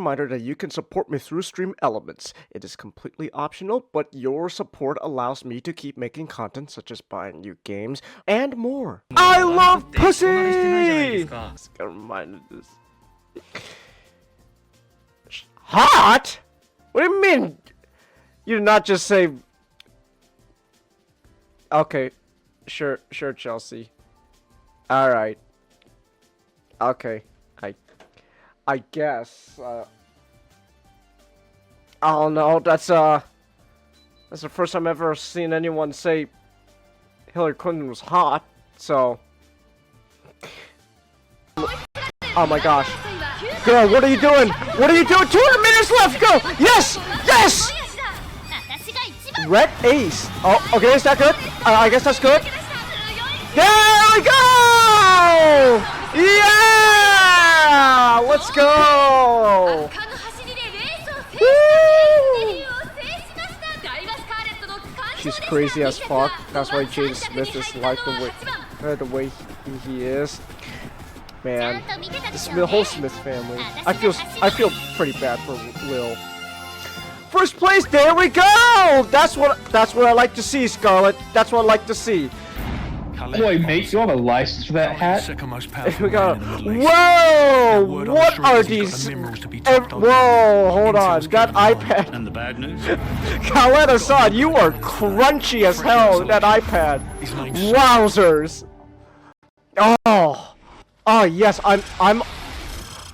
Reminder that you can support me through Stream Elements. It is completely optional, but your support allows me to keep making content such as buying new games and more. I love pussy! Just got reminded of this. Hot? What do you mean? You did not just say... Okay. Sure, Chelsea. Alright. Okay. I guess, I don't know, that's the first time I've ever seen anyone say Hillary Clinton was hot, so... Oh my gosh. Girl, what are you doing? What are you doing? 200 minutes left, go! Yes! Yes! Red ace. Oh, okay, is that good? I guess that's good. There we go! Yeah! Let's go! Woo! She's crazy as fuck. That's why Jaden Smith is like the way he is. Man, the whole Smith family. I feel pretty bad for Will. First place, there we go! That's what I like to see, Scarlett. That's what I like to see. Boy, mate, you have a license for that hat? We got. Whoa! What are these? Whoa! Hold on. That iPad. And the bad news? Khaled Assad, you are crunchy as hell. That iPad. Wowzers! Oh, oh yes. I'm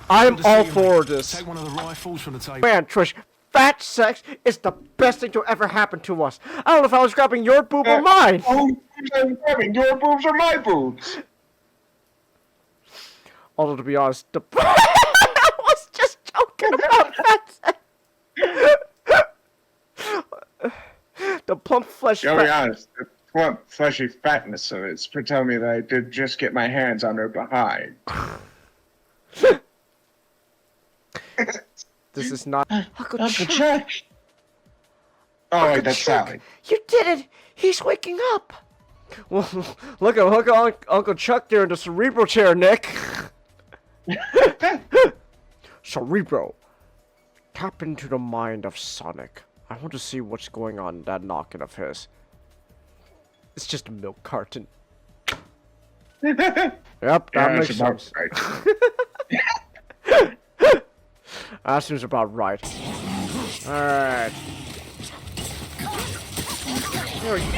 all for this. Man, Trish. Fat sex is the best thing to ever happen to us. I don't know if I was grabbing your boob or mine. Oh, I'm grabbing your boobs or my boobs. Although, to be honest, I was just joking about fat sex. The plump flesh. To be honest, the plump fleshy fatness of it's for telling me that I did just get my hands on her behind. This is not Uncle Chuck. Oh, wait, that's Sally. You did it! He's waking up! Well, look at Uncle Chuck there in the Cerebro chair, Nick. Cerebro. Tap into the mind of Sonic. I want to see what's going on in that noggin of his. It's just a milk carton. Yep, that makes sense. Right. That seems about right. Alright.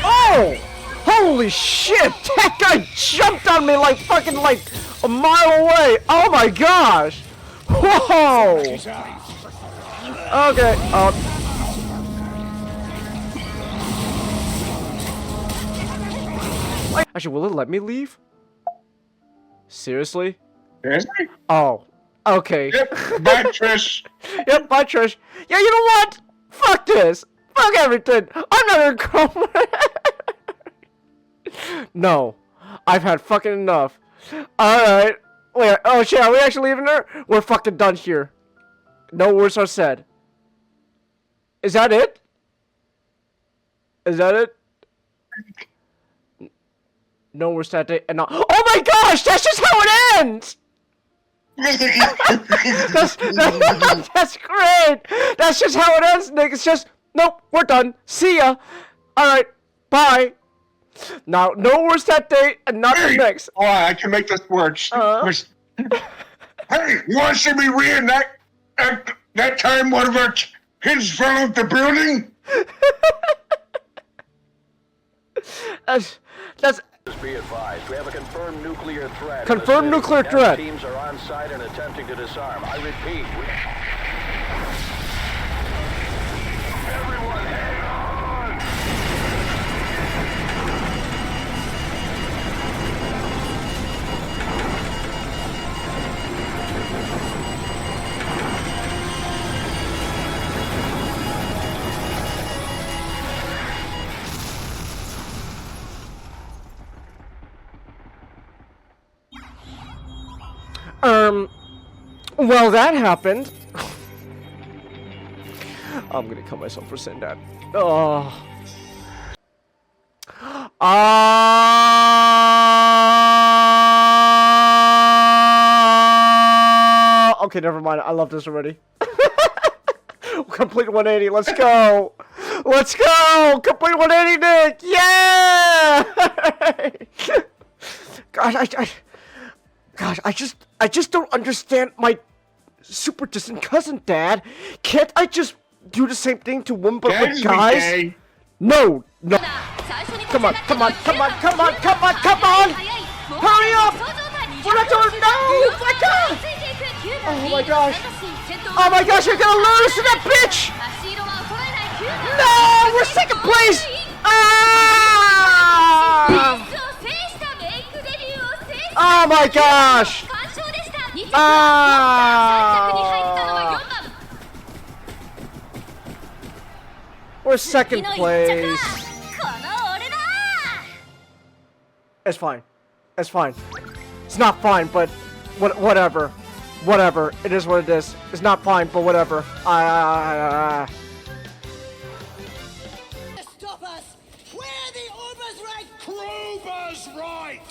Oh! Holy shit! That guy jumped on me like fucking like a mile away! Oh my gosh! Whoa! Okay, actually, will it let me leave? Seriously? Seriously? Oh. Okay. Yep, bye, Trish. Yep, bye, Trish. Yeah, you know what? Fuck this. Fuck everything. I'm not gonna come. No. I've had fucking enough. Alright. Wait, oh shit, are we actually leaving her? We're fucking done here. No words are said. Is that it? Is that it? No words that day and not. Oh my gosh, that's just how it ends! that's great! That's just how it ends, Nick. It's just, nope, we're done. See ya. Alright, bye. Now, no worse that day and not the next. Oh, I can make this work. Hey, you want to see me reenact that time one of our kids fell off the building? That's Be advised, we have a confirmed nuclear threat. Confirmed nuclear threat. Teams are on site and attempting to disarm. I repeat. Everyone, hang on! Well, that happened. I'm gonna kill myself for saying that. Oh. Okay, never mind. I love this already. Complete 180. Let's go. Let's go. Complete 180, Nick. Yeah. God, I just don't understand my super distant cousin, Dad. Can't I just do the same thing to women but with guys? No. Come on. Hurry up. We're not doing no. My God. Oh my gosh. Oh my gosh, you're gonna lose to that bitch. No, we're second place. Ah! Oh my gosh. Ah! We're second place. It's fine. It's fine. It's not fine, but whatever. Whatever. It is what it is. It's not fine, but whatever. Stop us! We're the Uber's right! Kruber's right!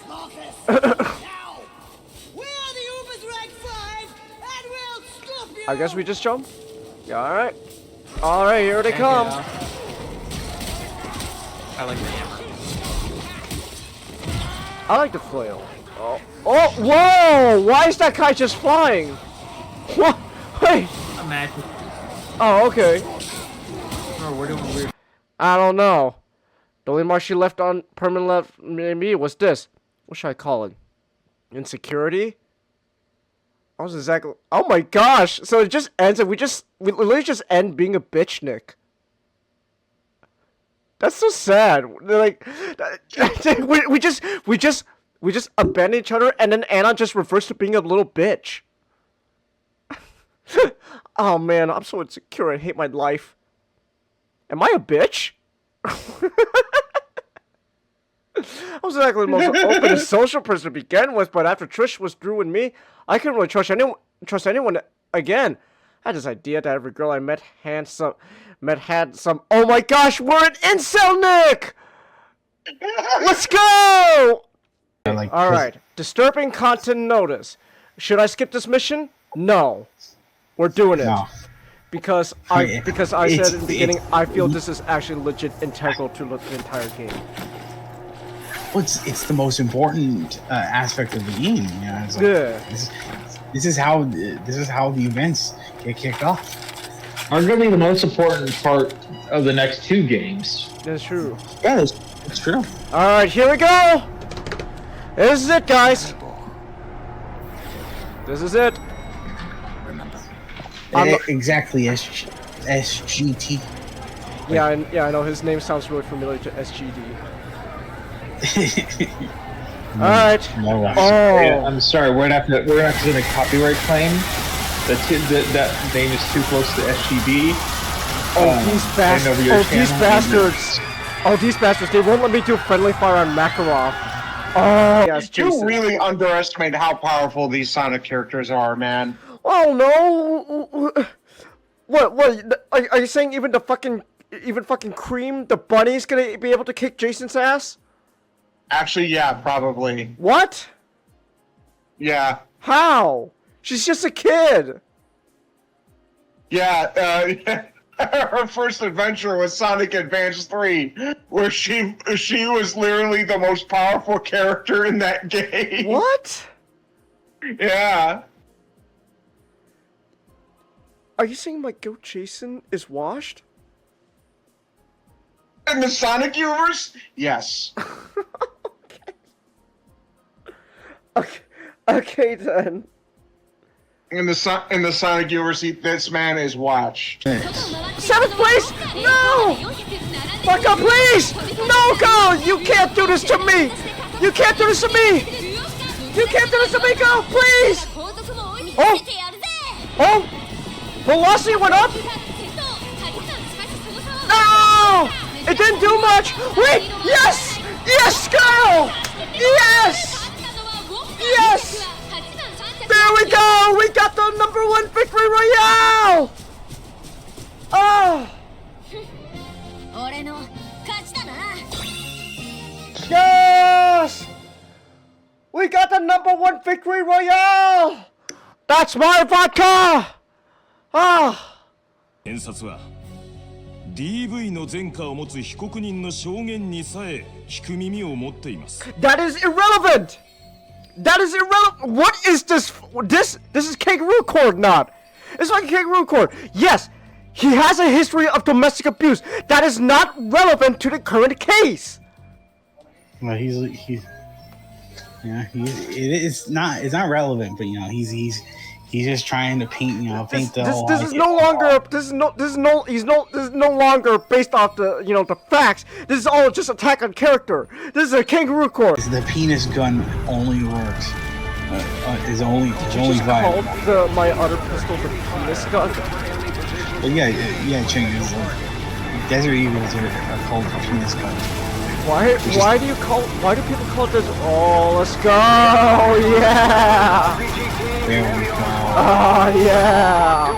Marcus! Now! We're the Uber's right 5, and we'll stop you! I guess we just jump. Yeah, alright. Alright, here they come. I like the hammer. I like the flail. Oh, whoa! Why is that guy just flying? What? Wait. Imagine. Oh, okay. Oh, we're doing weird. I don't know. The only mark she left on permanent left me was this. What should I call it? Insecurity? I was exactly. Oh my gosh! So it just ends, and we literally just end being a bitch, Nick. That's so sad. Like, we just abandon each other, and then Anna just reverts to being a little bitch. Oh man, I'm so insecure. I hate my life. Am I a bitch? I was exactly the most open and social person to begin with, but after Trish was through with me, I couldn't really trust anyone again. I had this idea that every girl I met had some. Oh my gosh, we're an incel, Nick! Let's go! All right, disturbing content notice. Should I skip this mission? No, we're doing it. No. Because I said in the beginning, I feel this is actually legit integral to the entire game. Well, it's the most important aspect of the game. You know, it's like, Yeah. This is how the events get kicked off. Arguably the most important part of the next 2 games. That's true. Yeah, it's true. All right, here we go. This is it, guys. This is it. Exactly, SGT. Yeah, I know his name sounds really familiar to SGD. All right. No, I'm sorry, we're gonna have to get a copyright claim. That name is too close to SGB. These bastards. Oh, these bastards. They won't let me do friendly fire on Makarov. Oh, yes, You Jason. really underestimate how powerful these Sonic characters are, man. Oh no! What? Are you saying even fucking Cream, the bunny's gonna be able to kick Jason's ass? Actually, yeah, probably. What? Yeah. How? She's just a kid. Yeah, her first adventure was Sonic Advance 3, where she was literally the most powerful character in that game. What? Yeah. Are you saying my goat Jason is washed? In the Sonic universe? Yes. Okay then. In the Sonic universe, this man is watched. 7th place? No! Fuck up, please! No, go! You can't do this to me! You can't do this to me! You can't do this to me, go! Please! Oh! Oh! Velocity went up? No! It didn't do much! Wait! Yes! Yes, girl! Yes! Yes! There we go! We got the #1 victory royale! Oh! Yes! We got the #1 victory royale! That's my vodka! Ah! 検察は DV の前科を持つ被告人の証言にさえ聞く耳を持っています。 That is irrelevant! That is irrelevant! What is this? This is kangaroo court, not. It's like kangaroo court. Yes, he has a history of domestic abuse. That is not relevant to the current case. Well, it's not relevant, but he's just trying to paint the whole. This is no longer based off the the facts. This is all just attack on character. This is a kangaroo court. The penis gun only works. Is only Called viable. my other pistol the penis gun. Well, yeah, Ching is Desert Eagles are called the penis guns. Why do people call this? Oh, let's go! Yeah! There we go. Oh yeah!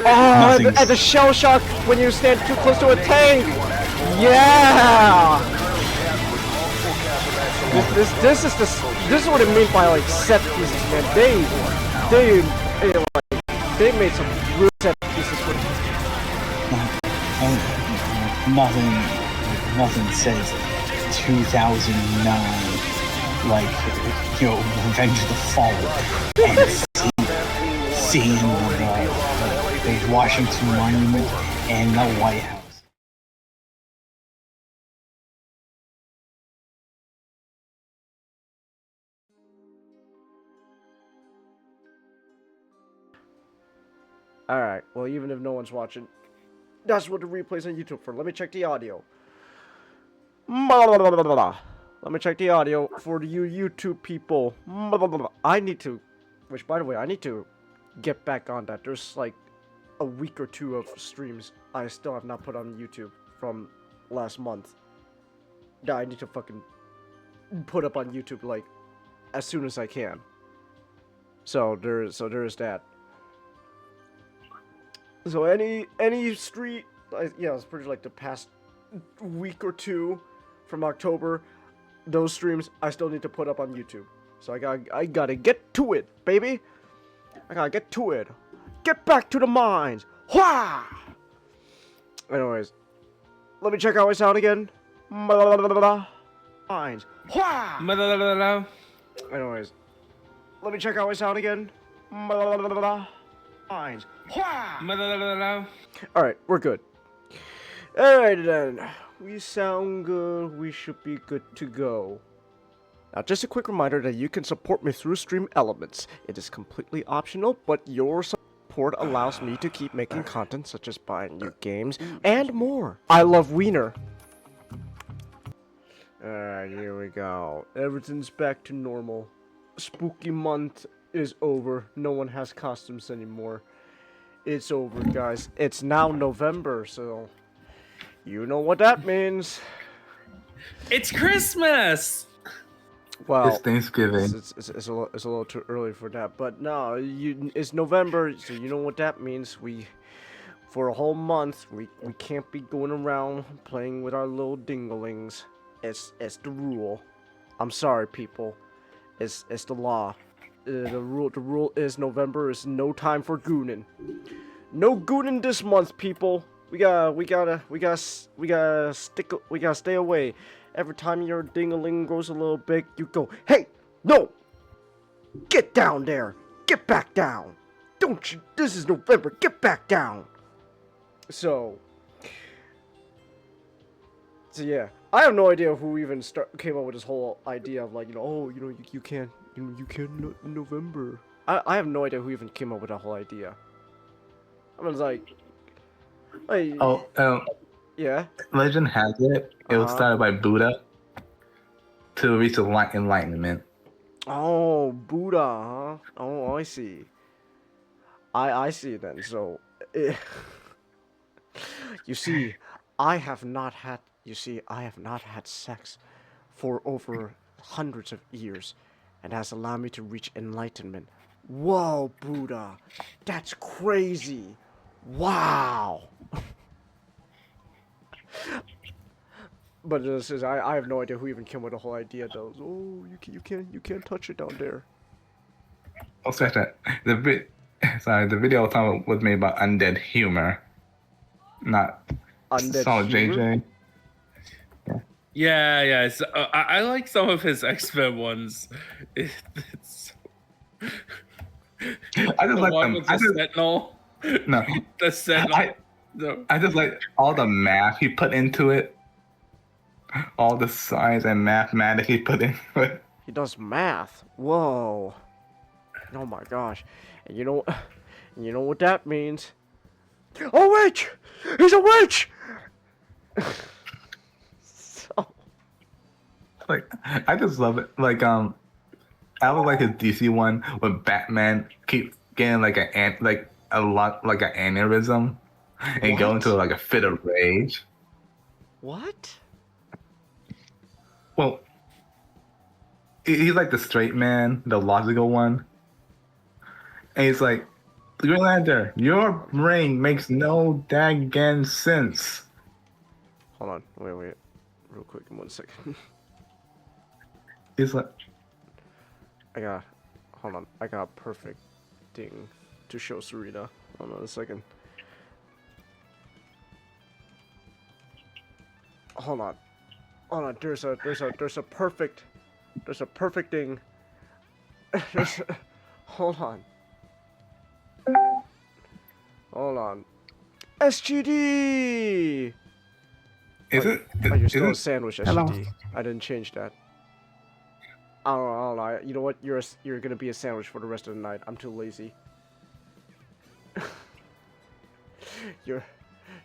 Oh, and the shell shock when you stand too close to a tank. Yeah! This is what it means by like set pieces, man. They made some real set pieces with Nothing says 2009 like Revenge of the Fallen and seeing the Washington Monument and the White House. Alright, well, even if no one's watching, that's what the replay's on YouTube for. Let me check the audio. Let me check the audio for you YouTube people. I need to, which by the way, I need to get back on that. There's like a week or two of streams I still have not put on YouTube from last month that I need to fucking put up on YouTube like as soon as I can. So there is that. So any street, yeah, it's pretty like the past week or two from October, those streams I still need to put up on YouTube. So I gotta get to it, baby. I gotta get to it. Get back to the mines. Wah! Anyways, let me check how I sound again. Mines. Wah! Anyways, let me check how I sound again. Mines. Alright, we're good. Alright then. We sound good. We should be good to go. Now, just a quick reminder that you can support me through Stream Elements. It is completely optional, but your support allows me to keep making content such as buying new games and more. I love Wiener. Alright, here we go. Everything's back to normal. Spooky month is over. No one has costumes anymore. It's over, guys. It's now November, so you know what that means. It's Christmas. Well, It's Thanksgiving. It's a little too early for that, but no, it's November, so you know what that means. For a whole month, we can't be going around playing with our little dinglings. It's the rule. I'm sorry, people. It's the law. The rule is November is no time for gooning. No gooning this month, people. We gotta stay away. Every time your ding-a-ling grows a little big, you go, hey, no, get down there, get back down. Don't you? This is November. Get back down. So yeah, I have no idea who even came up with this whole idea of like, you can't in November. I have no idea who even came up with that whole idea. I was like, yeah. Legend has it. It was started by Buddha to reach enlightenment. Oh, Buddha, huh? Oh, I see. I see then. So, you see, I have not had sex for over hundreds of years, and has allowed me to reach enlightenment. Whoa, Buddha, that's crazy. Wow. But this is I have no idea who even came with the whole idea though. Oh, you can't touch it down there. Oh, scratch that. The video I was talking about was made about undead humor. not Undead solid Humor? JJ. Yeah. So, I like some of his X-Men ones. It's I just the like one them. with the Sentinel. No, The Sentinel. I just like all the math he put into it, all the science and mathematics he put into it. He does math. Whoa. Oh my gosh. And you know what that means? A witch! He's a witch! So Like, I just love it. Like, I would like his DC one when Batman keep getting like an aneurysm and go into like a fit of rage. what? Well, he's like the straight man, the logical one, and he's like, Green Lantern, your brain makes no daggone sense. Hold on. Wait. Real quick, in 1 second. He's like, Hold on. I got a perfect thing to show Serena. Hold on a second. Hold on. There's a perfect thing. Hold on. SGD. is it? Oh, you're Is still a it? sandwich, Hello. SGD. I didn't change that. I don't know. You know what? You're gonna be a sandwich for the rest of the night. I'm too lazy.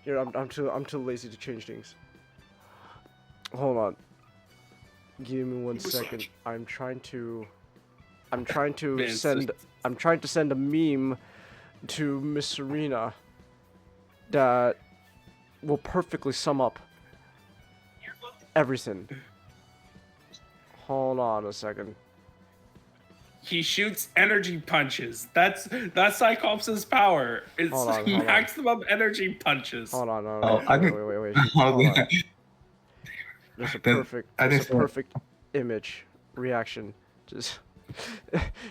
I'm too lazy to change things. Hold on. Give me 1 second. I'm trying to send a meme to Miss Serena that will perfectly sum up everything. Hold on a second. He shoots energy punches. That's Cyclops' power. It's Hold on. maximum energy punches. Hold on. Wait. Oh, Hold on. yeah. There's a Then perfect image reaction. Just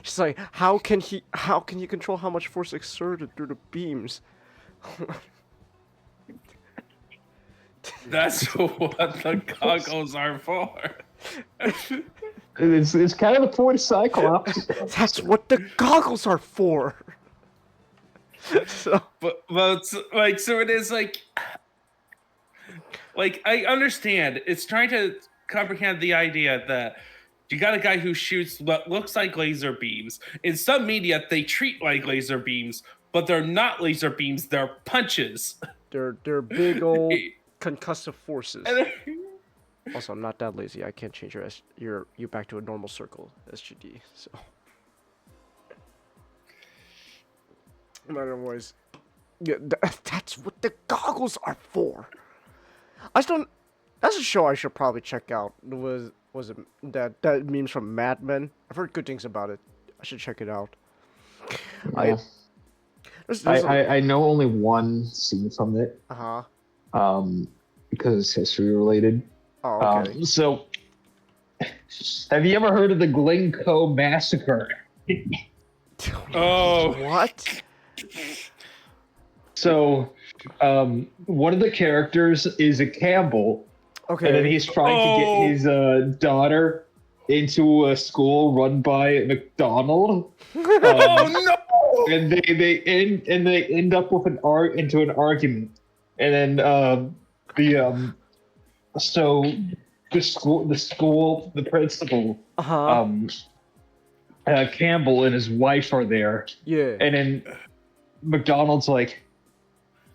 she's like, how can he control how much force exerted through the beams? That's what the goggles are for. It's kind of the point of Cyclops. That's what the goggles are for. So But it's like, so it is like I understand. It's trying to comprehend the idea that you got a guy who shoots what looks like laser beams. In some media, they treat like laser beams, but they're not laser beams. They're punches. they're big old concussive forces. Also, I'm not that lazy. I can't change you back to a normal circle, SGD. So, but anyways, yeah, that's what the goggles are for. That's a show I should probably check out. Was it that memes from Mad Men? I've heard good things about it. I should check it out. Yeah. I know only one scene from it. Because it's history related. Oh, okay. So, have you ever heard of the Glencoe Massacre? Oh, What? So, one of the characters is a Campbell, Okay. and then he's trying to get his daughter into a school run by McDonald. oh no! And they end up with an argument, and then the principal Campbell and his wife are there. Yeah. And then McDonald's like,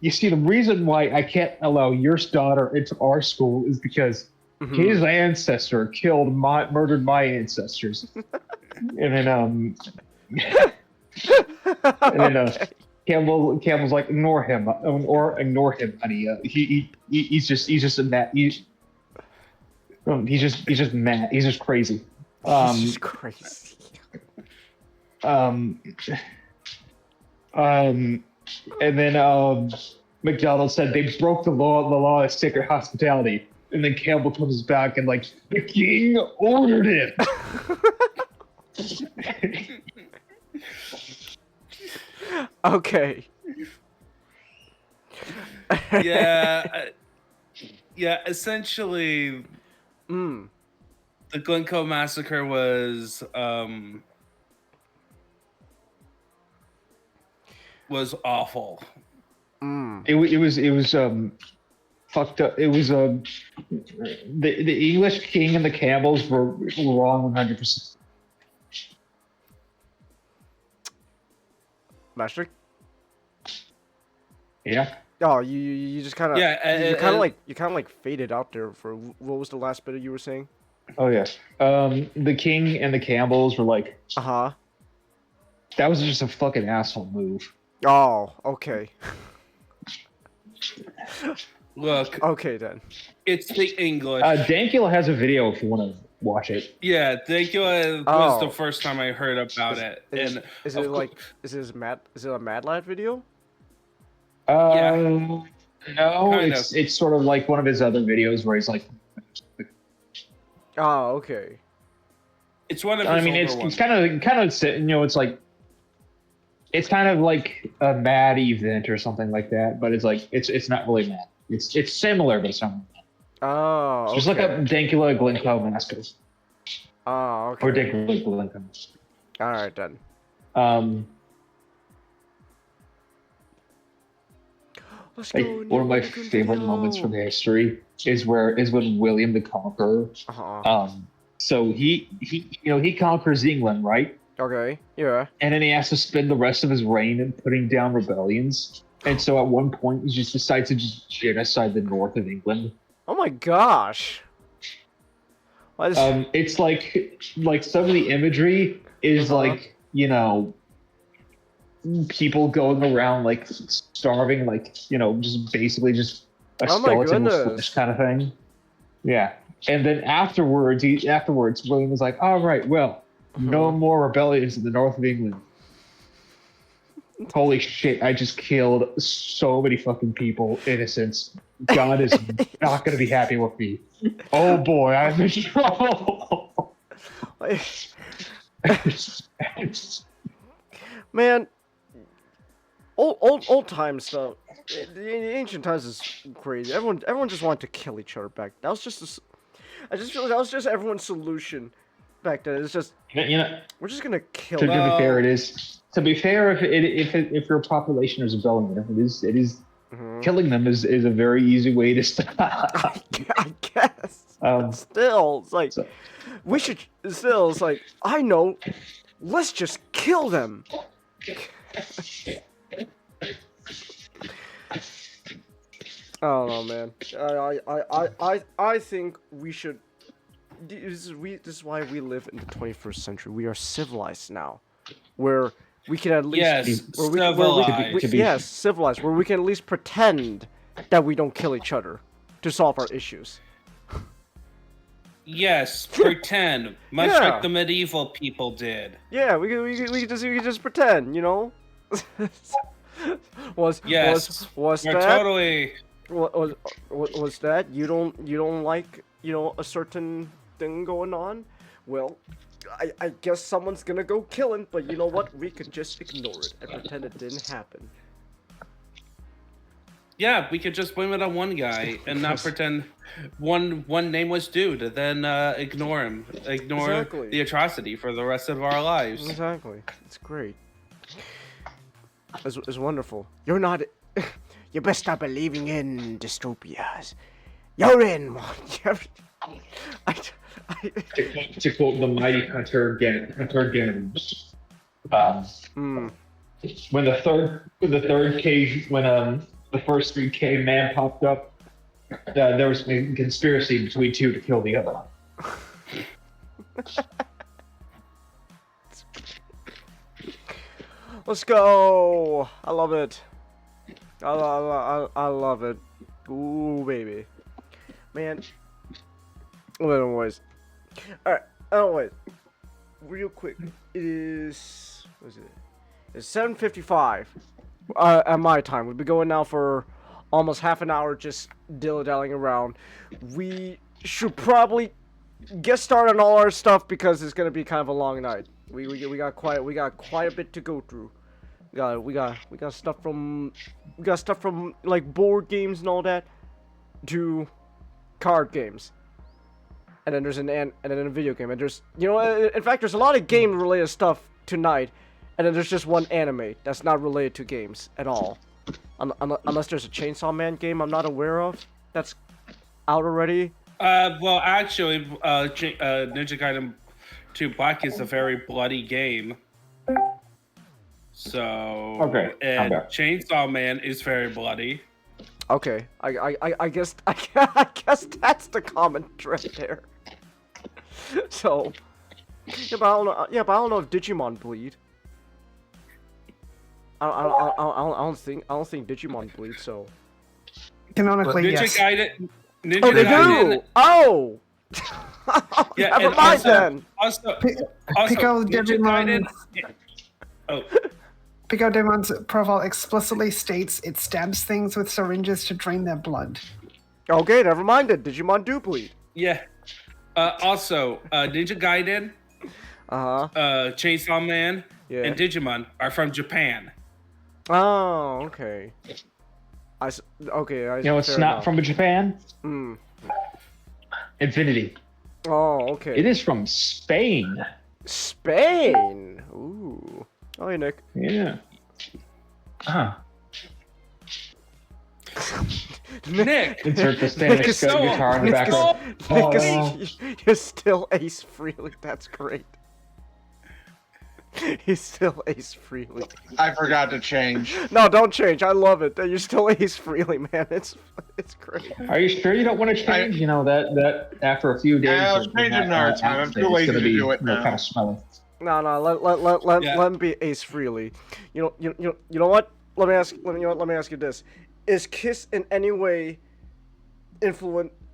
you see, the reason why I can't allow your daughter into our school is because his ancestor murdered my ancestors. And then Campbell's like, ignore him, honey. He's just mad. He's just mad. He's just crazy. He's just crazy. And then McDonald said they broke the law of sacred hospitality. And then Campbell comes back and like, the king ordered it. Okay. Yeah, essentially, Mm. the Glencoe massacre was awful. Mm. It was fucked up. It was the English king and the Campbells were wrong 100%. Master? Yeah. Oh, you just kind of Yeah, you kind of like faded out there for what was the last bit you were saying? Oh yes. The king and the Campbells were like, Uh-huh. that was just a fucking asshole move. Oh, okay. Look, Okay then. it's the English. Dankula has a video if you want to watch it. Yeah, Dankula was the first time I heard about it. And Is it a Mad Lad video? No, Kind it's sort of like one of his other videos where he's like, Oh, okay. It's one of his I mean, older it's ones. kind of you know, it's like, it's kind of like a mad event or something like that, but it's like it's not really mad. It's similar to something. Oh, okay. Just look up Dankula Glencoe Massacres Oh, okay. or Dankula Glencoe. All right then. Let's Like, go. one of my favorite moments from the history is when William the Conqueror. So he conquers England, right? Okay. Yeah. And then he has to spend the rest of his reign in putting down rebellions. And so at one point he just decides to just genocide the north of England. Oh my gosh. What is... It's like some of the imagery is like, you know, people going around like starving, like, you know, just basically just a skeleton with flesh kind of thing. Yeah. And then afterwards William was like, all right, well, no more rebellions in the north of England. Holy shit, I just killed so many fucking people, innocents. God is not going to be happy with me. Oh boy, I'm in trouble. Man, old time stuff. The ancient times is crazy. Everyone just wanted to kill each other back. That was just I just feel like that was just everyone's solution back then. It's just, you know, we're just gonna kill. To be fair, it is. To be fair, if your population is rebelling, it is killing them is a very easy way to stop. I guess. Still, it's like we should. Still, it's like I know. Let's just kill them. I don't know, man. I think we should. This is why we live in the 21st century. We are civilized now, where we can at least civilized, where we can at least pretend that we don't kill each other to solve our issues. Yes, pretend, much like the medieval people did. Yeah, we can just pretend, you know. was that totally? Was that you don't like, you know, a certain thing going on? Well, I guess someone's gonna go kill him, but you know what? We could just ignore it and pretend it didn't happen. Yeah, we could just blame it on one guy and not pretend one nameless dude, and then ignore him, ignore the atrocity for the rest of our lives. Exactly, it's great. It's wonderful. You're not. You best stop believing in dystopias. You're in one. To quote the mighty Hunter again, when the first three caveman popped up, there was a conspiracy between two to kill the other. Let's go! I love it. I love it. Ooh, baby. Man. Anyways. Alright, anyways. Real quick. It is... What is it? It's 7:55 at my time. We've been going now for almost half an hour just dilly-dallying around. We should probably get started on all our stuff because it's going to be kind of a long night. We got quite a bit to go through. We got stuff from like board games and all that to card games. And then there's and then a video game, and there's in fact there's a lot of game related stuff tonight, and then there's just one anime that's not related to games at all, unless there's a Chainsaw Man game I'm not aware of that's out already. Well, actually, Ninja Gaiden 2 Black is a very bloody game. So Okay, and I'm back. Chainsaw Man is very bloody. Okay, I guess I guess that's the common thread there. So, yeah, but I don't know if Digimon bleed. I don't think Digimon bleed. So. Canonically, Ninja yes. Gaiden. Ninja Oh, they Gaiden, do. Oh. Yeah, Never and mind then. Also, Pico Ninja Digimon. Gaiden. Oh, Pico Digimon's profile explicitly states it stabs things with syringes to drain their blood. Okay, never mind it. Digimon do bleed. yeah. Also, Ninja Gaiden, Chainsaw Man, Yeah. and Digimon are from Japan. Oh, okay. Okay. You know, it's fair not enough. from Japan. Mm. Infinity. Oh, okay. It is from Spain. Spain. Ooh. Oh, hey, Nick. Yeah. Huh. Nick, Insert the Spanish Nick is guitar in the Nick is- background. Nick is- you're still Ace Freely. That's great. He's still Ace Freely. I forgot to change. No, don't change. I love it. You're still Ace Freely, man. It's great. Are you sure you don't want to change? You know that after a few days. I'll of change it that, another time. I'm it's too gonna lazy to be, do it you know, now. kind of smelly. No, Yeah. let him be Ace Freely. You know what? Let me ask you this: Is Kiss in any way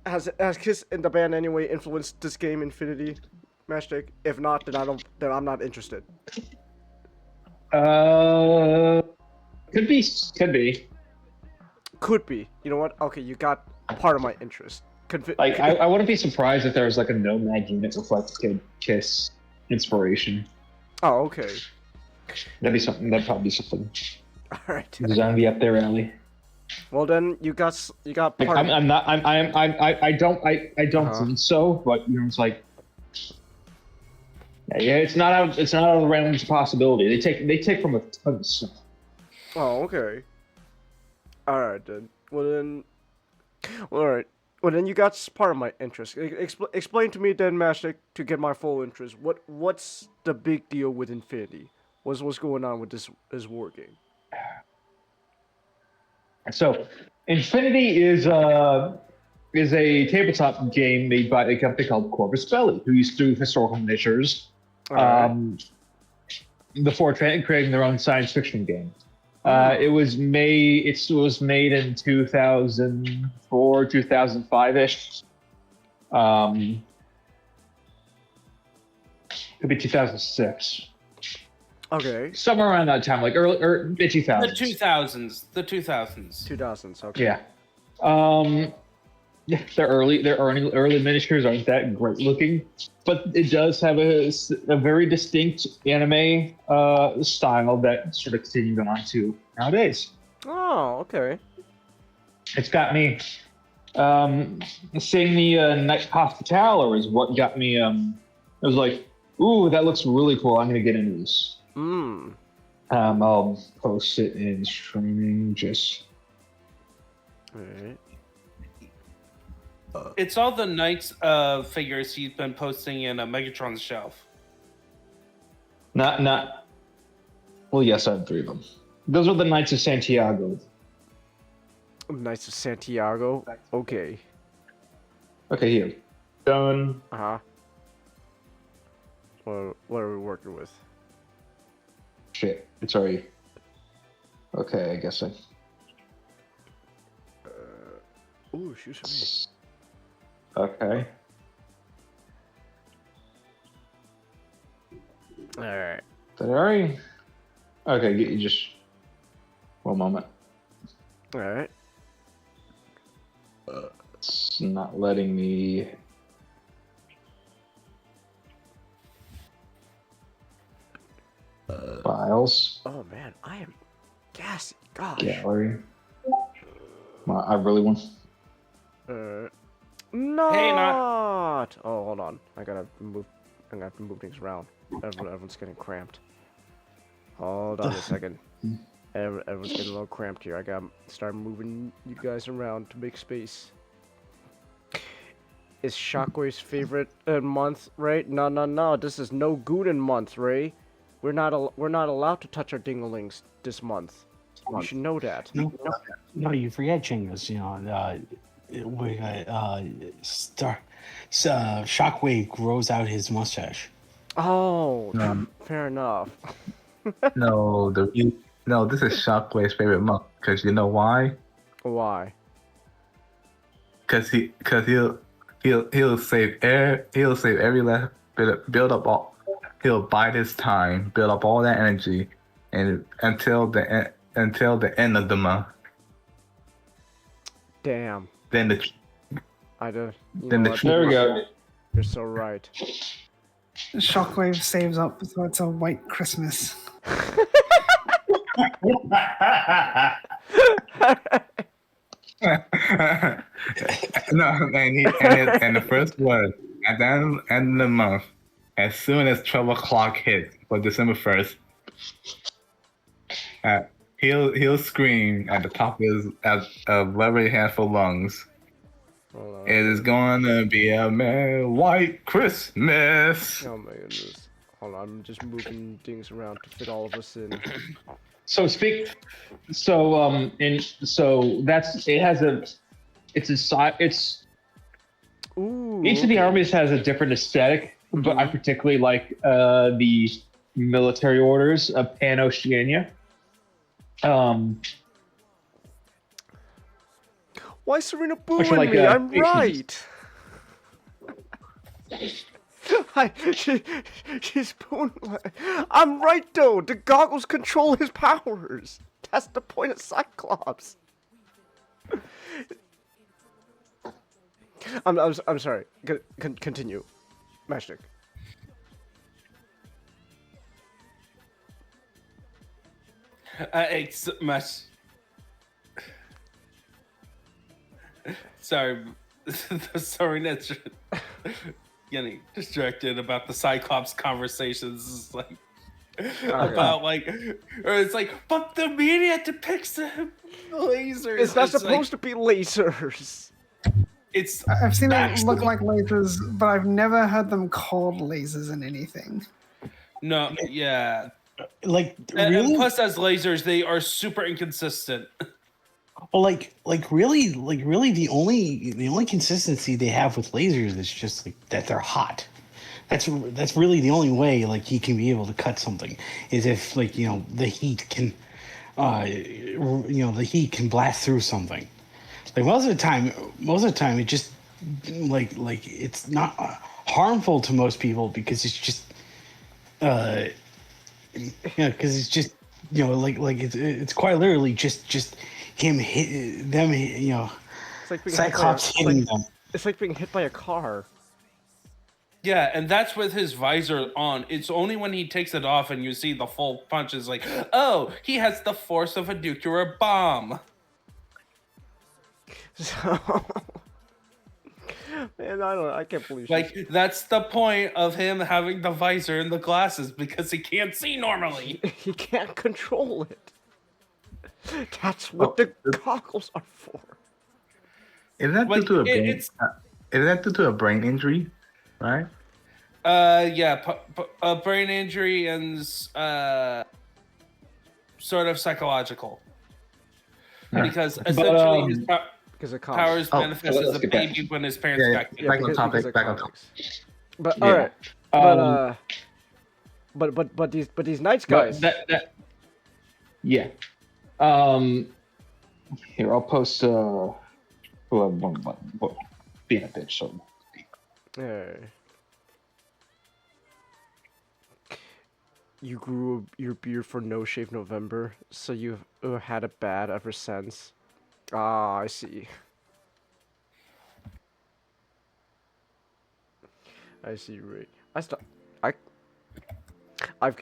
has Kiss in the band in any way influenced this game Infinity Matchstick? If not, then I'm not interested. Could be. Could be. You know what? Okay, you got part of my interest. Like I wouldn't be surprised if there was like a Nomad unit reflected Kiss inspiration. Oh, okay. That'd be something. That'd probably be something. All right. Designed to be up their alley. Well, then you got Like, part. I don't think so. But you know, it's like. Yeah, it's not out of the realms of possibility. They take from a ton of stuff. Oh, okay. All right then. All right. Well, then you got part of my interest. Explain to me then, Mastic, to get my full interest. What's the big deal with Infinity? What's going on with this war game? So, Infinity is a tabletop game made by a company called Corvus Belli, who used to do historical miniatures before creating their own science fiction game. It was made in 2004, 2005-ish. Could be 2006. Okay. Somewhere around that time, like early mid 2000s. The 2000s. 2000s. Okay. Yeah. Yeah, their early miniatures aren't that great looking, but it does have a very distinct anime style that sort of continued on to nowadays. Oh, okay. It's got me seeing the Night Hospitaller is what got me. I was like, ooh, that looks really cool. I'm gonna get into this. I'll post it in streaming. Just. Alright. It's all the Knights figures he's been posting in Megatron's shelf. Not. Well, yes, I have 3 of them. Those are the Knights of Santiago. Knights of Santiago. Okay. Okay, here. Done. What are we working with? Shit, it's already. Okay, I guess I. Ooh, excuse me. Okay. Alright. Did I already? Okay, you just. 1 moment. Alright. It's not letting me. Files. Oh man, I am gassy. Gosh. Gallery. I really want. Not. Oh, hold on. I gotta move. I'm gonna have to move things around. Everyone's getting cramped. Hold on a second. Everyone's getting a little cramped here. I gotta start moving you guys around to make space. Is Shockwave's favorite month, right? No. This is no Goonin month, Ray. We're not allowed to touch our dinglings this month. You should know that. No, you forget, Chingus. You know, Shockwave grows out his mustache. Oh, fair enough. No, this is Shockwave's favorite month. Cause you know why? Why? Cause he'll save every last bit, build up all. He'll bide his time, build up all that energy, and until the end of the month. Damn. Then the I do. There we go. You're so right. Shockwave saves up, so it's a white Christmas. No, and the first word at the end of the month, as soon as 12 o'clock hits for December 1st, he'll scream at the top of whatever he has for lungs. It is gonna be a merry white Christmas. Oh my goodness. Hold on, I'm just moving things around to fit all of us in. So that's it has Ooh. Each of the armies has a different aesthetic, but I particularly like the military orders of Pan-Oceania. Why is Serena booing like, me? I'm right. She's booing. I'm right though. The goggles control his powers. That's the point of Cyclops. I'm sorry. Continue, Magic. It's much. Sorry, Serena's getting distracted about the Cyclops conversations. It's like about or it's like, but the media depicts the lasers. It's not supposed to be lasers. I've seen them look like lasers, but I've never heard them called lasers in anything. No, yeah. Like And really? plus, as lasers, they are super inconsistent. Well, really, the only consistency they have with lasers is just like that they're hot. That's really the only way like he can be able to cut something is if the heat can, the heat can blast through something. Like most of the time it just like it's not harmful to most people because it's just because it's just it's quite literally just him hit them, It's like being Cyclops hitting them. It's like being hit by a car. Yeah, and that's with his visor on. It's only when he takes it off and you see the full punch is like, oh, he has the force of a nuclear bomb. So, man, I can't believe that's the point of him having the visor and the glasses because he can't see normally. He can't control it. That's what the goggles are for. Is that due to a brain injury, right? Yeah, a brain injury and sort of psychological. Because essentially his powers manifest as a baby when his parents got killed. Back on topic. But all right, but these Knights guys. Yeah. Here, I'll post being a bitch. So. Hey. You grew your beard for No Shave November, so you've had it bad ever since. Ah, I see. I see, Rick.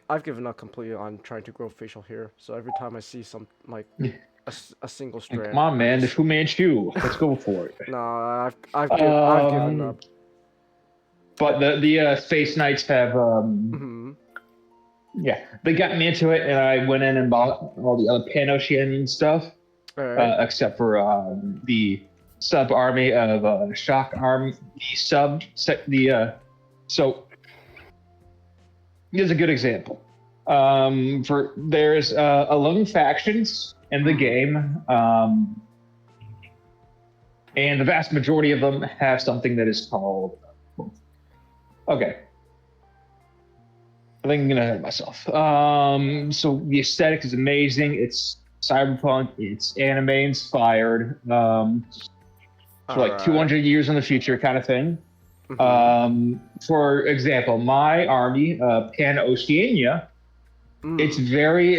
I've given up completely on trying to grow facial hair. So every time I see some like a single strand. Come on, man, the Fu Manchu. Let's go for it. No, I've given up. But the Space Knights have yeah, they got me into it, and I went in and bought all the other Pan-Oceanian stuff, except for the sub army of Shock Army. So here's a good example. There's 11 factions in the game, and the vast majority of them have something that is called. Okay. I think I'm gonna ahead of myself. So the aesthetic is amazing. It's cyberpunk. It's anime inspired. For like 200 years in the future, kind of thing. For example, my army, Pan-Oceania. It's very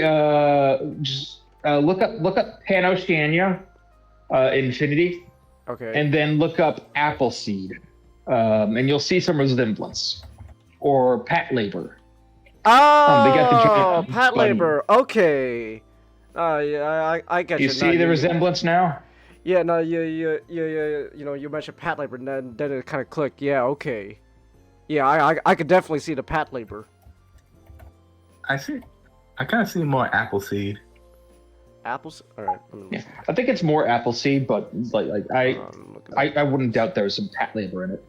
just look up Pan-Oceania, Infinity. Okay. And then look up Appleseed, and you'll see some resemblance. Or Pat Labor. Oh, they got the Pat bunny. Labor. Okay. Yeah, I get you. You see the resemblance now? Yeah, no, you know, you mentioned Pat Labor, and then it kind of clicked. Yeah, okay. Yeah, I could definitely see the Pat Labor. I kind of see more Appleseed. Apples? All right. Yeah, I think it's more Appleseed, but like I wouldn't doubt there's some Pat Labor in it.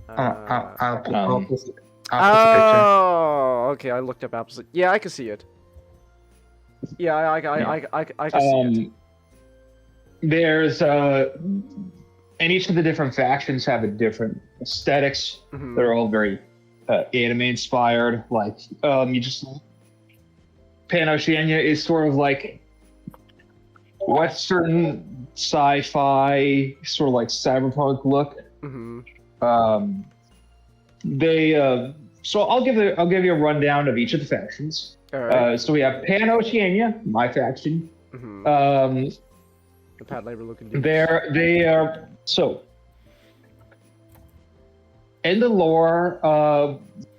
I'll post a picture. Oh, okay. I looked up Appleseed. Yeah, I can see it. Yeah, I can see it. There's and each of the different factions have a different aesthetics. They're all very anime inspired. Like you just Pan-Oceania is sort of like Western sci-fi, sort of like cyberpunk look. So I'll give you a rundown of each of the factions. Right. So we have Pan-Oceania, my faction. The Pat Labor looking dude. They are so in the lore.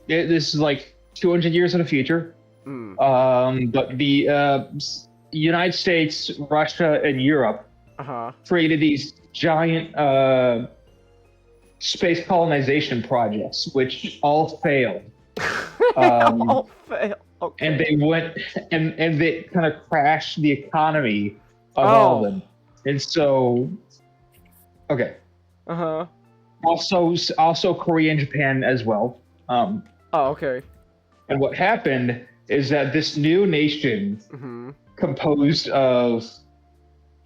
This is like 200 years in the future. But the United States, Russia, and Europe created these giant space colonization projects, which all failed. All failed. Okay. And they went and they kind of crashed the economy of all of them. And so, okay. Also Korea and Japan as well. Okay. And what happened is that this new nation composed of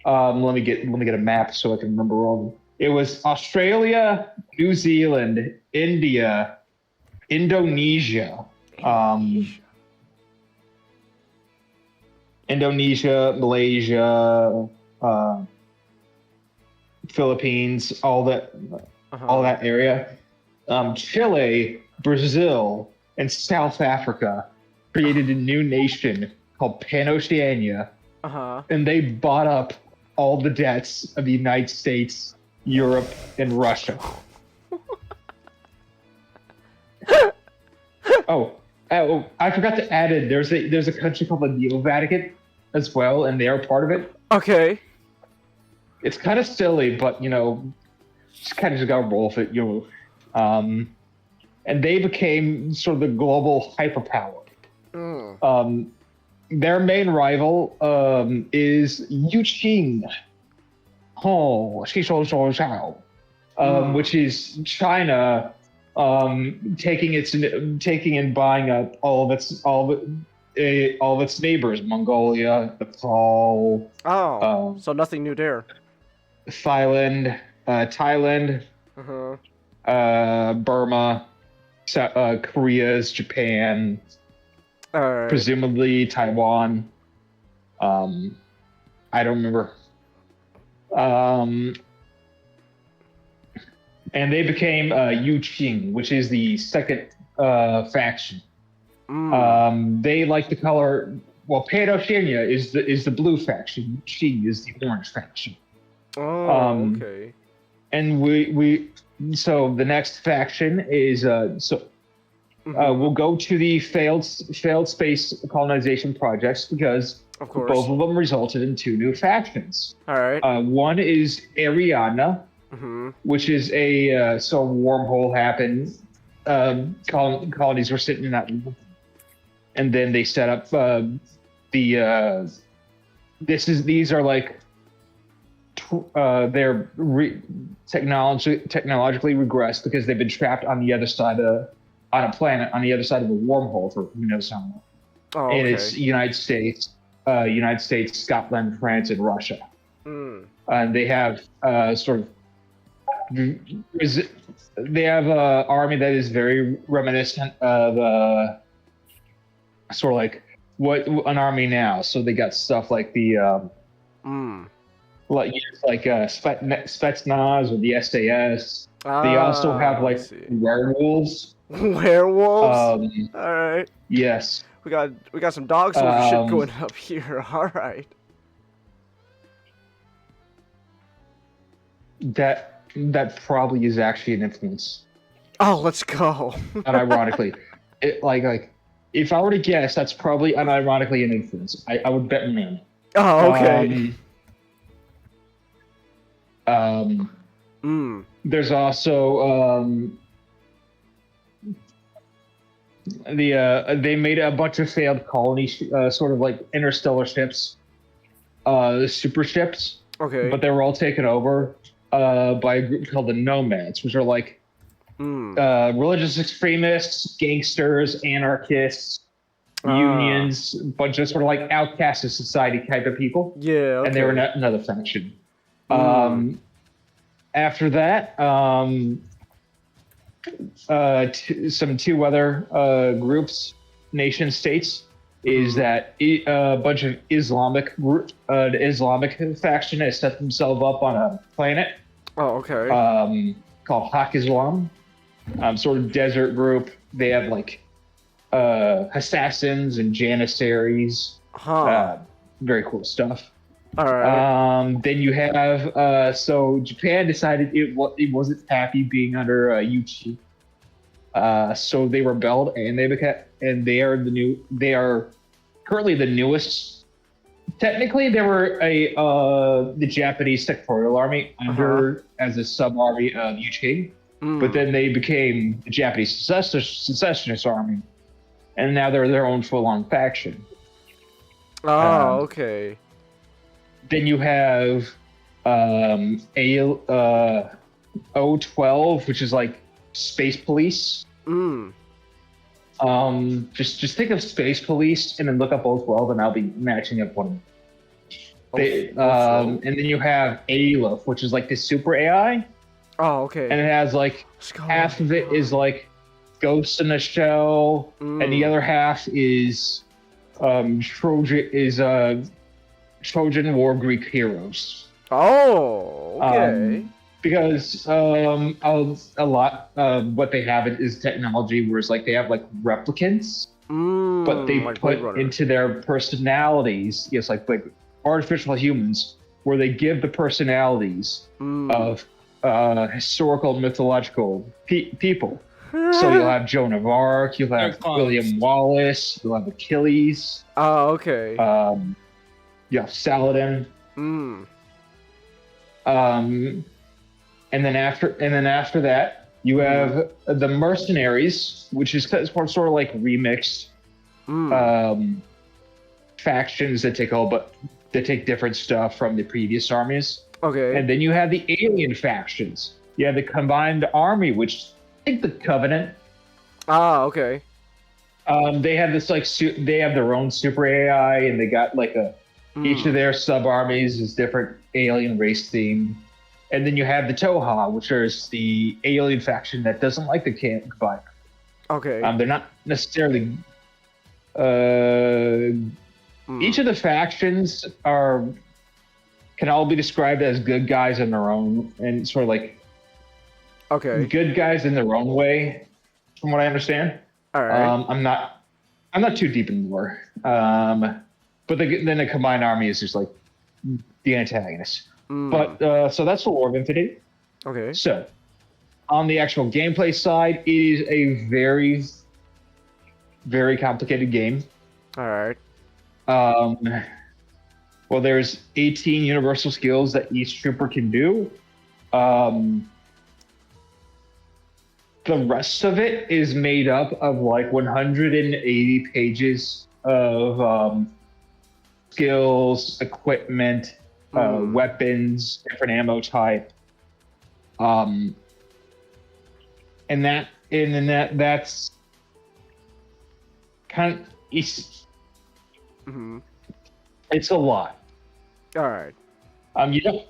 let me get a map so I can remember all of them. It was Australia, New Zealand, India, Indonesia, Malaysia, Philippines, all that area. Chile, Brazil, and South Africa created a new nation called Pan-Oceania, and they bought up all the debts of the United States, Europe, and Russia. I forgot to add in. There's a country called the Neo-Vatican as well, and they are part of it. Okay. It's kind of silly, but just kind of just gotta roll with it, and they became sort of the global hyperpower. Their main rival is Yuqing. Which is China taking and buying up all of its neighbors, Mongolia, Nepal. So nothing new there. Thailand, Burma, Korea, Japan, presumably Taiwan. I don't remember. And they became Yuqing, which is the second faction. They like the color. Well, Pan-Oceania is the blue faction. Yuqing is the orange faction. Okay. And so the next faction is We'll go to the failed space colonization projects because Of course. both of them resulted in 2 new factions. All right. One is Ariana, Mm-hmm. which is a wormhole happened. Colonies were sitting in that, and then they set up these are like they're technologically regressed because they've been trapped on the other side on a planet on the other side of a wormhole for who knows how long. Oh, And okay. it's United States, Scotland, France, and Russia. Mm. And they have they have an army that is very reminiscent of sort of like what an army now. So they got stuff like the Spetsnaz or the SAS. They also have like werewolves. Werewolves. All right. Yes. We got some dog soldier shit going up here. All right. That probably is actually an influence. Oh, let's go. Unironically, like if I were to guess, that's probably unironically an influence. I would bet money. Oh, okay. There's also they made a bunch of failed colony sort of like interstellar ships, super ships. Okay. But they were all taken over by a group called the Nomads, which are like religious extremists, gangsters, anarchists, unions, a bunch of sort of like outcasts of society type of people. Yeah, okay. And they were another faction. After that, two other groups, nation states, is that a bunch of Islamic group, the Islamic faction has set themselves up on a planet. Oh, okay. Called Haq Islam. Sort of desert group. They have like assassins and janissaries. Very cool stuff. All right. Then you have so Japan decided it wasn't happy being under Yuchi. So they rebelled and they are currently the newest. Technically, they were the Japanese sectorial army under as a sub army of Yuchi, but then they became the Japanese secessionist army, and now they're their own full-on faction. Oh, okay. Then you have O12, which is like space police. Just think of space police and then look up O12, and I'll be matching up one. And then you have Aleph, which is like the super AI. Oh, okay. And it has like half of it is like Ghost in the Shell, and the other half is Trojan War Greek heroes. Oh, okay. Because a lot of what they have is technology where it's like they have like replicants, but they like put into their personalities, yes, like artificial humans, where they give the personalities of historical mythological people. So you'll have Joan of Arc, you'll have William Wallace, you'll have Achilles. Oh, okay. Yeah, Saladin. And then after that, you have the mercenaries, which is sort of like remixed factions that take different stuff from the previous armies. Okay. And then you have the alien factions. You have the combined army, which I think the Covenant. Ah, okay. They have this they have their own super AI, and they got like each of their sub armies is different alien race theme. And then you have the Toha, which is the alien faction that doesn't like the combiner. Okay. They're not necessarily. Each of the factions can all be described as good guys in their own, and sort of like. Okay. Good guys in their own way, from what I understand. All right. I'm not too deep in the lore. But then the combined army is just like the antagonist. But so that's the lore of Infinity. Okay. So on the actual gameplay side, it is a very very complicated game. All right. Well, there's 18 universal skills that each trooper can do. The rest of it is made up of like 180 pages of skills, equipment, weapons, different ammo type. That's kind of it's a lot. All right. You don't.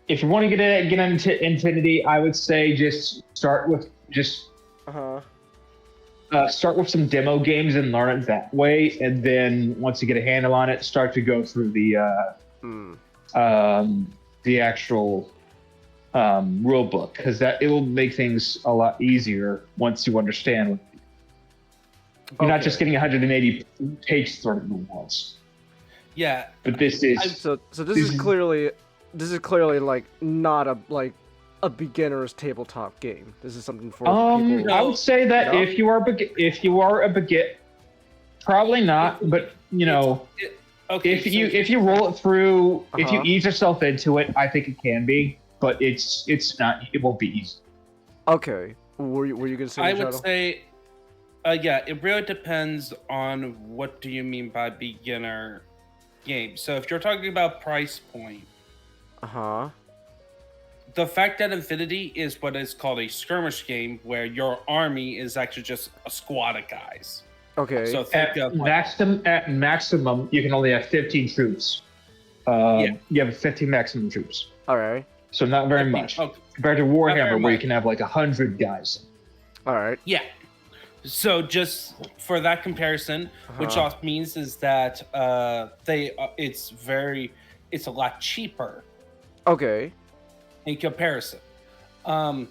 If you want to get into Infinity, I would say just start with start with some demo games and learn it that way, and then once you get a handle on it, start to go through the actual rule book, because it will make things a lot easier once you understand. You're not just getting 180 pages thrown at once. Yeah, but this is so this is clearly like not a beginner's tabletop game. This is something for people. I would say that if you are a beginner, probably not. But you know, if you roll it through, if you ease yourself into it, I think it can be. But it's not. It won't be easy. Okay. Were you gonna say? I would say, yeah. It really depends on what do you mean by beginner game. So if you're talking about price point, the fact that Infinity is what is called a skirmish game, where your army is actually just a squad of guys. Okay. So at maximum, you can only have 15 troops. You have 15 maximum troops. All right. So not very much compared to Warhammer, where you can have like 100 guys. All right. Yeah. So just for that comparison, which also means is that it's a lot cheaper. Okay. In comparison. But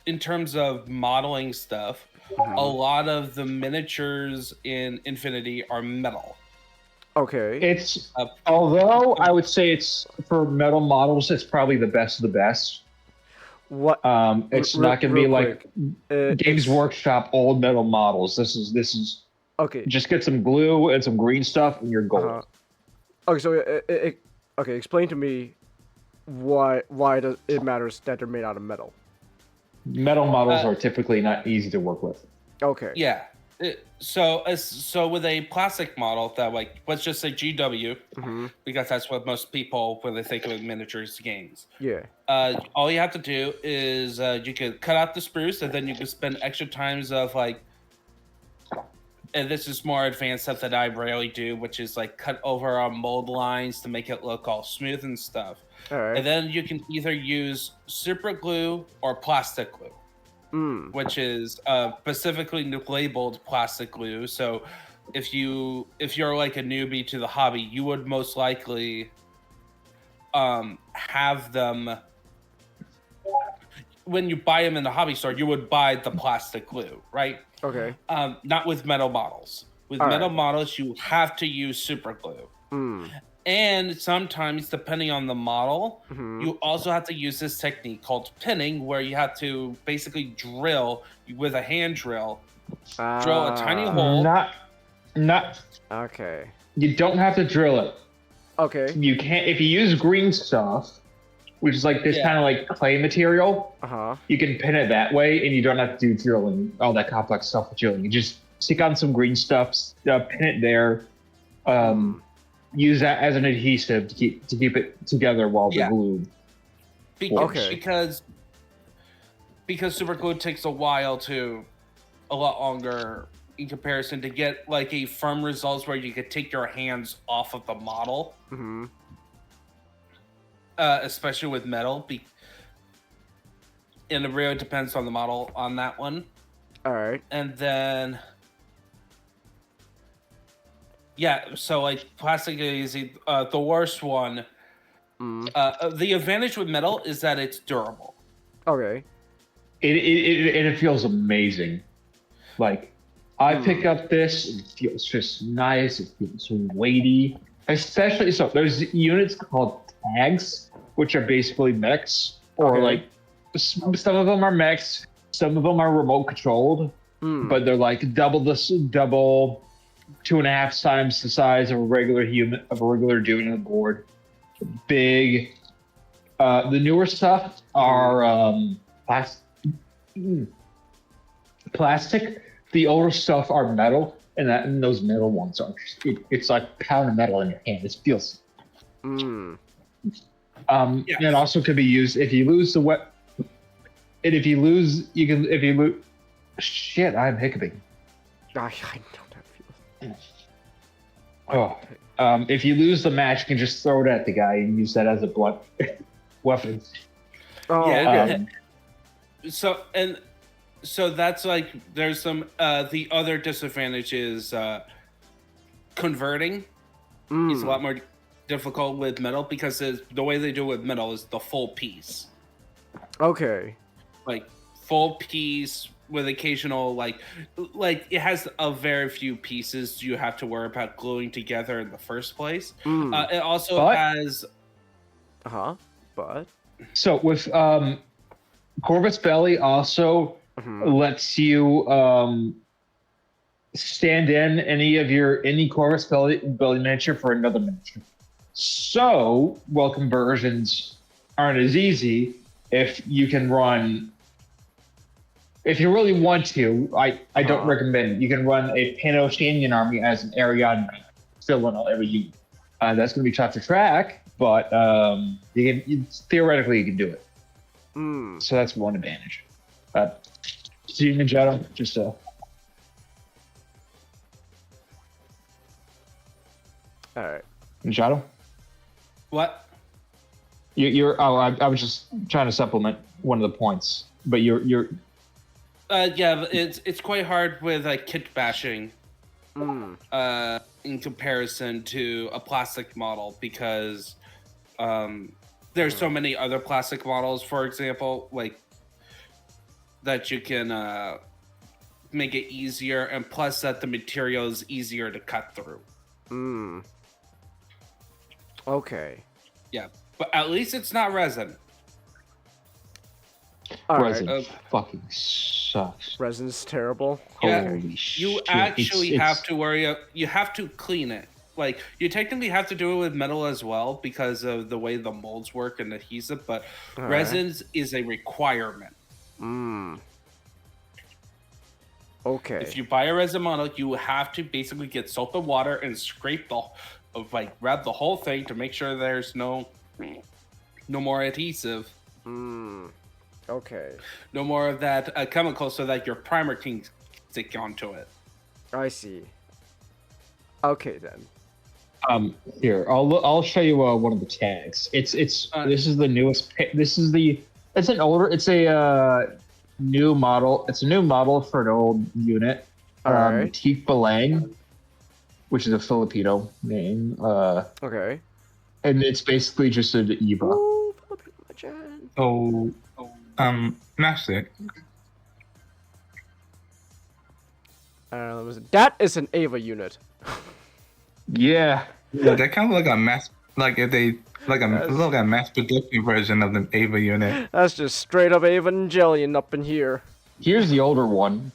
in terms of modeling stuff, a lot of the miniatures in Infinity are metal. Okay. It's although I would say it's for metal models, it's probably the best of the best. What? It's not going to be like Games Workshop old metal models. This is okay. Just get some glue and some green stuff, and you're gold. Okay, so okay, explain to me why does it matters that they're made out of metal? Metal models are typically not easy to work with. Okay. Yeah. So with a plastic model that, like, let's just say GW, because that's what most people, when they think of miniatures games. Yeah. All you have to do is you can cut out the spruce, and then you can spend extra times of like, and this is more advanced stuff that I rarely do, which is like cut over our mold lines to make it look all smooth and stuff. All right. And then you can either use super glue or plastic glue. Which is specifically labeled plastic glue. So if you're like a newbie to the hobby, you would most likely have them when you buy them in the hobby store. You would buy the plastic glue, right? Okay. Not with metal models. With metal models, you have to use super glue. And sometimes, depending on the model, you also have to use this technique called pinning, where you have to basically drill with a hand drill, drill a tiny hole. Not. Okay. You don't have to drill it. Okay. You can't if you use green stuff, which is like this kind of like clay material. You can pin it that way, and you don't have to do drilling, all that complex stuff with drilling. You just stick on some green stuff, pin it there. Use that as an adhesive to keep it together while they're glued. Because super glue takes a while a lot longer in comparison to get like a firm results where you could take your hands off of the model. Especially with metal. And it really depends on the model on that one. All right. And then so like plastic is the worst one. The advantage with metal is that it's durable. Okay. It feels amazing. Like I pick up this, it feels just nice. It feels weighty. Especially so there's units called tags, which are basically mechs, or like some of them are mechs. Some of them are remote controlled, but they're like double 2.5 times the size of a regular dude on the board. Big. The newer stuff are plastic. The older stuff are metal, and those metal ones are it's like a pound of metal in your hand. It feels. Mm. It also could be used if you lose the wet. And if you lose, shit, I'm hiccuping. I know that Oh, feels. if you lose the match, you can just throw it at the guy and use that as a blunt weapon. Oh, Yeah. okay. So that's like there's some the other disadvantage is converting is a lot more difficult with metal because the way they do it with metal is the full piece. Okay. Like full piece with occasional like it has a very few pieces you have to worry about gluing together in the first place. It also has but so with Corvus Belly also lets you stand in any Corvus Belly miniature for another miniature. So while conversions aren't as easy, if you really want to, I don't recommend it. You can run a Pan-Oceanian army as an Ariadne fill in every unit. That's going to be tough to track, but theoretically you can do it. So that's one advantage. See Ninjato, just all right. Ninjato. What? I was just trying to supplement one of the points, but you're. Yeah, it's quite hard with kit bashing. In comparison to a plastic model because there's so many other plastic models, for example, like that you can make it easier, and plus that the material is easier to cut through. Okay. Yeah, but at least it's not resin. Resin fucking sucks. Resin's terrible. Yeah, Holy shit. you actually have to worry. You have to clean it. Like you technically have to do it with metal as well because of the way the molds work and adhesive. But resins is a requirement. Okay. If you buy a resin model, you have to basically get soap and water and scrape grab the whole thing to make sure there's no more adhesive. Okay. No more of that chemical so that your primer can stick onto it. I see. Okay then. Here, I'll show you one of the tags. This is the newest. It's a new model. It's a new model for an old unit. Teak Balang, which is a Filipino name. Okay. And it's basically just an Eva. Ooh, Filipino legend. So, Master. That is an Ava unit. Yeah. Yeah, they're kind of like a mass production version of the Ava unit. That's just straight up Evangelion up in here. Here's the older one,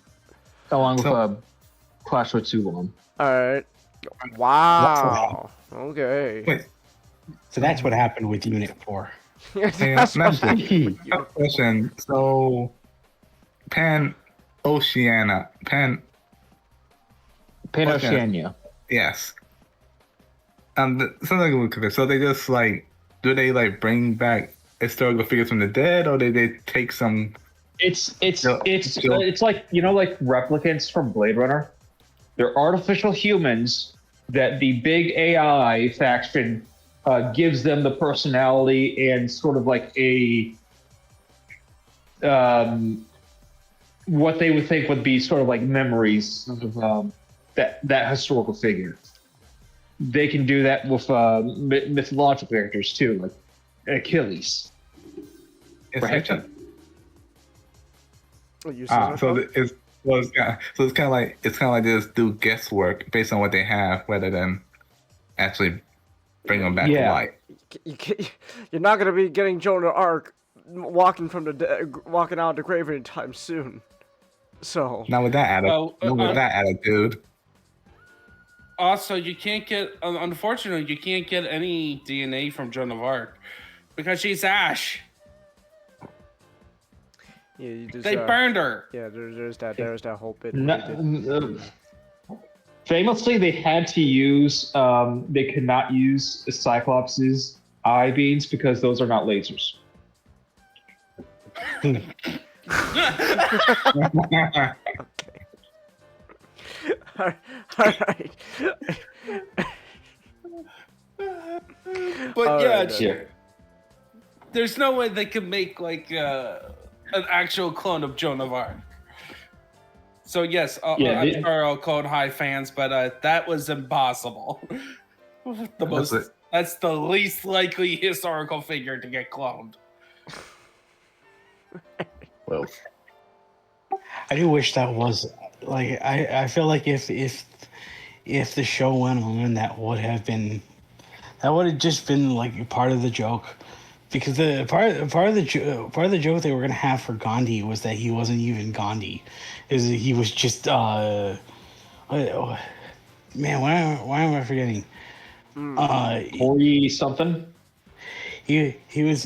along with a Clash with Toulon. Alright. Wow. Okay. Wait, So that's what happened with Unit 4. That's what Master, I have a question. So, Pan-Oceania. Pan-Oceania. Yes. Something a little. So they just do they bring back historical figures from the dead, or they take some? It's like like replicants from Blade Runner. They're artificial humans that the big AI faction gives them the personality and sort of like a what they would think would be sort of like memories of that historical figure. They can do that with mythological characters too, like Achilles. So it's kind of like they just do guesswork based on what they have, rather than actually bring them back to life. You're not gonna be getting Joan of Arc walking out of the grave anytime soon. So Not with that attitude. Well, Not with that attitude. Also, you can't get. Unfortunately, you can't get any DNA from Joan of Arc because she's Ash. yeah, you just, They burned her. Yeah, there's that whole bit. Famously, they had to use. They could not use Cyclops' eye beams because those are not lasers. All right. But yeah, Yeah. there's no way they could make like an actual clone of Joan of Arc. So yes, I'm sure I'll clone High fans, but that was impossible. That's the least likely historical figure to get cloned. Well, I do wish that was like I feel like if the show went on, that would have just been like part of the joke, because the part of the joke they were gonna have for Gandhi was that he wasn't even Gandhi, he was just man, why am I forgetting? 40 something. He was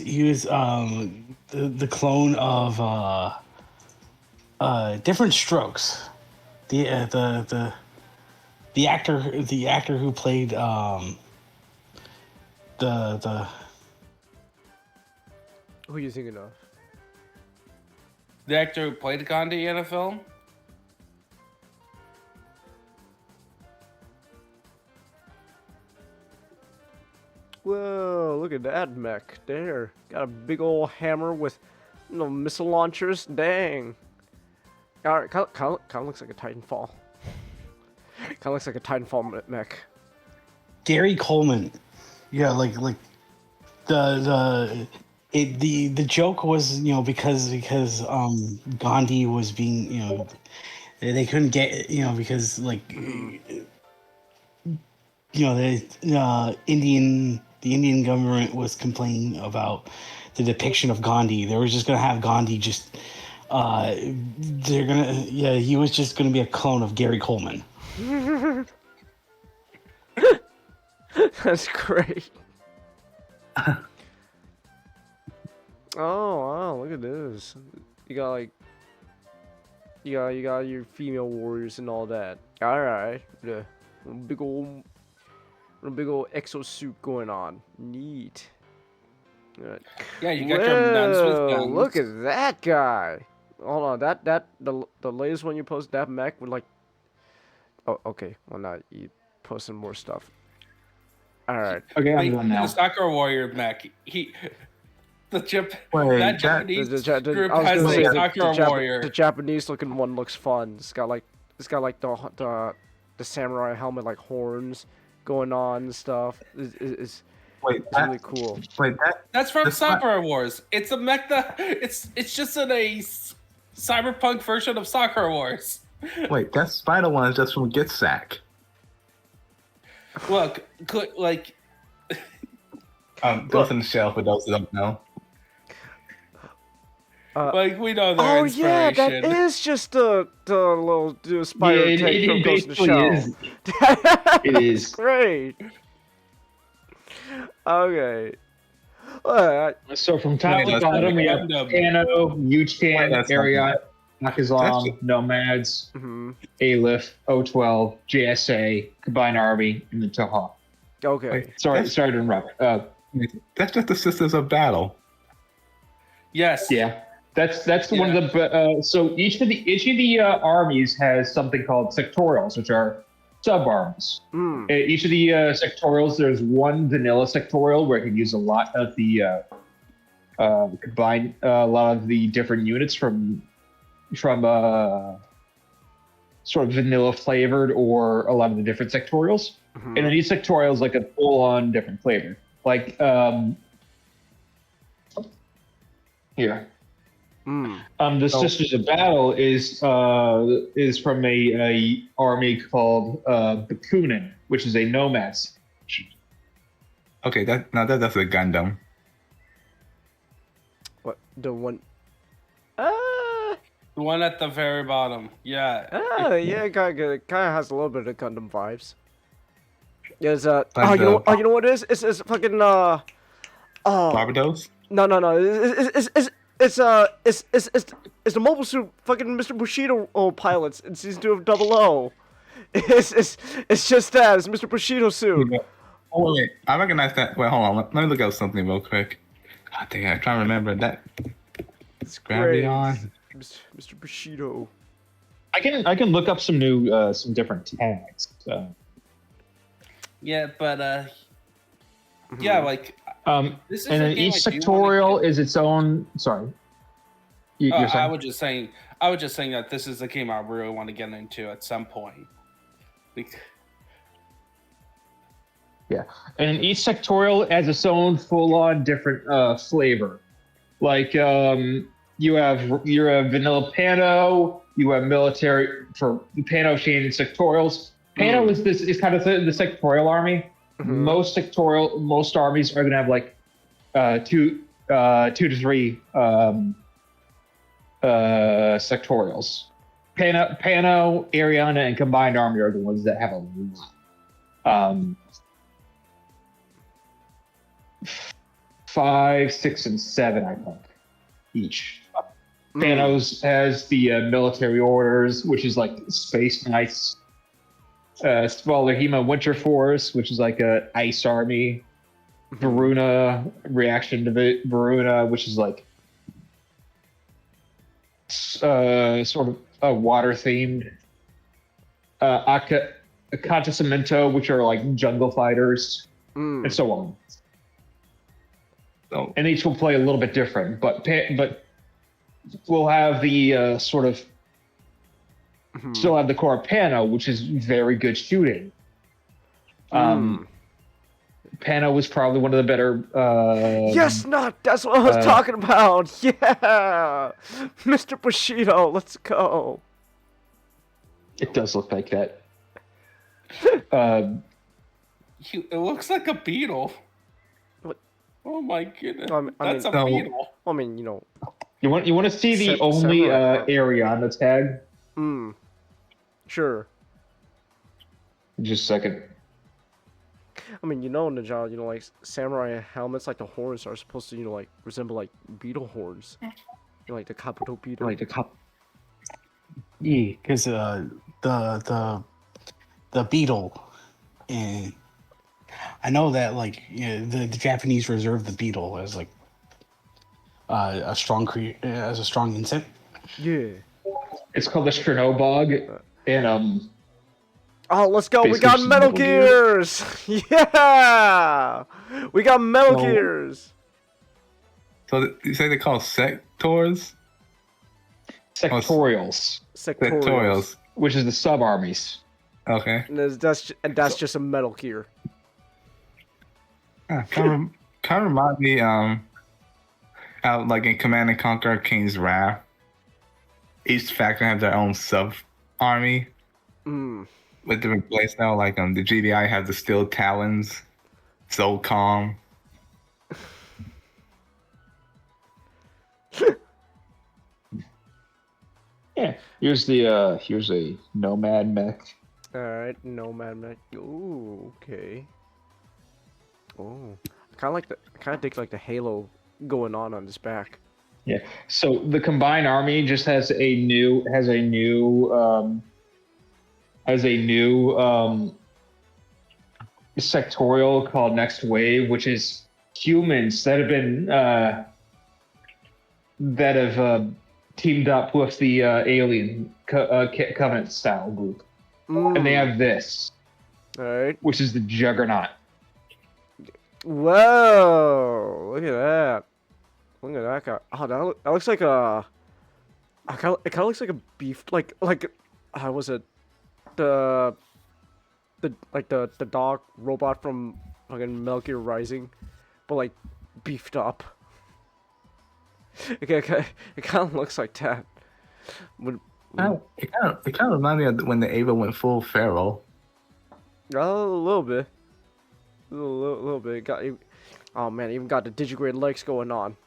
the clone of Different Strokes, the actor who played the Who are you thinking of? The actor who played Gandhi in a film. Whoa, look at that mech there. Got a big old hammer with missile launchers. Dang. Kind of looks like a Titanfall. Kind of looks like a Titanfall mech. Gary Coleman. Yeah, like the joke was, because Gandhi was being, they couldn't get, because the Indian government was complaining about the depiction of Gandhi. They were just gonna have Gandhi just he was just gonna be a clone of Gary Coleman. That's great. Oh wow, look at this. You got you got your female warriors and all that. Alright. The big old exosuit going on. Neat. Right. Yeah, you got your nuns with guns. Look at that guy. Hold on, the latest one you posted, that mech with oh, okay. Well, not you posting more stuff. All right. Okay, I'm done now. The Soccer Warrior mech. That Japanese group I was has gonna say, a Soccer Warrior. The Japanese looking one looks fun. It's got like the samurai helmet, like horns going on and stuff. It's really cool. That's from Sakura Wars. It's a mech that it's just in a cyberpunk version of Sakura Wars. Wait, that spider one is just from Get Sack. Look, like Ghost in the Shell for those who don't know. we know their oh inspiration. yeah, that is just the little spider tank from Ghost in the Shell. It is. Great. Okay. So from top to bottom, we have Anno, Uchan, Ariat, Nakazam, Nomads, Aleph, O12, JSA, Combined Army, and the Taha. Okay. Sorry to interrupt. That's just the Sisters of Battle. Yes. Yeah. That's one of the so each of the armies has something called sectorials, which are sub-arms. Each of the sectorials, there's one vanilla sectorial where you can use a lot of the combine a lot of the different units from sort of vanilla flavored or a lot of the different sectorials. And then each sectorial is like a full-on different flavor. Like here. The Sisters of Battle is from a army called GOONING, which is a nomads. Okay, that's a Gundam. What? The one. The one at the very bottom. Yeah. Yeah, it kind of has a little bit of Gundam vibes. There's Like you know, you know what it is? It's fucking oh. Barbados? No. It's the mobile suit fucking Mr. Bushido pilots in season 2 of Double O. It's just that. It's Mr. Bushido suit. Yeah. Oh wait, I recognize that. Wait, hold on. Let me look up something real quick. God dang, I'm trying to remember that. It's Gravity great. on. Mr. Bushido. I can look up some new some different tags. Yeah, but yeah, like this is And a then game each I do wanna sectorial get- is its own. Sorry. You're I saying? was just saying that this is a game I really want to get into at some point. Yeah, and each sectorial has its own full-on different flavor. Like you have vanilla Pano, you have military for Pano changing sectorials. Pano is kind of the sectorial army. Most armies are gonna have like 2 to 3 sectorials. Pano, Ariana, and Combined Army are the ones that have a lot. 5, 6, and 7, I think, each. Panos has the military orders, which is like Space Knights. Svalahima Winter Force, which is like a ice army. Varuna Reaction to Varuna, which is like sort of water themed. Acontecimiento, which are like jungle fighters, and so on. So, And each will play a little bit different, but we'll have the sort of still have the core Pano, which is very good shooting. Pano was probably one of the better. Yes, that's what I was talking about. Yeah, Mr. Bushido, let's go. It does look like that. It looks like a beetle. What? Oh my goodness, I mean- that's a No. beetle. I mean, you know. You want to see the only Samurai. area on the tag? Sure. Just a second. I mean, you know, Ninja, you know, like samurai helmets, like the horns are supposed to, you know, like resemble like beetle horns. You know, like the Kabuto beetle. Like the cup. Yeah, because the beetle, and I know that like the Japanese reserve the beetle as like a strong as a strong insect. Yeah. It's called the Strenobog, and Oh, let's go! We Basically got just Metal Metal Gear. Gears! Yeah! We got Metal Well- Gears! so you say they call sectors? sectorials, Sectorials. which is the sub armies. Okay. And that's just a Metal Gear. Kind of remind me, how, like in Command and Conquer King's Wrath, each faction has their own sub army with different playstyle. Like the GDI has the Steel Talons, Zolcom. Yeah. Here's a Nomad mech. Alright, Nomad Mech. Ooh, okay. Oh. I kinda dig like the halo going on this back. Yeah. So the combined army just has a new sectorial called Next Wave, which is humans that have teamed up with the alien Covenant style group, and they have this, Alright. which is the Juggernaut. Whoa! Look at that. Look at that guy. Oh, that looks like a. It kind of looks like a beef, like how was it? The dog robot from fucking Metal Gear Rising, but like beefed up. It kind of looks like that. It kind of reminds me of when the Ava went full feral. A little bit. A little bit. Oh man, even got the digigrade legs going on.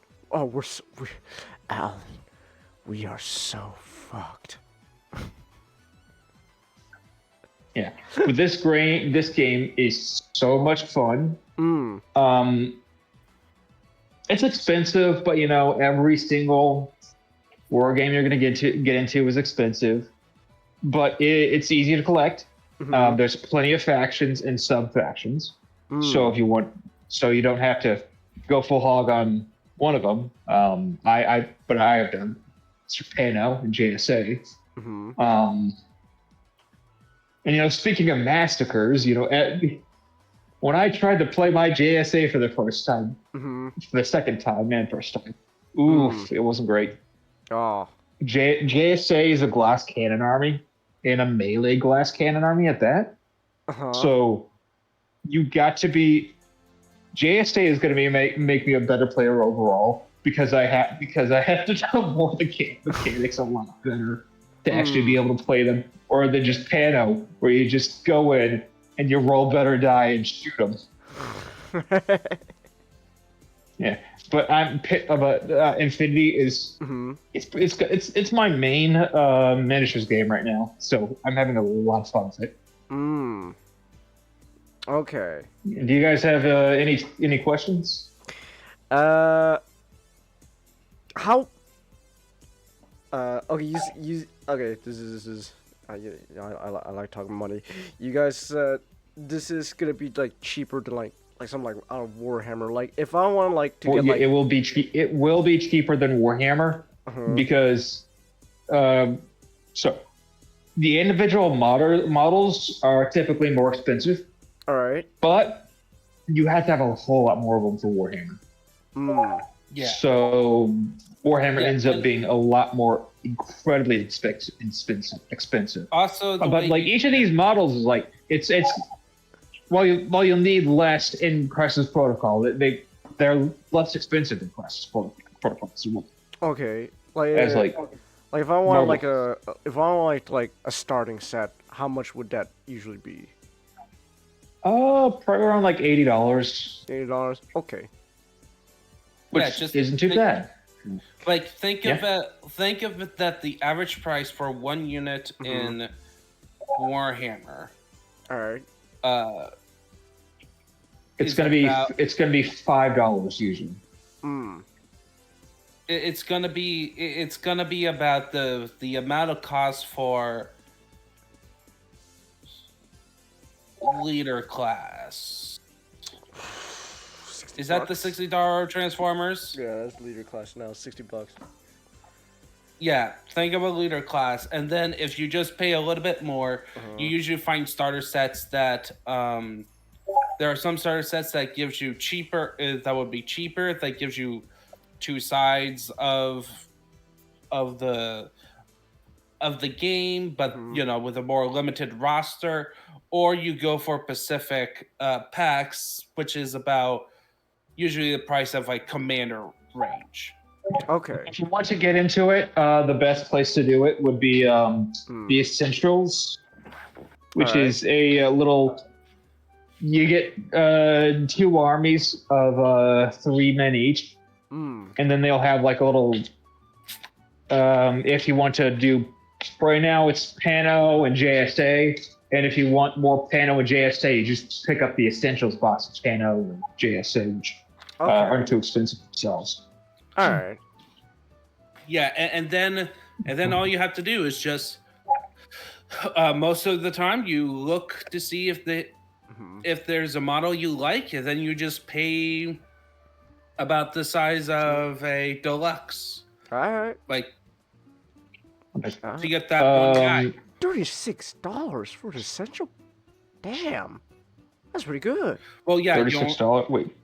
Alan, we are so fucked. Yeah, but this game is so much fun. It's expensive, but you know every single war game you're gonna get into is expensive. But it's easy to collect. There's plenty of factions and sub factions. So if you want, so you don't have to go full hog on one of them. I have done Pano and JSA. And you know, speaking of massacres, you know, when I tried to play my JSA for the first time, for the second time and first time, oof, it wasn't great. Oh. JSA is a glass cannon army, and a melee glass cannon army at that. So you got to be. JSA is going to make me a better player overall because I have to know more the mechanics a lot better to actually be able to play them, or than just Pano, where you just go in and you roll better die and shoot them. Yeah, but Infinity is it's my main miniatures game right now, so I'm having a lot of fun with it. Okay. Do you guys have any questions? How? Okay, okay. This is. I like talking money. You guys said this is gonna be like cheaper than like something like out of Warhammer. Like if I want like to get like it will be cheaper than Warhammer because so the individual models are typically more expensive. All right. But you have to have a whole lot more of them for Warhammer. Yeah. So Warhammer ends up being a lot more incredibly expensive. Also, but like each of these models is like it's while you'll need less in Crisis Protocol, they're less expensive than Crisis Protocol. Okay. Like as like if I want like a starting set, how much would that usually be? Probably around like $80. $80. Okay. Which isn't too bad. Like think of it that the average price for one unit in Warhammer. All right. It's gonna be $5 usually. It's gonna be about the amount of cost for leader class. Is that the $60 Transformers? Yeah, that's leader class now. $60. Yeah, think of a leader class, and then if you just pay a little bit more, you usually find starter sets that there are some starter sets that gives you cheaper. That would be cheaper. That gives you two sides of the game, but you know, with a more limited roster. Or you go for Pacific packs, which is about usually the price of like Commander range. Okay. If you want to get into it, the best place to do it would be the Essentials, which is a little. You get 2 armies of 3 men each, and then they'll have like a little. If you want to do right now, it's Pano and JSA. And if you want more Pano and JSA, you just pick up the Essentials box of Pano and JSA, which aren't too expensive themselves. All right. Yeah, and then all you have to do is just most of the time you look to see if there's a model you like, and then you just pay about the size of a deluxe. All right. Like to get that one guy. $36 for an essential? Damn, that's pretty good. Well, yeah, $36. Wait.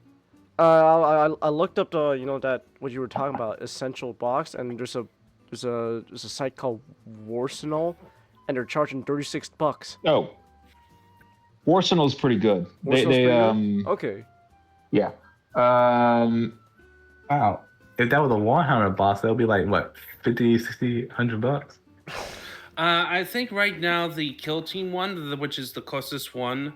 I looked up the that what you were talking about essential box, and there's a site called Warsenal, and they're charging $36. Oh, Warsenal's pretty good. Okay. Yeah. Wow. If that was a Warhammer boss, that would be like what, 50, 60, $100? I think right now the Kill Team one, which is the closest one,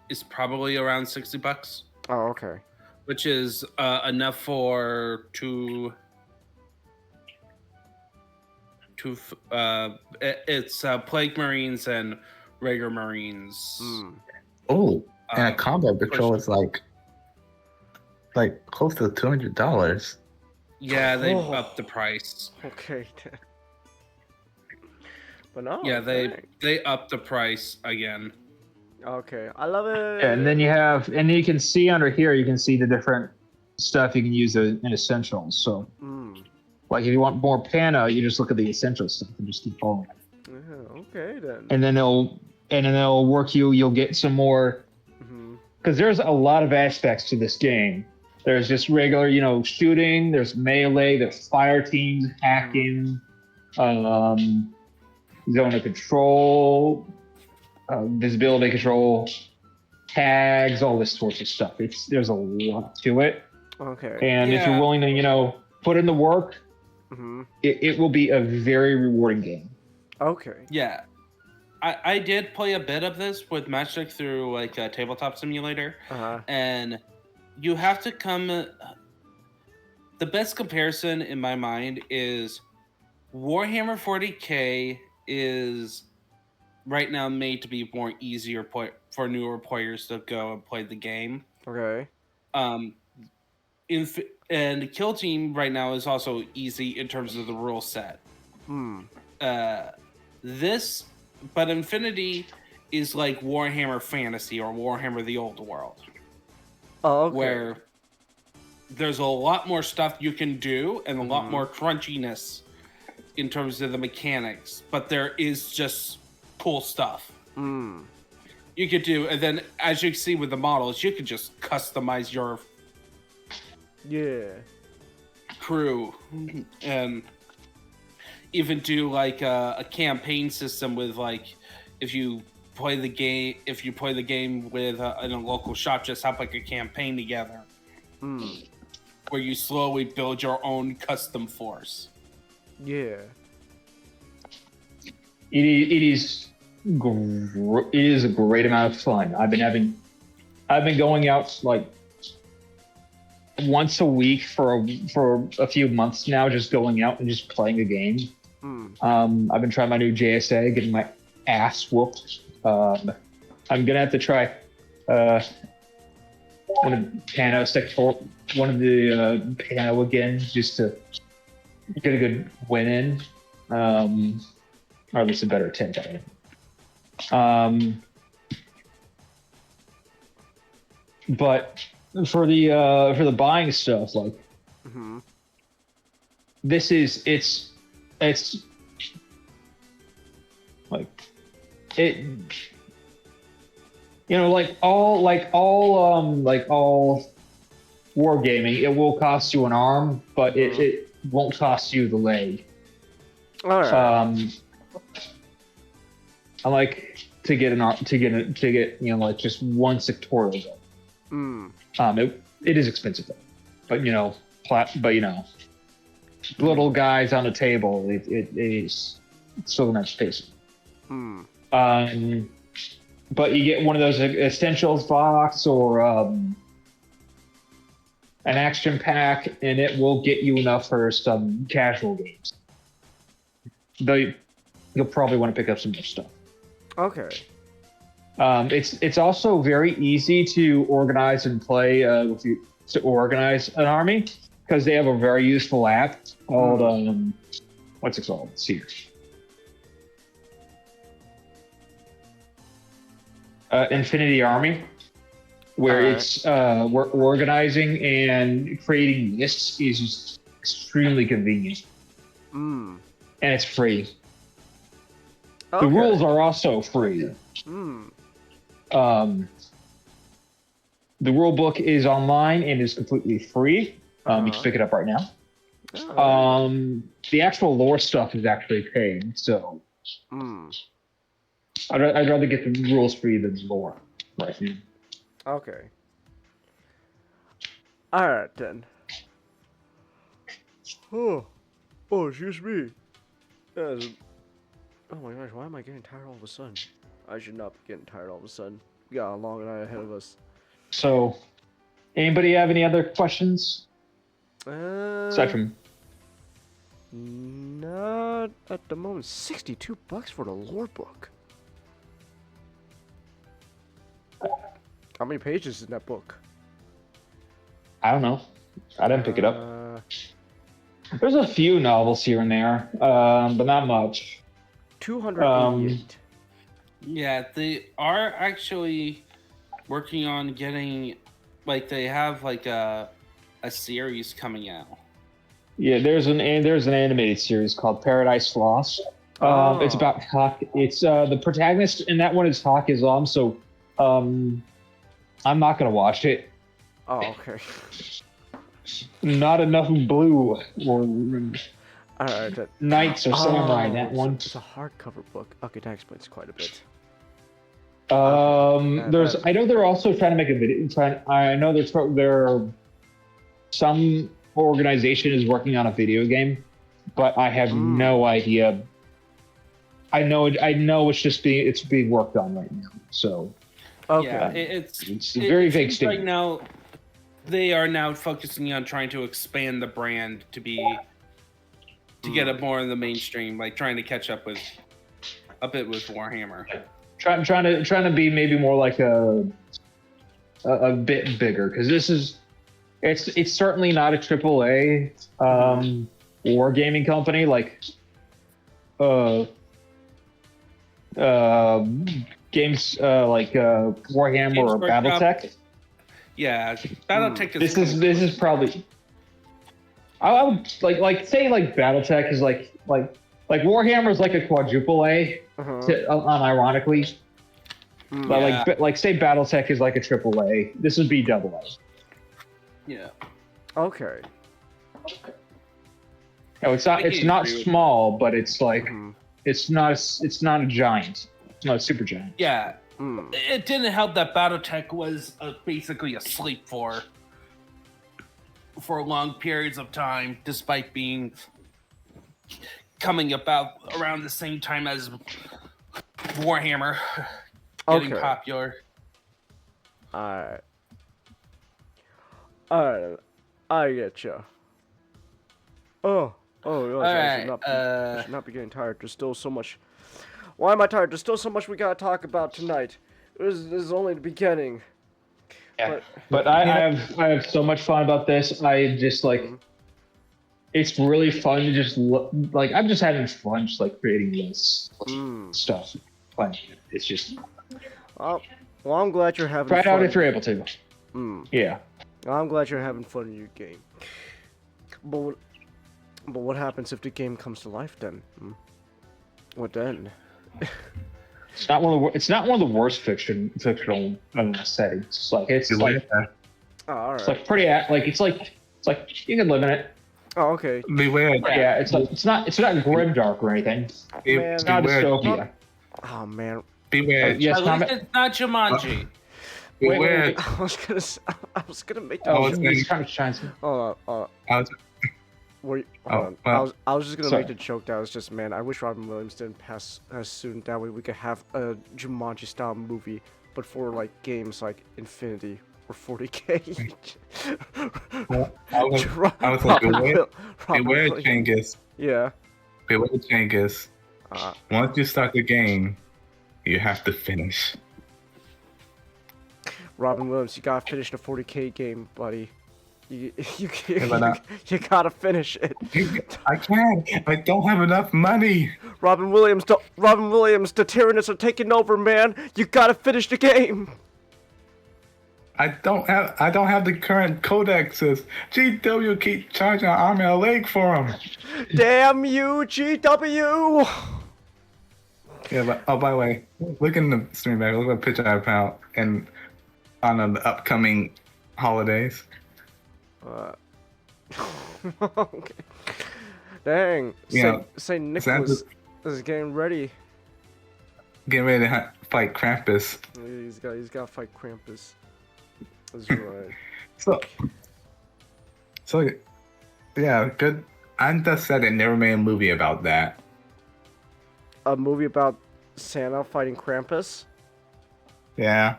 is probably around $60. Oh, okay. which is enough for it's Plague Marines and regular Marines. Oh, and a combat push- patrol is like close to $200. Yeah, they Oh. upped the price. Okay. Then. But no. Yeah, dang. they upped the price again. Okay, I love it. And then you can see under here, you can see the different stuff you can use in essentials. So, like if you want more pana, you just look at the essential stuff and just keep following it. Yeah, okay then. And then it'll work you. You'll get some more, because there's a lot of aspects to this game. There's just regular, shooting. There's melee. There's fire teams, hacking, zone of control, visibility control, tags, all this sorts of stuff. There's a lot to it. Okay. And if you're willing to, put in the work, it will be a very rewarding game. Okay. Yeah. I did play a bit of this with Matchstick through like a tabletop simulator, and you have to come. The best comparison in my mind is Warhammer 40K is right now made to be more easier for newer players to go and play the game. Okay. And Kill Team right now is also easy in terms of the rule set. But Infinity is like Warhammer Fantasy or Warhammer the Old World. Oh, okay. Where there's a lot more stuff you can do and a lot more crunchiness in terms of the mechanics, but there is just cool stuff. You could do, and then as you see with the models, you could just customize your crew and even do like a campaign system with like if you play the game with in a local shop, just have like a campaign together where you slowly build your own custom force. Yeah. It is a great amount of fun. I've been going out like once a week for a few months now, just going out and just playing a game. I've been trying my new JSA, getting my ass whooped. I'm gonna have to try one of the Pano again, just to get a good win in, or at least a better attempt at it. But for the buying stuff, like this is it's like it, like all wargaming, it will cost you an arm, but it won't cost you the leg. All right. I like to get like just one sectorial gun. It is expensive though, but little guys on the table, it is still an expensive. But you get one of those essentials box or an action pack, and it will get you enough for some casual games. Though you'll probably want to pick up some more stuff. Okay. It's also very easy to organize and play to organize an army, because they have a very useful app called what's it called? Let's see here. Infinity Army, where it's where organizing and creating lists is just extremely convenient, and it's free. Okay. The rules are also free. The rule book is online and is completely free. You can pick it up right now. The actual lore stuff is actually paid, so I'd rather get the rules free than the lore right now. Okay. All right then. Oh, excuse me. Oh my gosh, why am I getting tired all of a sudden? I should not be getting tired all of a sudden. We got a long night ahead of us. So, Anybody have any other questions? Aside from Not at the moment. $62 for the lore book. How many pages is in that book? I don't know. I didn't pick it up. There's a few novels here and there, but not much. 288. Yeah, they are actually working on getting, like, they have like a series coming out. Yeah, there's an animated series called Paradise Lost. It's about Hawk. It's the protagonist in that one is Hawk Islam. So, I'm not gonna watch it. Oh, okay. Not enough blue or Alright. knights or samurai in that one. It's a hardcover book. Okay, that explains quite a bit. I know they're also trying to make a video. I know there some organization is working on a video game, but I have no idea. I know it's being worked on right now. So okay, yeah, it's very vague right statement. now. They are now focusing on trying to expand the brand to get it more in the mainstream, like trying to catch up with a bit with Warhammer. Trying to be maybe more like a bit bigger, because it's certainly not a AAA wargaming company like games like Warhammer or BattleTech. Yeah, BattleTech is. This is probably. I would like say like BattleTech is like Warhammer is like a quadruple A, unironically. But like say BattleTech is like a triple A. This would be double A. Yeah. Okay. No, it's not small, but it's like it's not a giant. It's not a super giant. Yeah. It didn't help that BattleTech was basically asleep for long periods of time, despite coming about around the same time as Warhammer getting popular. Alright, I get you. I should not be getting tired. There's still so much. Why am I tired? There's still so much we gotta talk about tonight. This is only the beginning. Yeah. But I have so much fun about this. I just like it's really fun to just like I'm just having fun just like creating this stuff. Playing it. It's just well, I'm glad you're having try fun. it out if you're able to. Yeah. I'm glad you're having fun in your game. But what happens if the game comes to life then? What then? It's not one of the worst fictional settings. It's like all right. It's like pretty it's like you can live in it. Oh, okay. Beware. Yeah, it's not grimdark or anything. It's not dystopia. Oh man. Beware. Yes, At least it's not Jumanji. Beware. I was gonna make. It's kind of shines. I was just gonna make the joke that was just, man, I wish Robin Williams didn't pass as soon. That way we could have a Jumanji style movie, but for like games like Infinity or 40K. I was like, beware Genghis. Yeah. Beware Genghis. Once you start the game, you have to finish. Robin Williams, you gotta finish the 40K game, buddy. You gotta finish it. I can't. I don't have enough money. Robin Williams, the Tyrannists are taking over, man. You gotta finish the game. I don't have the current codexes. GW keep charging an arm and a leg for them. Damn you, GW! Yeah, but by the way, look in the stream back. Look at the picture I found and on the upcoming holidays. Okay. Dang. Saint Nicholas is getting ready. Getting ready to fight Krampus. He's got to fight Krampus. That's right. So, yeah, good. I'm just sad they never made a movie about that. A movie about Santa fighting Krampus? Yeah.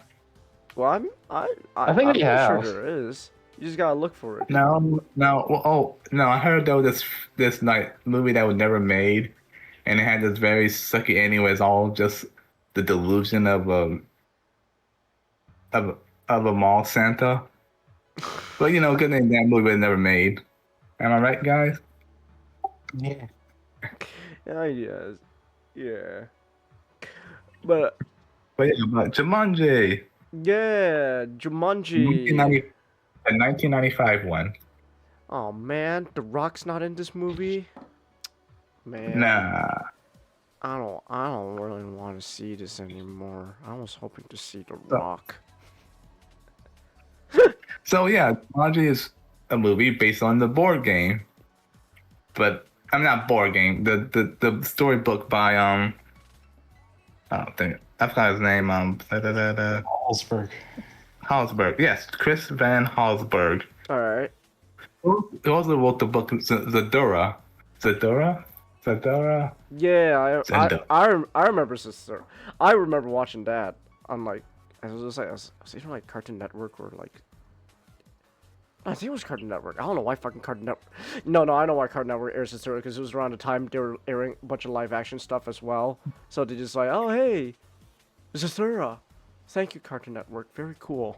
Well, I think I'm they pretty sure have. there is. You just gotta look for it. No, no. Well, oh no, I heard there was this like movie that was never made, and it had this very sucky ending. Where it's all just the delusion of a mall Santa. But you know, good thing that movie was never made. Am I right, guys? Yeah. Yes. Yeah. But But yeah, but Jumanji, yeah, Jumanji. 1990, the 1995 one. Oh man, The Rock's not in this movie. Man, Nah. I don't really want to see this anymore. I was hoping to see The So- Rock. So yeah, Jumanji is a movie based on the board game, but I'm not board game. The storybook by I don't think I forgot his name. Hallsberg. Halsberg. Yes, Chris Van Halsberg. All right. He also wrote the book Zadora. Zadora. Yeah, Zendo. I remember Sister. I remember watching that on like I was either like Cartoon Network or like I think it was Cartoon Network. I don't know why fucking Cartoon Network. No, I know why Cartoon Network airs Sister because it was around the time they were airing a bunch of live action stuff as well. So they just like, oh hey, Zathura. Thank you, Cartoon Network. Very cool.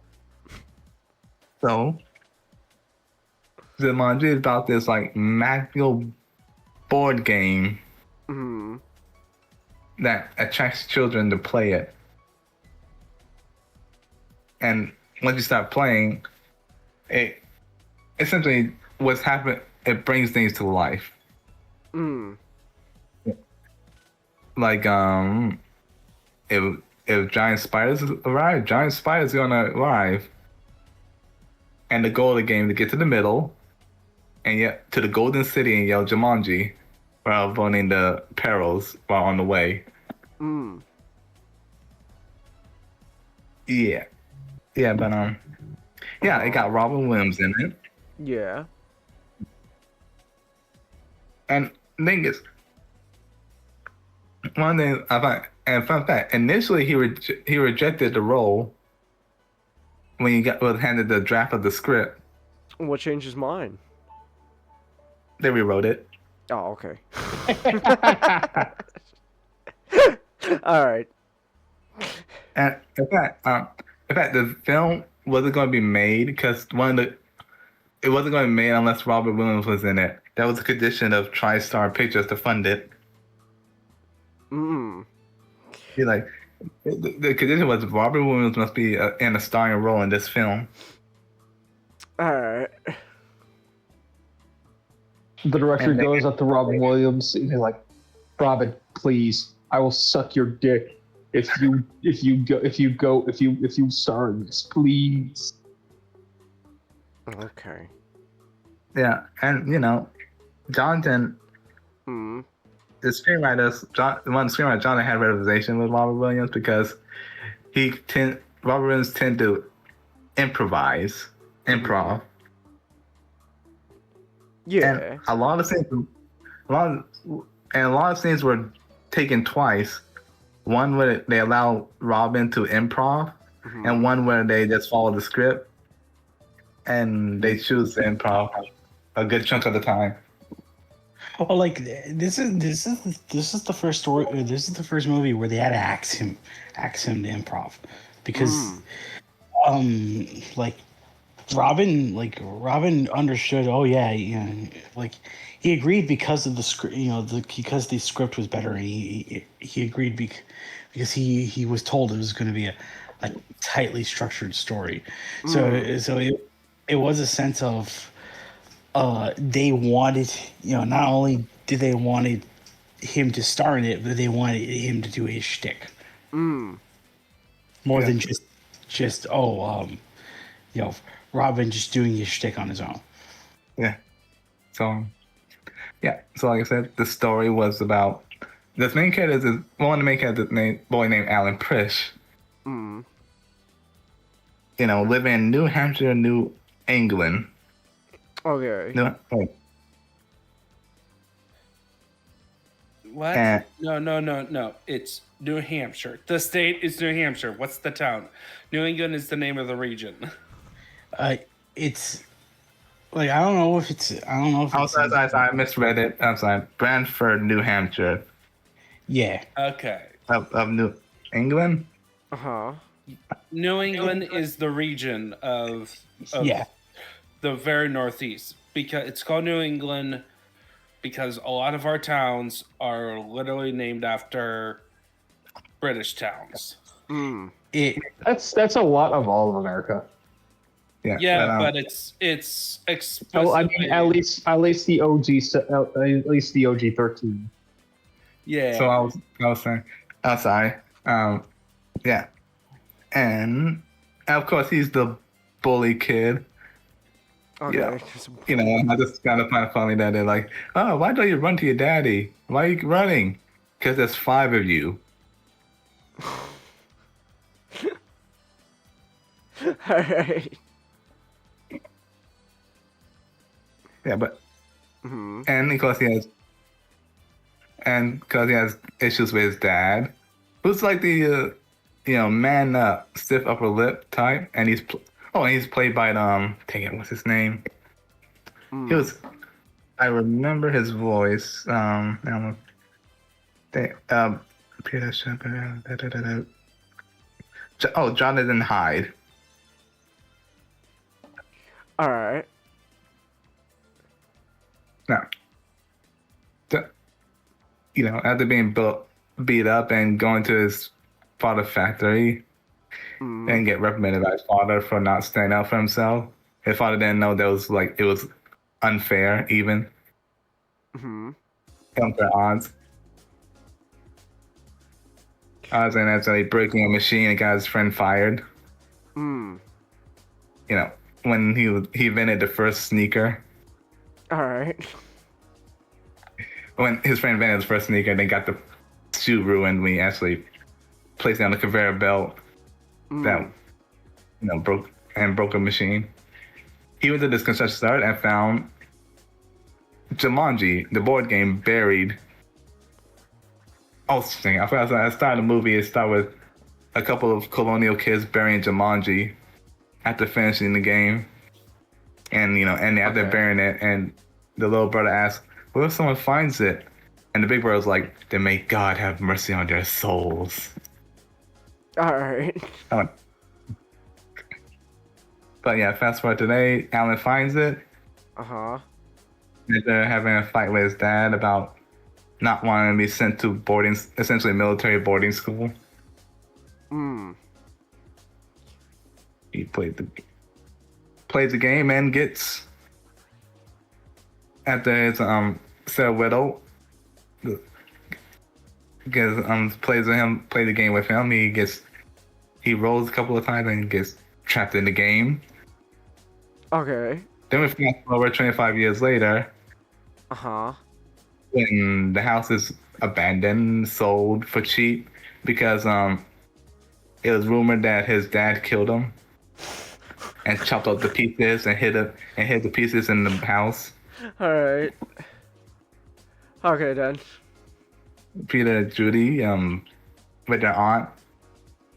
So Jumanji is about this like magical board game that attracts children to play it. And once you start playing, it essentially what's happened. It brings things to life. Like if giant spiders arrive, giant spiders are gonna arrive. And the goal of the game is to get to the middle, and yet to the Golden City and yell Jumanji, while avoiding the perils while on the way. Yeah, but yeah, it got Robin Williams in it, Yeah. and the thing is, one thing I find, and fun fact, initially he rejected the role when he was handed the draft of the script. What changed his mind? They rewrote it. Oh, okay. All right. And in fact, the film wasn't going to be made because it wasn't going to be made unless Robert Williams was in it. That was a condition of TriStar Pictures to fund it. Be like, the condition was Robert Williams must be in a starring role in this film. All right. The director And they- goes up to Robin Williams and they're like, "Robin, please, I will suck your dick if you star in this, please." Okay. Yeah, and you know, Jonathan, the screenwriters, one of the screenwriters, Jonathan had representation with Robert Williams because Robert Williams tend to improv. Yeah. And a lot of scenes were taken twice. One where they allow Robin to improv, and one where they just follow the script, and they choose to improv a good chunk of the time. Oh, like this is the first story. This is the first movie where they had to ask him to improv, because like Robin understood. Oh yeah, like he agreed because of the script. Because the script was better, and he agreed because he was told it was going to be a tightly structured story. So it was a sense of they wanted, not only did they wanted him to star in it, but they wanted him to do his shtick. More than just Robin just doing his shtick on his own. Yeah. So like I said, the story was about this main character is one of the main characters boy named Alan Prish. Living in New Hampshire, New England. Okay. What? And- No. It's New Hampshire. The state is New Hampshire. What's the town? New England is the name of the region. It's like I don't know if it's I misread it. I'm sorry. Brantford, New Hampshire. Yeah. Okay. Of New England? Uh-huh. New England is the region of Yeah. the very northeast. Because it's called New England because a lot of our towns are literally named after British towns. That's a lot of all of America. Yeah, but it's explicitly. Oh, I mean, at least the OG 13. Yeah. So I was saying, I'm sorry. Yeah. And of course he's the bully kid. Okay. Yeah. You know, I just kind of find it funny that they're like, oh, why don't you run to your daddy? Why are you running? Because there's 5 of you. Alright. Yeah, but and because he has issues with his dad, who's like the man up, stiff upper lip type, and he's played by dang it, what's his name? He was, I remember his voice. Peter Shepard. Jonathan Hyde. Alright. Now, after being beat up and going to his father's factory and get reprimanded by his father for not standing up for himself, his father didn't know that it was unfair, even. Unfair odds. Odds and actually breaking a machine and got his friend fired. You know, when he invented the first sneaker. Alright. When his friend invented his first sneaker, they got the shoe ruined when he actually placed it on the conveyor belt that broke a machine. He went to this construction site and found Jumanji, the board game, buried. Oh, I forgot. At the start of the movie, it started with a couple of colonial kids burying Jumanji after finishing the game, and after burying it, and the little brother asked, "What if someone finds it?" And the big brother was like, "Then may God have mercy on their souls." Alright. But yeah, fast forward today, Alan finds it. They're having a fight with his dad about not wanting to be sent to essentially military boarding school. He plays the game and gets, after his Sarah Whittle plays the game with him, he rolls a couple of times and gets trapped in the game. Okay. Then we fast forward 25 years later. When the house is abandoned, sold for cheap because it was rumored that his dad killed him and chopped up the pieces and hid the pieces in the house. Alright. Okay then. Peter and Judy, with their aunt,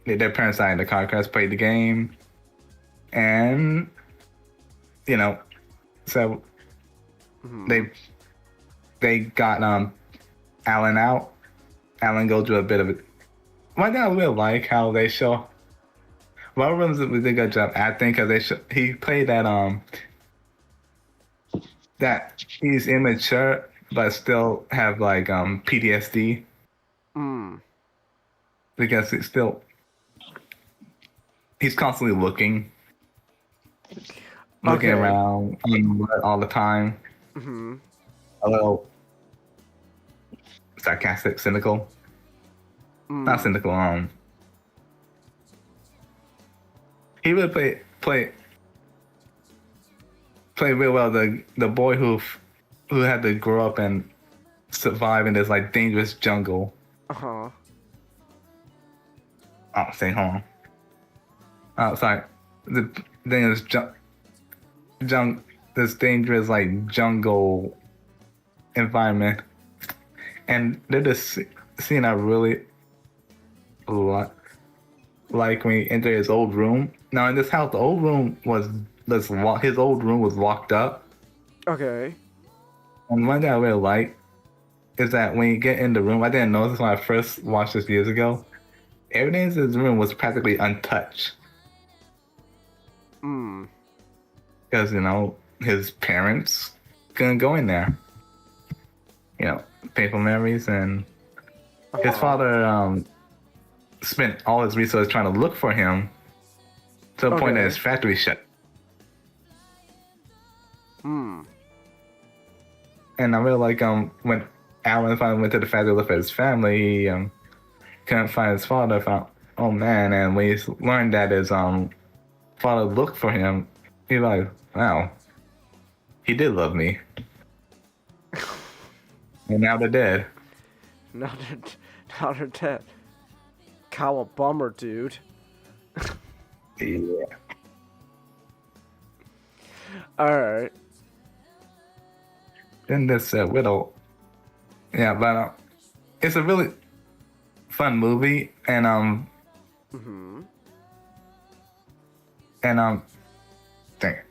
their parents died in the car crash, played the game, and so they got Alan out. Alan goes through a bit of it. One thing I really like how they show. Robert Williams did a good job acting because he played that he's immature but still have like PTSD. Because he's constantly looking around all the time. A little sarcastic, cynical. Not cynical. He really play real well. The boy who had to grow up and survive in this like dangerous jungle. Oh, say hold on. Sorry. The thing is this dangerous like jungle environment, and they're just seeing a really like when he entered his old room. Now in this house, the old room was his old room was locked up. Okay. And one thing I really like is that when you get in the room, I didn't notice when I first watched this years ago. Everything in his room was practically untouched. Hmm. Because his parents couldn't go in there. Painful memories, and his father spent all his resources trying to look for him to the point that his factory shut. Hmm. And I really like when Alan finally went to the factory to look for his family, he couldn't find his father. Found, oh man! And when he learned that his father looked for him, he was like, wow, he did love me. And now they're dead. Now they're dead. Cow a bummer, dude. Yeah. Alright. Then this Widow. Yeah, but it's a really fun movie, and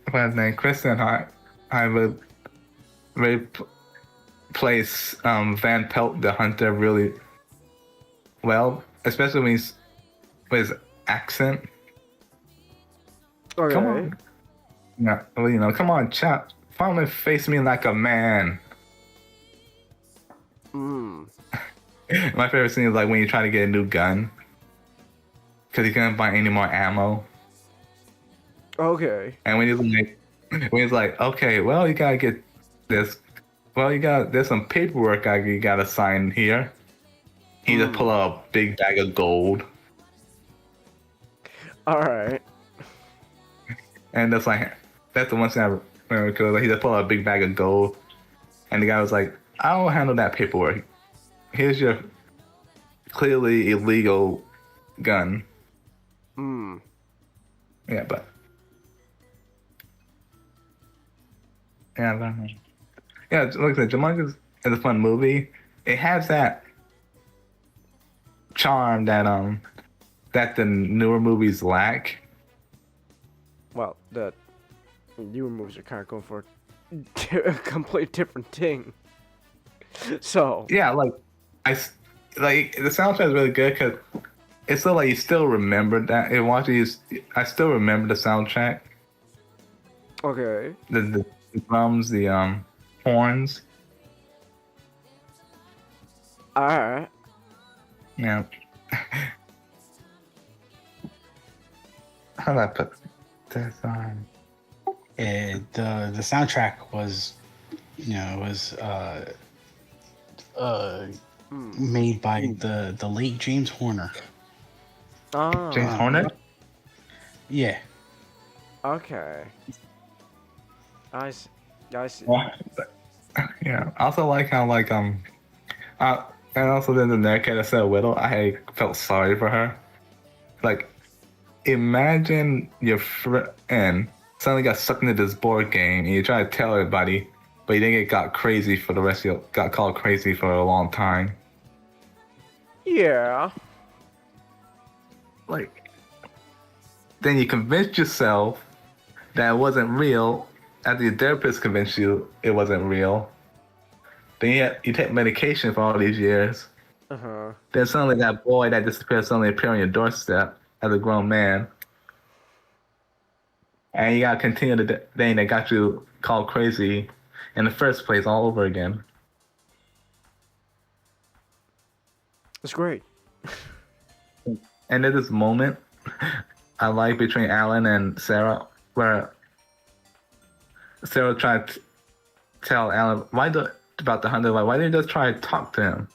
what's his name? Kristen I would really place Van Pelt the Hunter really well, especially when he's with his accent. Okay. Come on. Yeah, well, come on, chap. Finally face me like a man. Hmm. My favorite scene is like when you try to get a new gun. Because he couldn't buy any more ammo. Okay. And when he's like, okay, well, you gotta get this. Well, there's some paperwork you gotta sign here. He just pull out a big bag of gold. Alright. And that's the one thing I remember, because he just pulled out a big bag of gold. And the guy was like, I'll handle that paperwork. Here's your clearly illegal gun. Hmm. Yeah, but. Yeah, like I said, Jumanji is a fun movie. It has that charm that the newer movies lack. Well, the newer movies are kind of going for a complete different thing. So. Yeah, the soundtrack is really good because it's still you still remember that. I still remember the soundtrack. Okay. The drums, the horns. Alright. Yeah. How do I put this on? The soundtrack was, made by the late James Horner. Oh. James Horner? Yeah. Okay. I see. Yeah. I also like how and also then the narrator that said Widow, I felt sorry for her. Like, imagine your friend suddenly got sucked into this board game and you try to tell everybody, but you didn't got crazy for the rest of got called crazy for a long time. Yeah. Like, then you convinced yourself that it wasn't real after your therapist convinced you it wasn't real. Then you take medication for all these years. Uh-huh. Then suddenly that boy that disappeared suddenly appear on your doorstep as a grown man. And you gotta continue the thing that got you called crazy in the first place all over again. It's great. And there's this moment I like between Alan and Sarah where Sarah tried to tell Alan about the hunter, like, why didn't you just try to talk to him?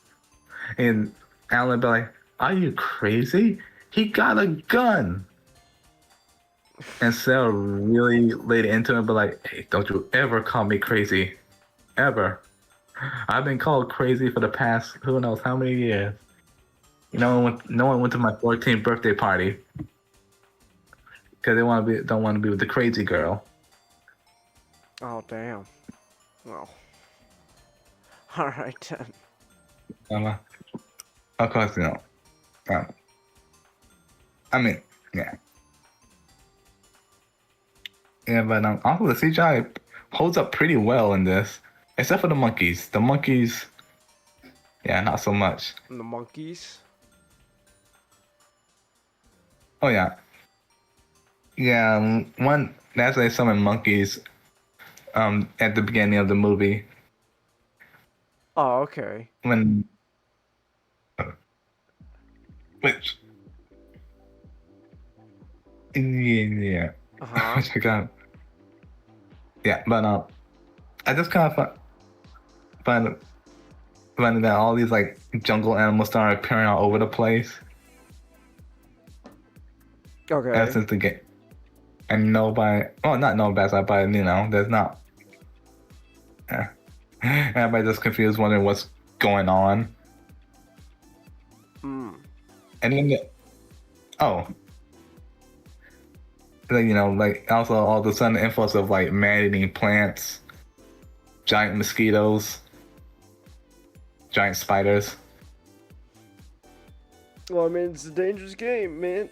And Alan be like, are you crazy? He got a gun. And Sarah really laid into him, but like, hey, don't you ever call me crazy. Ever. I've been called crazy for the past who knows how many years. No one went to my 14th birthday party. Because they don't want to be with the crazy girl. Oh, damn. Well. Alright then. Of course, I mean, yeah. Yeah, but also the CGI holds up pretty well in this, except for the monkeys. The monkeys, yeah, not so much. And the monkeys. Oh yeah, yeah. One that's like summon monkeys. At the beginning of the movie Oh, okay. when, which, yeah, Uh-huh. which I got. Yeah, but I just kind of find that all these like jungle animals start appearing all over the place. Okay. Ever since the game, and nobody, well, not nobody, but you know, there's not. Everybody just confused, wondering what's going on. Mm. And then, like, you know, like also all of a sudden the influx of like man-eating plants, giant mosquitoes, giant spiders. Well, I mean, it's a dangerous game, man.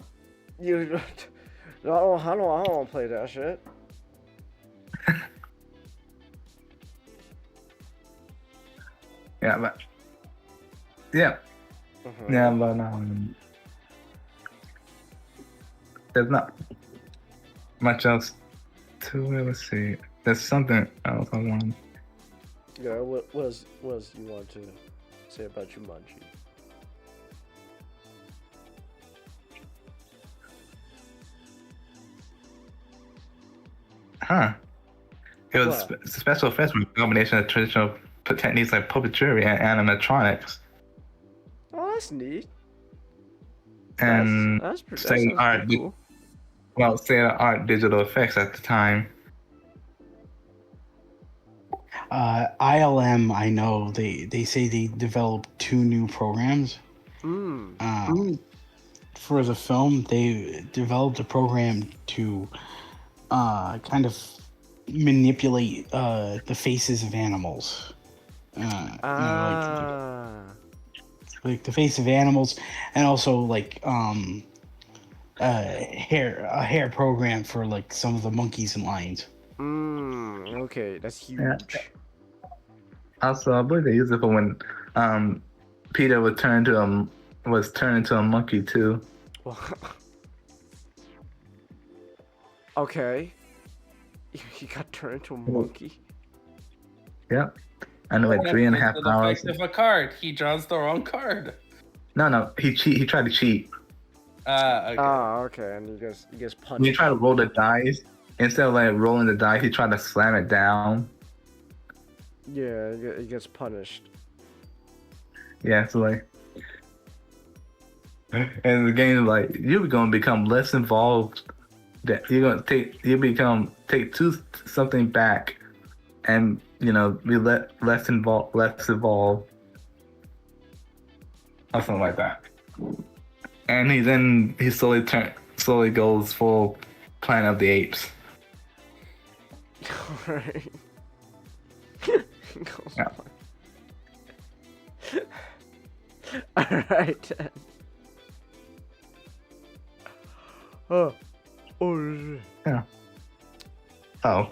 You, I don't want to play that shit. Yeah, but yeah, yeah, but there's not much else to really see. There's something else I want. Yeah, what else you want to say about Jumanji? Huh. It was special effects with a combination of traditional techniques like puppetry and animatronics. Oh, that's neat. And That's state art, cool. well, state art digital effects at the time. ILM, I know they say they developed 2 new programs. For the film, they developed a program to kind of manipulate the faces of animals. Like the face of animals, and also like a hair program for like some of the monkeys and lions. Okay, that's huge. Yeah. Also, I believe they used it for when Peter was turned into a monkey too. Okay. He got turned into a monkey. Yep. I know, like 3.5 hours. The effect of a card. He draws the wrong card. No, he tried to cheat. Okay. Okay, and he gets punched. When he tried to roll the dice, instead of like rolling the dice, he tried to slam it down. Yeah, he gets punished. Yeah, so like, and the game is like, you're gonna become less involved. That you're gonna take something back, and you know, be less involved, or something like that. And he slowly goes full Planet of the Apes. Alright. Yeah. Alright then. Oh shit. Yeah. Oh. Are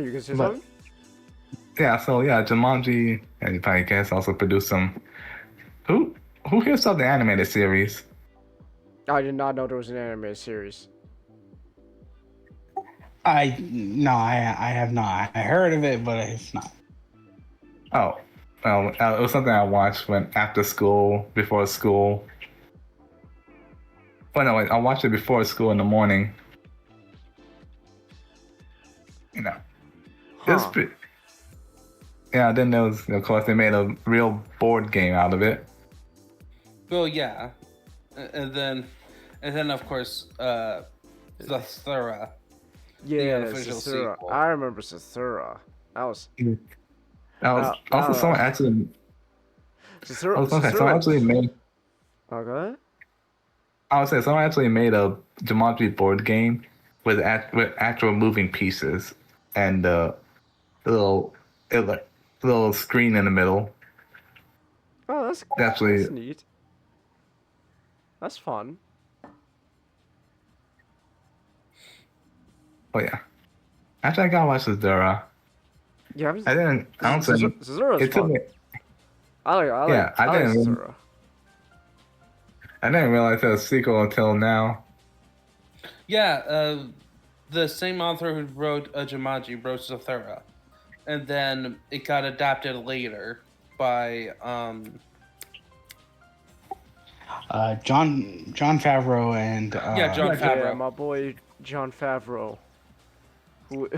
you gonna say something? Yeah, so yeah, Jumanji, and you probably guess, also produced some. Who here saw the animated series? I did not know there was an anime series. I have not. I heard of it, but it's not. Oh, well, it was something I watched after school, before school. Well, no, I watched it before school in the morning. You know, yeah. Then there was, of course, they made a real board game out of it. Well, yeah, and then of course, Zathura. Yeah, official Zathura. sequel. I remember Zathura. That was. Also, someone actually. Someone actually made. Okay. I would say someone actually made a Jumanji board game with actual moving pieces and little screen in the middle. Oh, that's Actually, neat. That's fun. Oh yeah. Actually, I gotta watch Zazura. Yeah, I didn't. I don't think Zazura's it took fun. me. I Yeah, I like didn't. Zazura. I didn't realize there was a sequel until now. Yeah, the same author who wrote Jumanji wrote Zathura, and then it got adapted later by John Favreau and Jon Favreau. Yeah, my boy Jon Favreau. Who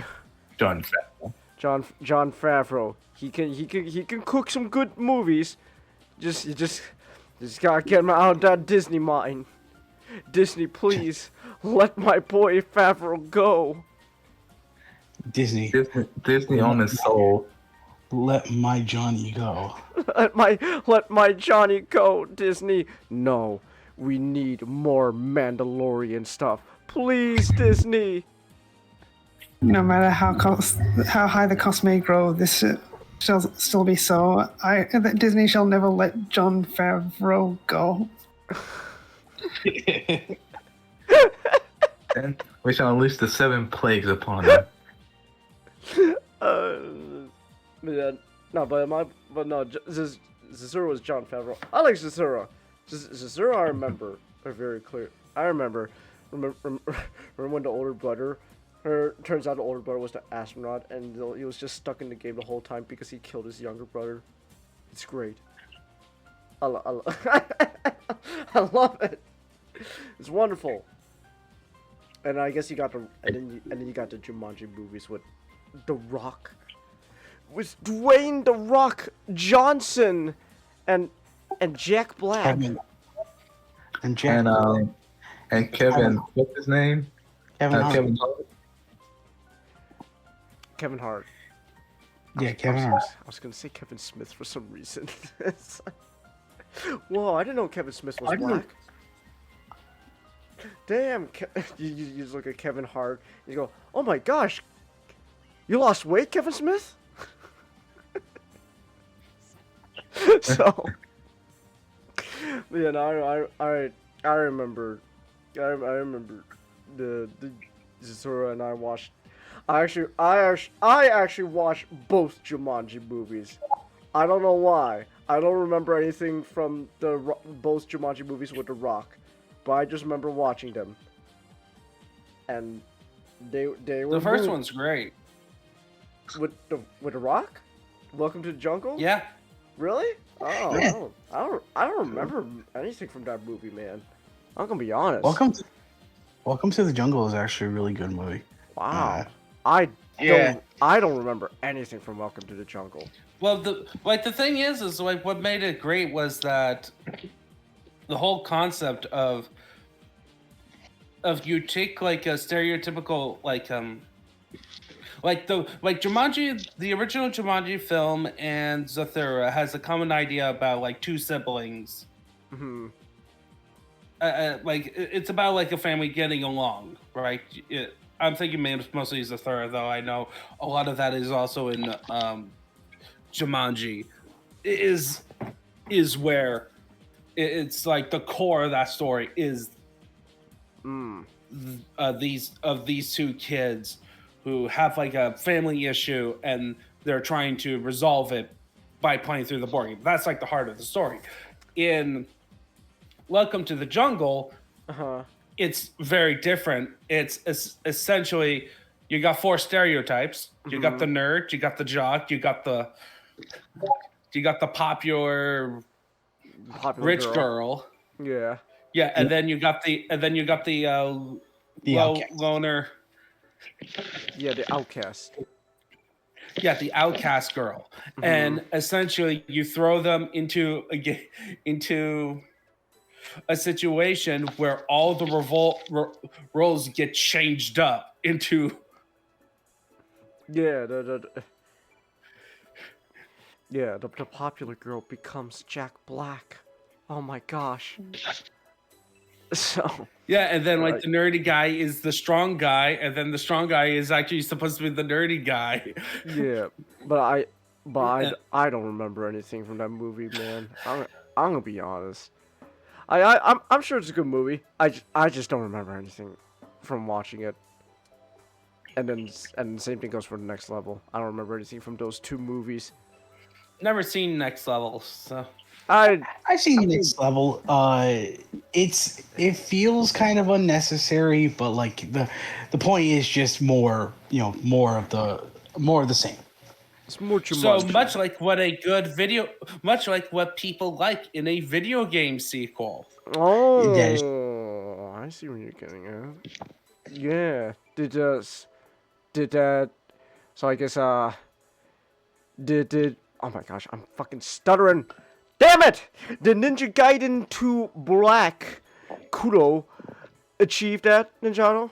John Favreau. Jon Favreau. He can cook some good movies. You just gotta get him out of that Disney mind. Disney, please let my boy Favreau go. Disney. Disney on his soul. Let my Johnny go. Let my Johnny go, Disney. No, we need more Mandalorian stuff. Please, Disney. No matter how high the cost may grow, this shall still be so. That Disney shall never let Jon Favreau go. Then we shall unleash the 7 plagues upon him. Yeah, no, but no, Zazura was Jon Favreau. I like Zazura. Zazura, I remember, are very clear. I remember when the older brother, turns out the older brother was the astronaut, and he was just stuck in the game the whole time because he killed his younger brother. It's great. I love it. It's wonderful. And I guess you got and then you got the Jumanji movies with The Rock, with Dwayne The Rock Johnson, and Jack Black. And Jack. And Kevin, what's his name? Kevin Hart. Kevin Hart. Kevin Hart. Yeah, Kevin Hart. I was gonna say Kevin Smith for some reason. Whoa, I didn't know Kevin Smith was black. Damn, you just look at Kevin Hart, you go, oh my gosh, you lost weight, Kevin Smith? So, yeah, no, I remember the Zazura, and I watched. I actually watched both Jumanji movies. I don't know why. I don't remember anything from both Jumanji movies with The Rock, but I just remember watching them. And they were The first good. one's great. With The Rock? Welcome to the Jungle? Yeah. Really? Oh, Yeah. I don't remember anything from that movie, man. I'm gonna be honest. Welcome to the Jungle is actually a really good movie. Wow. I don't remember anything from Welcome to the Jungle. Well, the thing is like what made it great was that the whole concept of you take like a stereotypical like Jumanji, the original Jumanji film, and Zathura has a common idea about like two siblings. Mm-hmm. Like it's about like a family getting along, right? I'm thinking mostly Zathura, though I know a lot of that is also in Jumanji. Is where it's like the core of that story is these two kids who have like a family issue and they're trying to resolve it by playing through the board game. That's like the heart of the story. In Welcome to the Jungle, it's very different. It's essentially you got 4 stereotypes. You got the nerd, you got the jock, you got the popular rich girl. Yeah. Yeah, and then you got the loner. Yeah, the outcast. Yeah, the outcast girl. And essentially you throw them into a situation where all the roles get changed up into the popular girl becomes Jack Black. Oh my gosh. So yeah, and then like the nerdy guy is the strong guy, and then the strong guy is actually supposed to be the nerdy guy. Yeah, but I don't remember anything from that movie, man. I'm gonna be honest. I'm sure it's a good movie. I just don't remember anything from watching it. And then the same thing goes for the next level. I don't remember anything from those 2 movies. Never seen Next Level, so I I've seen Next Level. It feels kind of unnecessary, but like the point is just more, more of the same. it's more too so much. much like much like what people like in a video game sequel. Oh, I see what you're getting at. Yeah. Did that? So I guess did oh my gosh, I'm fucking stuttering. Damn it! Did Ninja Gaiden 2 Black Kudo achieve that, Ninjato?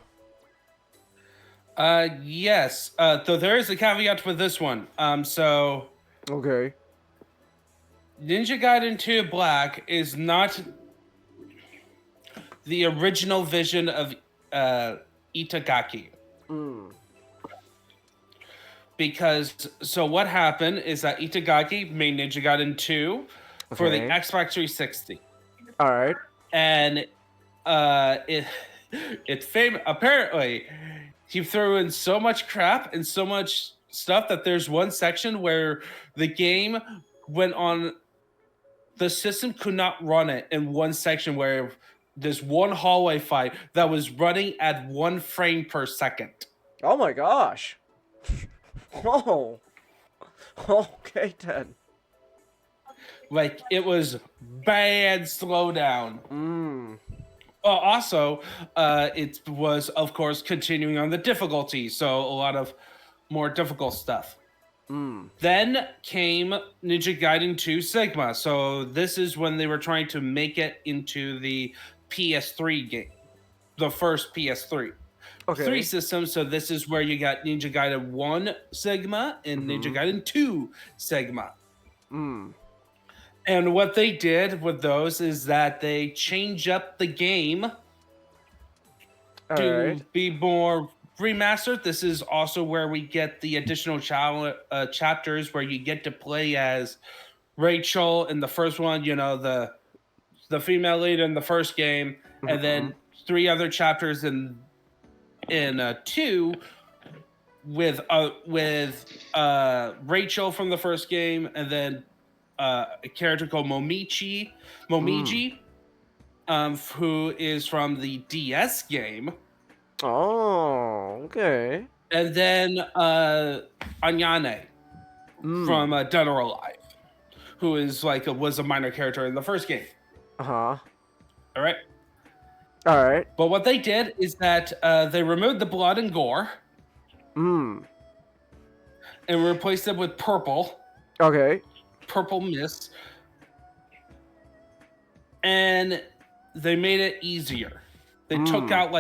Yes. Though there is a caveat with this one. So Okay. Ninja Gaiden 2 Black is not the original vision of Itagaki. Because so what happened is that Itagaki made Ninja Gaiden 2 for the Okay. Xbox 360. All right. And apparently he threw in so much crap and so much stuff that there's one section where the game went on, the system could not run it in one section where this one hallway fight that was running at 1 frame per second. Oh my gosh. Oh. Okay then. Like, it was bad slowdown. Also, it was, of course, continuing on the difficulty, so a lot of more difficult stuff. Then came Ninja Gaiden 2 Sigma, so this is when they were trying to make it into the PS3 game, the first PS3. Okay. 3 systems, so this is where you got Ninja Gaiden 1 Sigma and Ninja Gaiden 2 Sigma. And what they did with those is that they change up the game to be more remastered. This is also where we get the additional chapters where you get to play as Rachel in the first one, the female lead in the first game, and then 3 other chapters in 2 with Rachel from the first game, and then a character called Momiji, who is from the DS game. Oh, okay. And then Anyane from Dead or Alive, who is was a minor character in the first game. Uh-huh. All right. All right. But what they did is that they removed the blood and gore. And replaced it with purple. Okay. Purple mist. And they made it easier. They took out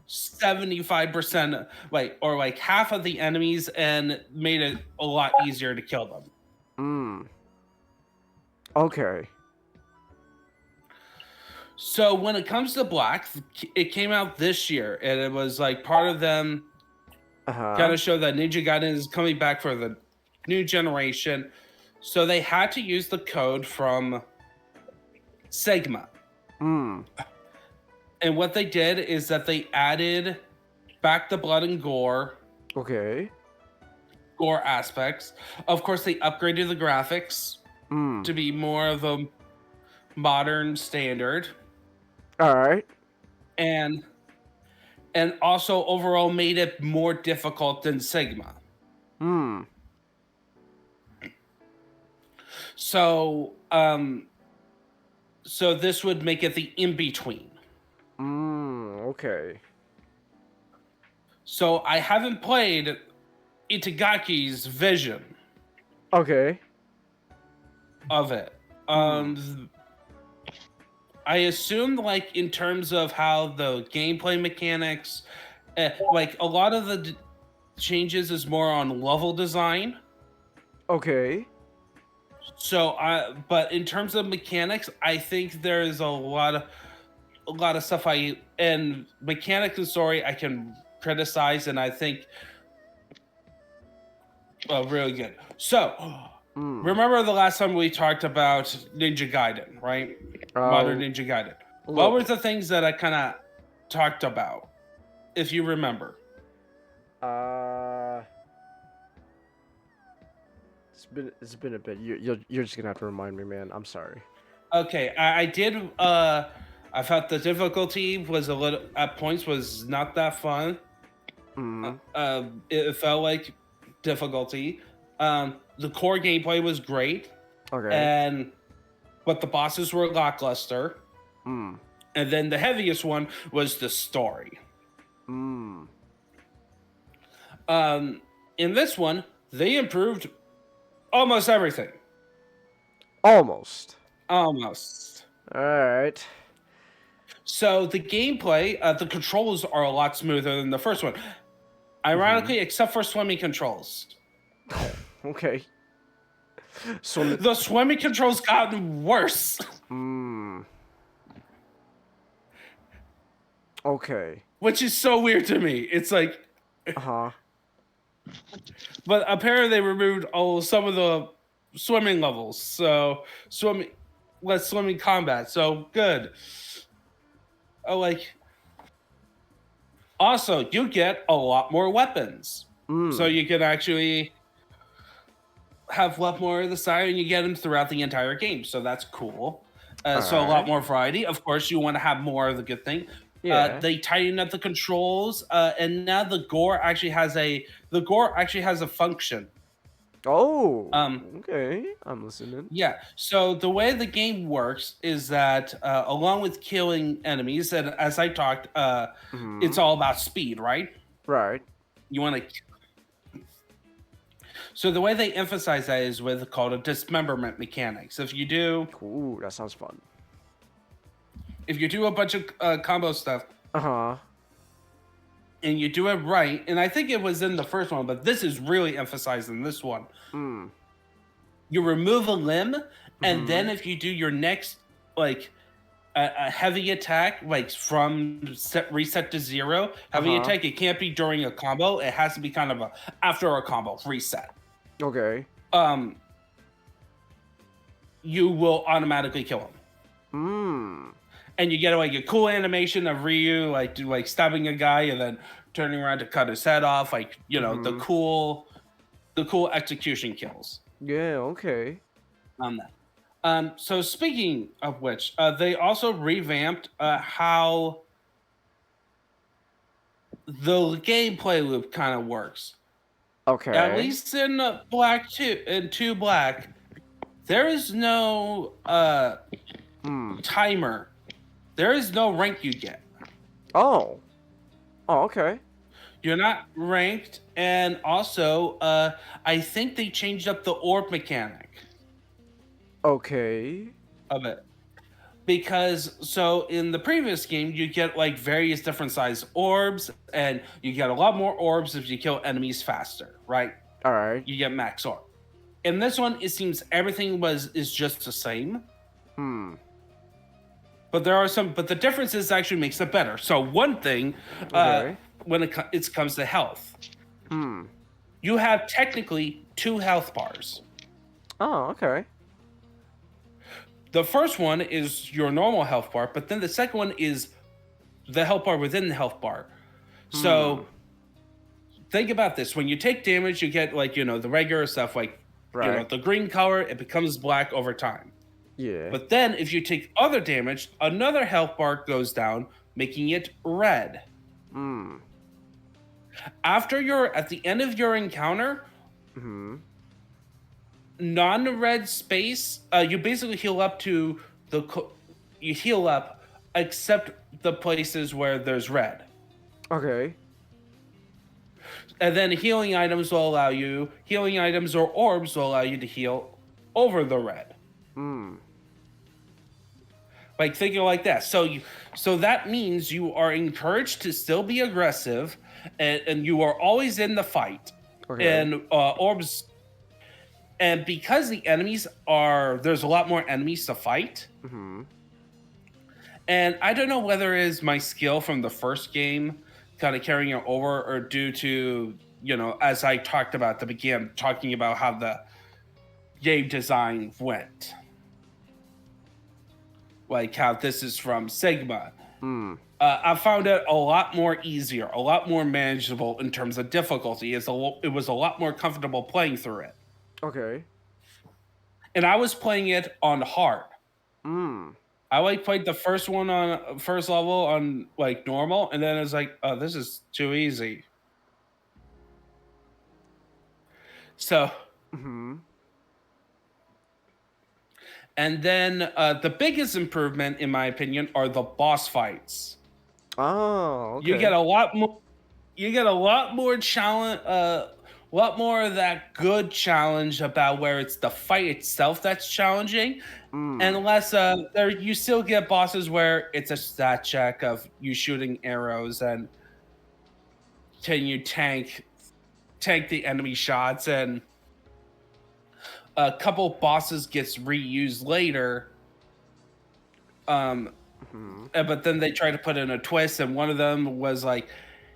75%, or half of the enemies, and made it a lot easier to kill them. Okay. So when it comes to Black, it came out this year, and it was part of them kind of show that Ninja Gaiden is coming back for the new generation. So they had to use the code from Sigma. And what they did is that they added back the blood and gore. Okay. Gore aspects. Of course, they upgraded the graphics to be more of a modern standard. All right. And also overall made it more difficult than Sigma. So so this would make it the in-between. Okay. So I haven't played Itagaki's vision. Okay. Of it. I assume in terms of how the gameplay mechanics, a lot of the changes is more on level design. Okay. So but in terms of mechanics, I think there's a lot of stuff and mechanics and story I can criticize, and I think really good. So remember the last time we talked about Ninja Gaiden, right? Modern Ninja Gaiden. What were the things that I kind of talked about, if you remember? It's been a bit. You're just gonna have to remind me, man. I'm sorry. Okay, I did. I thought the difficulty was a little at points was not that fun. It felt like difficulty. The core gameplay was great, Okay. but the bosses were lackluster. And then the heaviest one was the story. In this one, they improved almost everything. Almost. Almost. All right. So the gameplay, the controls are a lot smoother than the first one. Ironically, except for swimming controls. Okay. So The swimming controls gotten worse. Okay. Which is so weird to me. It's like, but apparently they removed some of the swimming levels. So less swimming combat. So good. Also, you get a lot more weapons. So you can actually have a lot more of the side, and you get them throughout the entire game. So that's cool. So a lot more variety. Of course, you want to have more of the good thing. Yeah. They tighten up the controls, and now the gore actually has a function. Oh. Okay. I'm listening. Yeah. So the way the game works is that along with killing enemies, and as I talked, it's all about speed, right? Right. You want to. So the way they emphasize that is with called a dismemberment mechanics. If you do, Ooh, that sounds fun. if you do a bunch of combo stuff, And you do it right, and I think it was in the first one, but this is really emphasized in this one. You remove a limb, and then if you do your next, like, a heavy attack, like from reset to zero, heavy attack, it can't be during a combo. It has to be kind of after a combo reset. Okay. You will automatically kill him. And you get like a cool animation of Ryu like stabbing a guy and then turning around to cut his head off, like, you know, the cool execution kills. Yeah, okay. On that. So speaking of which, they also revamped how the gameplay loop kind of works. Okay. At least in Black 2, in 2 Black, there is no timer. There is no rank you get. Oh. Oh, okay. You're not ranked, and also, I think they changed up the orb mechanic. Okay. Of it. Because, so in the previous game, you get like various different size orbs, and you get a lot more orbs if you kill enemies faster, right? Alright. You get max orb. In this one, it seems everything is just the same. But the differences actually makes it better. So one thing, when it comes to health, you have technically 2 health bars. Oh, okay. The first one is your normal health bar, but then the second one is the health bar within the health bar. So think about this. When you take damage, you get like, you know, the regular stuff, like, you know, the green color, it becomes black over time. Yeah. But then if you take other damage, another health bar goes down, making it red. After at the end of your encounter, non-red space, you basically heal up to you heal up except the places where there's red. Okay. And then healing items or orbs will allow you to heal over the red. Like, thinking like that. So that means you are encouraged to still be aggressive, and you are always in the fight. Okay. And orbs, and because there's a lot more enemies to fight. And I don't know whether it is my skill from the first game kind of carrying it over, or due to, you know, as I talked about at the beginning, talking about how the game design went. Like how this is from Sigma. I found it a lot more easier, a lot more manageable in terms of difficulty. It was a lot more comfortable playing through it. Okay. And I was playing it on hard. Mm. I like played the first one on first level on like normal, and then it's like, oh, this is too easy. So, and then the biggest improvement, in my opinion, are the boss fights. Oh, okay. You get a lot more. You get a lot more challenge. Lot more of that good challenge about where it's the fight itself that's challenging, and less there you still get bosses where it's a stat check of you shooting arrows and can you tank the enemy shots, and a couple bosses gets reused later. But then they try to put in a twist, and one of them was like,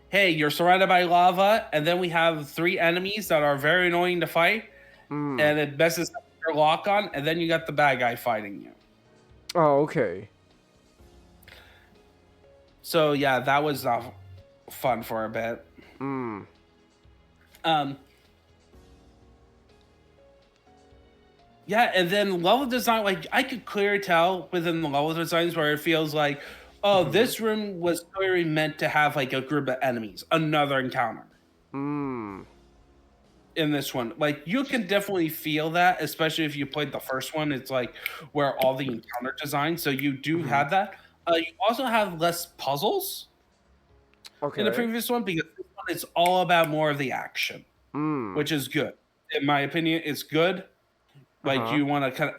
hey, you're surrounded by lava, and then we have 3 enemies that are very annoying to fight, and it messes up your lock on, and then you got the bad guy fighting you. Oh, okay. So yeah, that was fun for a bit. Yeah, and then level design, like I could clearly tell within the level designs where it feels like, oh, this room was clearly meant to have like a group of enemies, another encounter. In this one, like you can definitely feel that, especially if you played the first one. It's like where all the encounter design, so you do have that. You also have less puzzles in the previous one, because this one is all about more of the action, which is good. In my opinion, it's good. Like you want to kind of,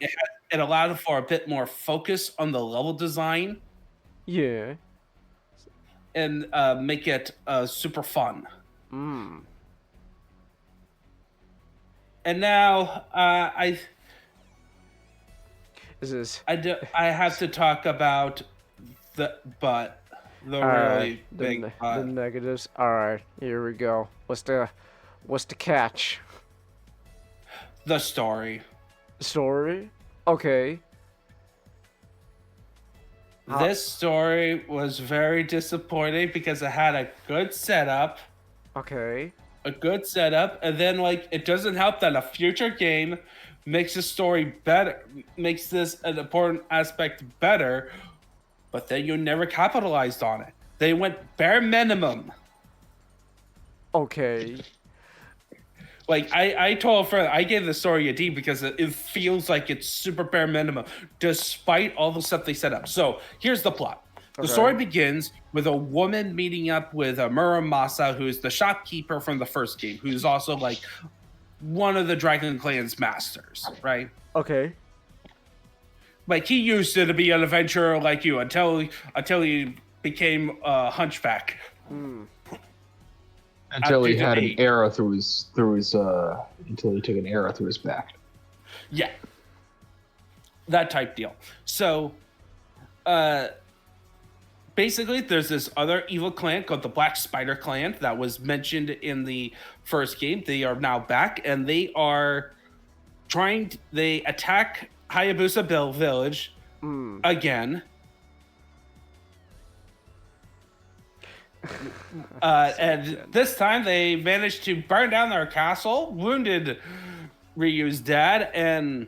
it allowed for a bit more focus on the level design. Yeah. And make it super fun. And now I have to talk about the really big the negatives. All right, here we go. What's the catch? The story. Story? Okay. This story was very disappointing because it had a good setup. Okay. A good setup, and then like it doesn't help that a future game makes the story better, makes this an important aspect better, but then you never capitalized on it. They went bare minimum. Okay. Like I told a friend, I gave the story a D because it feels like it's super bare minimum, despite all the stuff they set up. So here's the plot. The story begins with a woman meeting up with Muramasa, who's the shopkeeper from the first game, who's also like one of the Dragon Clan's masters, right? Okay. Like he used to be an adventurer like you until he became a hunchback. Until he had an arrow through his until he took an arrow through his back. Yeah. That type deal. So basically there's this other evil clan called the Black Spider Clan that was mentioned in the first game. They are now back, and they attack Hayabusa Village again. And this time they managed to burn down their castle, wounded Ryu's dad, and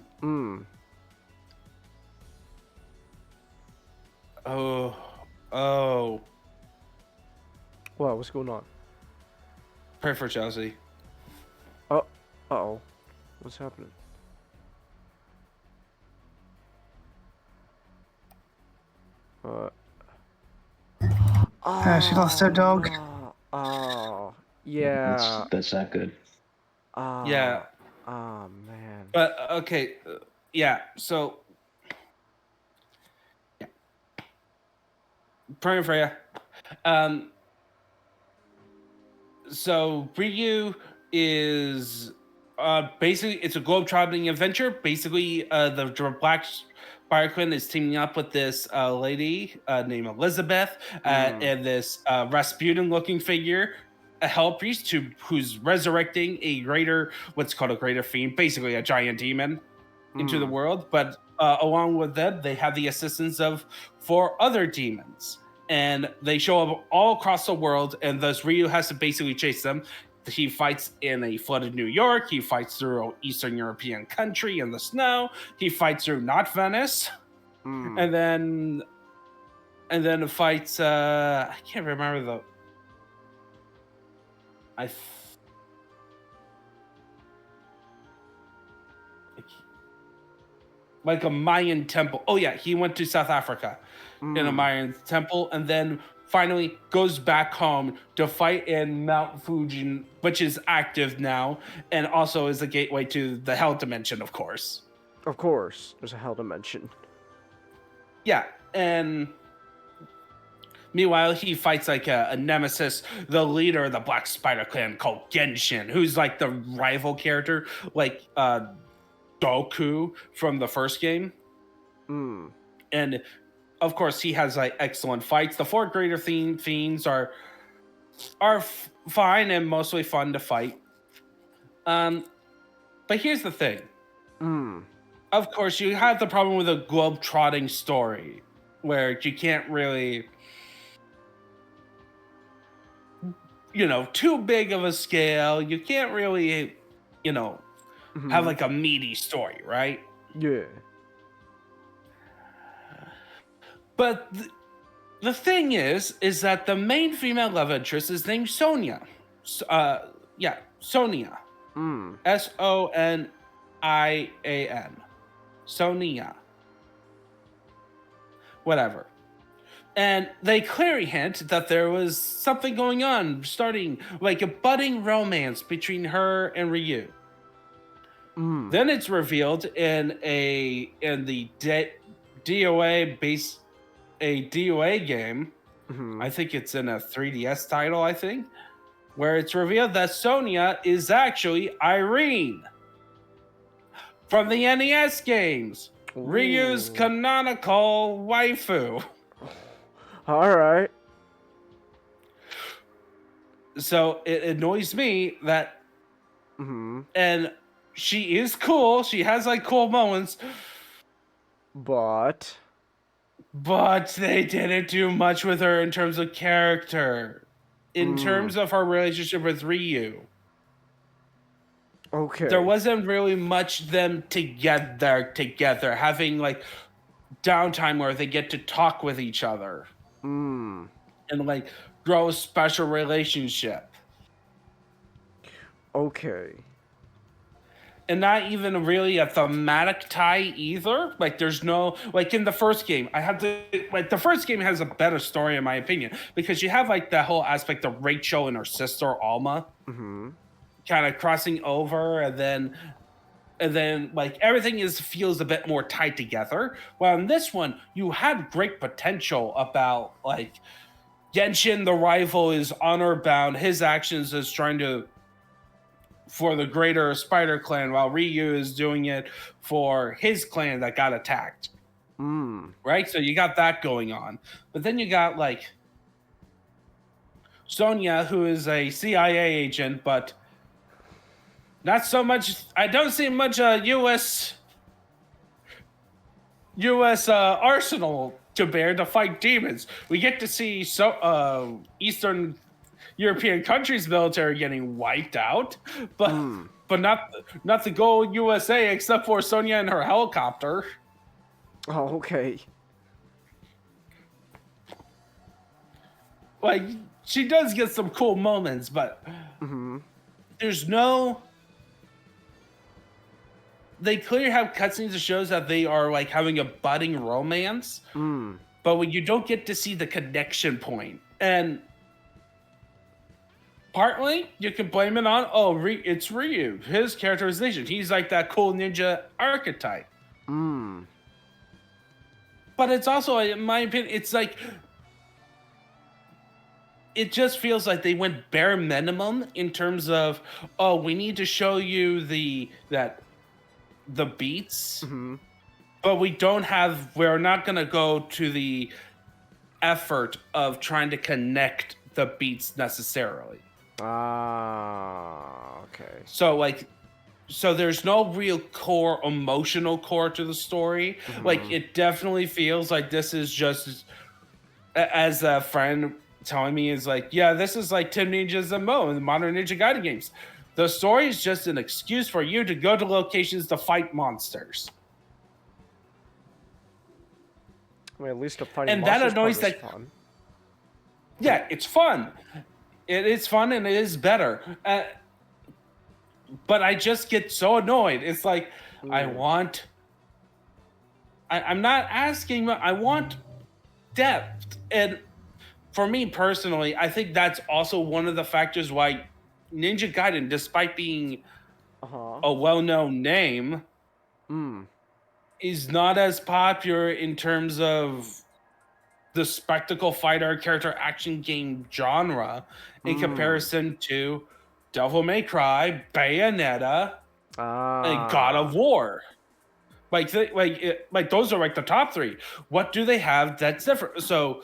oh, what's going on? Pray for Chelsea. Oh, what's happening? She lost her dog. Oh, yeah. That's not good. Yeah. Oh, man. But okay, yeah. So, yeah. Praying for you. So Ryu is basically it's a globe-trotting adventure. Basically, the Black Spider Clan is teaming up with this lady named Elizabeth and this Rasputin-looking figure, a hell priest who's resurrecting what's called a greater fiend, basically a giant demon, into the world. But along with them, they have the assistance of 4 other demons. and they show up all across the world, and thus Ryu has to basically chase them. He fights in a flooded New York. He fights through an Eastern European country in the snow. He fights through not Venice, and then fights. I can't remember the. Like a Mayan temple. Oh yeah, he went to South Africa in a Mayan temple, and then finally goes back home to fight in Mount Fuji, which is active now, and also is a gateway to the Hell Dimension, of course. Of course, there's a Hell Dimension. Yeah, and meanwhile, he fights like a nemesis, the leader of the Black Spider Clan called Genshin, who's like the rival character, like Goku from the first game. And of course, he has like excellent fights. The 4 greater fiends are fine and mostly fun to fight. But here's the thing. Of course, you have the problem with a globe-trotting story, where you can't really, too big of a scale. You can't really, have like a meaty story, right? Yeah. But the thing is that the main female love interest is named Sonia. Sonia. Sonian. Sonia. Whatever. And they clearly hint that there was something going on, starting like a budding romance between her and Ryu. Then it's revealed in the DOA game. I think it's in a 3DS title, I think, where it's revealed that Sonia is actually Irene from the NES games. Ryu's canonical waifu. All right. So it annoys me that, and she is cool. She has like cool moments, but they didn't do much with her in terms of character, in terms of her relationship with Ryu. Okay. There wasn't really much them together, having like downtime where they get to talk with each other. And like grow a special relationship. Okay. And not even really a thematic tie either. Like there's no, like in the first game, the first game has a better story in my opinion, because you have like that whole aspect of Rachel and her sister Alma kind of crossing over, and then like everything feels a bit more tied together. While in this one, you had great potential about like Genshin, the rival, is honor bound. His actions is trying to for the greater Spider Clan, while Ryu is doing it for his clan that got attacked. Right? So you got that going on. But then you got like Sonia, who is a CIA agent, but not so much. I don't see much U.S. arsenal to bear to fight demons. We get to see Eastern European countries' military getting wiped out, but not the goal USA, except for Sonia and her helicopter. Oh, okay. Like she does get some cool moments, but there's no. They clearly have cutscenes that shows that they are like having a budding romance, but when you don't get to see the connection point, and partly you can blame it on it's Ryu, his characterization. He's like that cool ninja archetype. But it's also, in my opinion, it's like it just feels like they went bare minimum in terms of we need to show you the beats, but we're not going to go to the effort of trying to connect the beats necessarily. Okay. So there's no real core emotional core to the story. Like it definitely feels like this is just as a friend telling me is like, yeah, this is like Tim Ninjas and Mo in the modern Ninja Gaiden games. The story is just an excuse for you to go to locations to fight monsters. I mean, at least the fighting And that monsters annoys part is that- fun. Yeah, it's fun. It is fun and it is better. But I just get so annoyed. It's like, I'm not asking, I want depth. And for me personally, I think that's also one of the factors why Ninja Gaiden, despite being a well-known name, is not as popular in terms of the spectacle fighter character action game genre in comparison to Devil May Cry, Bayonetta, and God of War. Like those are like the top three. What do they have that's different? So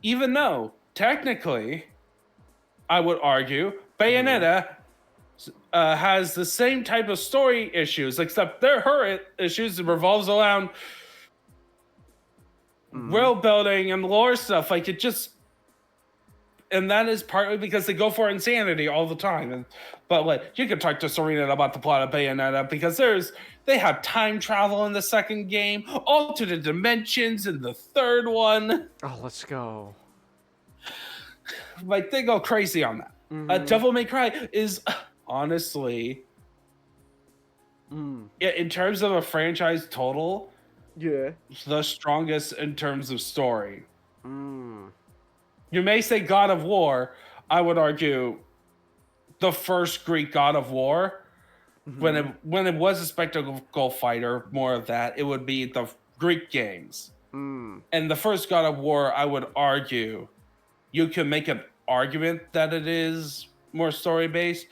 even though technically, I would argue Bayonetta has the same type of story issues, except her issues revolves around world building and lore stuff. Like it just, and that is partly because they go for insanity all the time. But like you can talk to Serena about the plot of Bayonetta because they have time travel in the second game, alternate dimensions in the third one. Oh, let's go. Like they go crazy on that. Devil May Cry is honestly, in terms of a franchise total, the strongest in terms of story. You may say God of War. I would argue the first Greek God of War, when it was a spectacle fighter, more of that, it would be the Greek games. And the first God of War, I would argue, you can make an argument that it is more story based.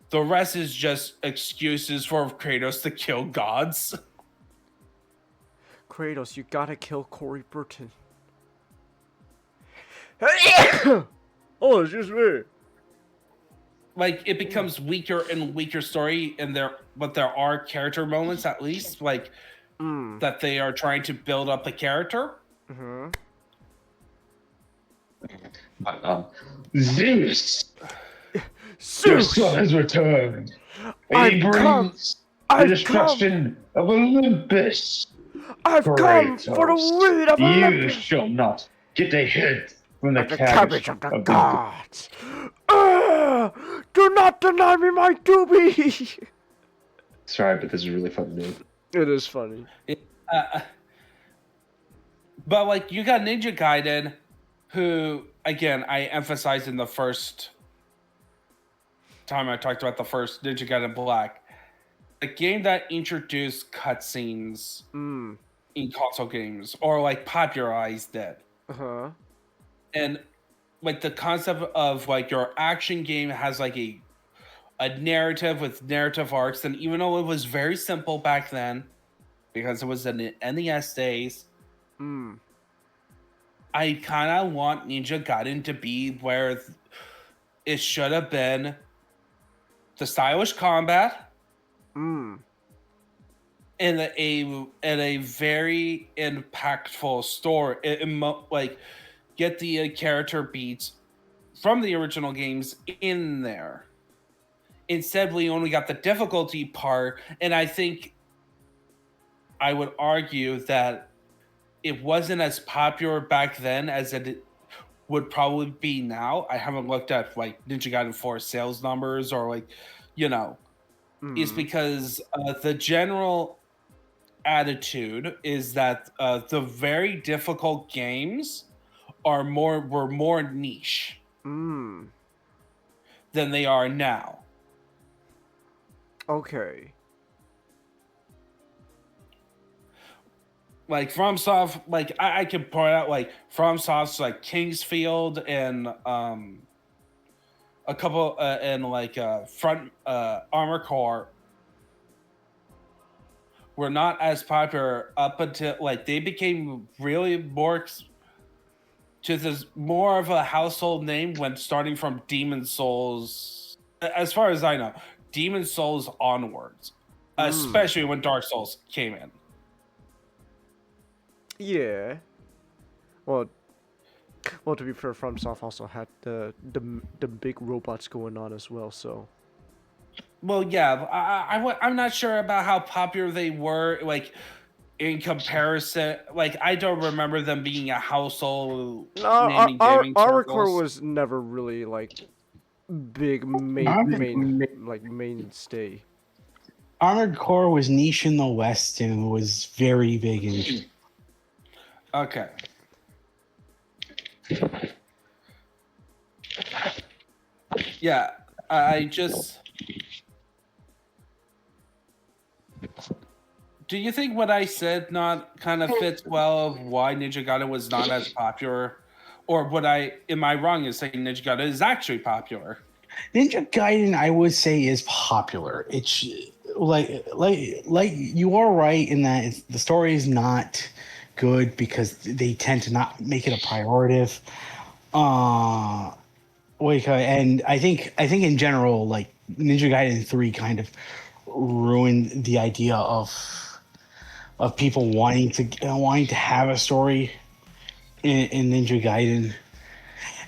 The rest is just excuses for Kratos to kill gods. Kratos, you gotta kill Corey Burton. Oh, it's just me. Like it becomes weaker and weaker story, but there are character moments at least, like that they are trying to build up the character. Zeus! Your son has returned. He brings the destruction of Olympus. I've come for the weed of You Olympus. shall not get a hint from the cabbage of the gods. Do not deny me my doobie. Sorry, but this is really fun to do. It is funny. But like you got Ninja Gaiden, who again I emphasized in the first time I talked about the first Ninja Gaiden Black, a game that introduced cutscenes in console games or like popularized it. And like the concept of like your action game has like a narrative with narrative arcs, and even though it was very simple back then because it was in the NES days, I kind of want Ninja Gaiden to be where it should have been. The stylish combat, and a very impactful story. Like get the character beats from the original games in there. Instead, we only got the difficulty part, and I think I would argue that it wasn't as popular back then as it would probably be now. I haven't looked at like Ninja Gaiden 4 sales numbers or like, is because the general attitude is that the very difficult games were more niche than they are now. Okay. Like FromSoft, like I can point out like FromSoft's like Kingsfield and a couple and like Front Armor Core were not as popular up until like they became really more more of a household name when starting from Demon Souls, as far as I know, Demon Souls onwards, especially when Dark Souls came in. Yeah. Well, Well, to be fair, FromSoft also had the big robots going on as well. So Well, yeah, I'm not sure about how popular they were, like in comparison. Like, I don't remember them being a household no, our name in gaming our core circles. was never really like big mainstay. Armored Core was niche in the West and was very big in. Okay. Yeah, I just. Do you think what I said not kind of fits well of why Ninja Gaiden was not as popular, or am I wrong in saying Ninja Gaiden is actually popular? Ninja Gaiden, I would say, is popular. It's like you are right in that the story is not good because they tend to not make it a priority. And I think in general, like Ninja Gaiden 3 kind of ruined the idea of people wanting to have a story in Ninja Gaiden.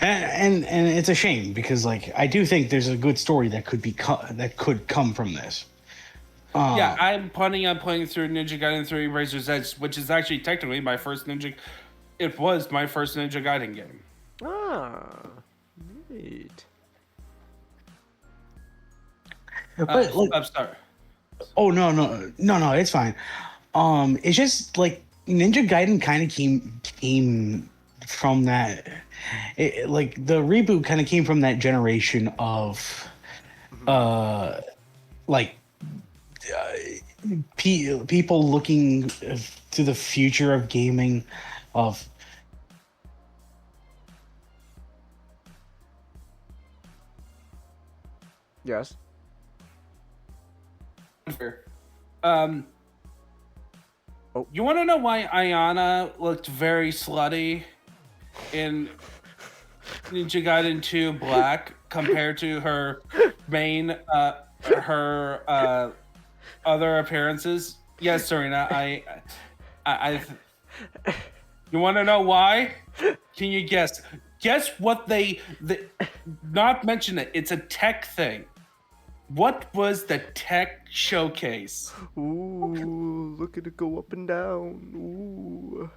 And it's a shame because like I do think there's a good story that could come from this. Yeah, I'm planning on playing through Ninja Gaiden 3 Razor's Edge, which is actually technically my first Ninja. It was my first Ninja Gaiden game. Ah, neat. But like, I'm sorry. oh no, it's fine. It's just like Ninja Gaiden kind of came from that. Like the reboot kind of came from that generation of, people looking to the future of gaming, of. Yes. You want to know why Ayana looked very slutty in Ninja Gaiden 2 Black compared to her main, her other appearances? Yes, Serena, I you want to know why? Can you guess? Guess what they not mention it. It's a tech thing. What was the tech showcase? Ooh, look at it go up and down. Ooh.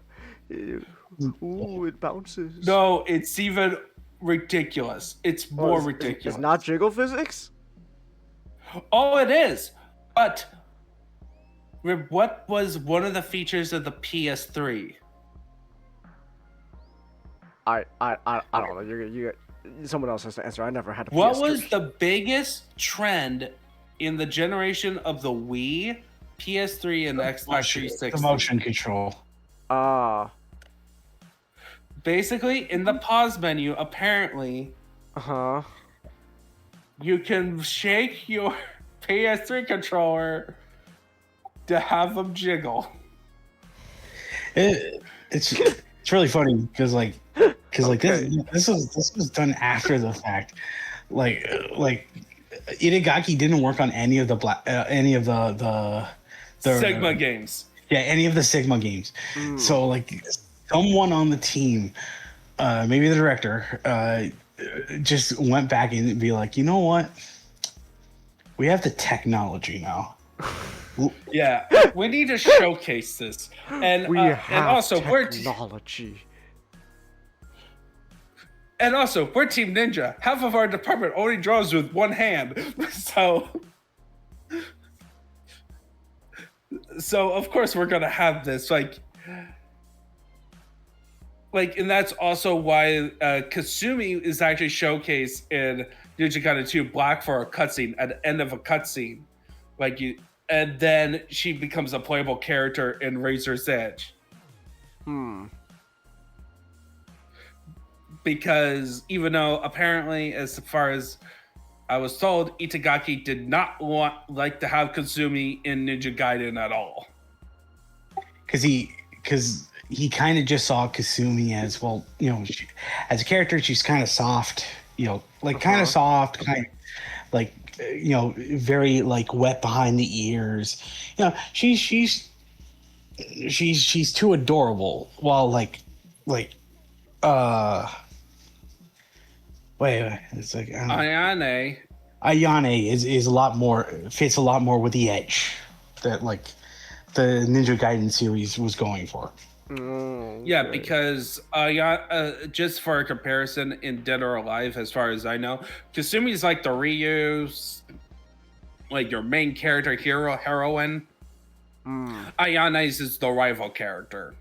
Ooh, it bounces. No, it's even ridiculous. It's more ridiculous. It's not jiggle physics? Oh, it is. But what was one of the features of the PS3? I don't know. You someone else has to answer. I never had a What PS3. was the biggest trend in the generation of the Wii, PS3, and Xbox 360? The motion control. Basically, in the pause menu, apparently, you can shake your PS3 controller to have them jiggle. It's really funny because this was done after the fact. Like Itagaki didn't work on any of the Sigma games. Yeah, any of the Sigma games. So like someone on the team, maybe the director, just went back and be like, you know what? We have the technology now. Yeah, we need to showcase this, and also technology. And also, we're Team Ninja. Half of our department only draws with one hand, so of course we're gonna have this like, and that's also why Kasumi is actually showcased in Ninja Gaiden 2 Black for a cutscene at the end of a cutscene, and then she becomes a playable character in Razor's Edge. Because even though apparently, as far as I was told, Itagaki did not like to have Kasumi in Ninja Gaiden at all. Because he kind of just saw Kasumi as, well, as a character, she's kind of soft, kind of soft, kind of very wet behind the ears. She's too adorable. While wait, it's like Ayane. Ayane is a lot more, fits a lot more with the edge that like the Ninja Gaiden series was going for. Yeah, because just for a comparison, in Dead or Alive, as far as I know, Kasumi's like the Ryu's, like your main character, heroine. Ayane's is the rival character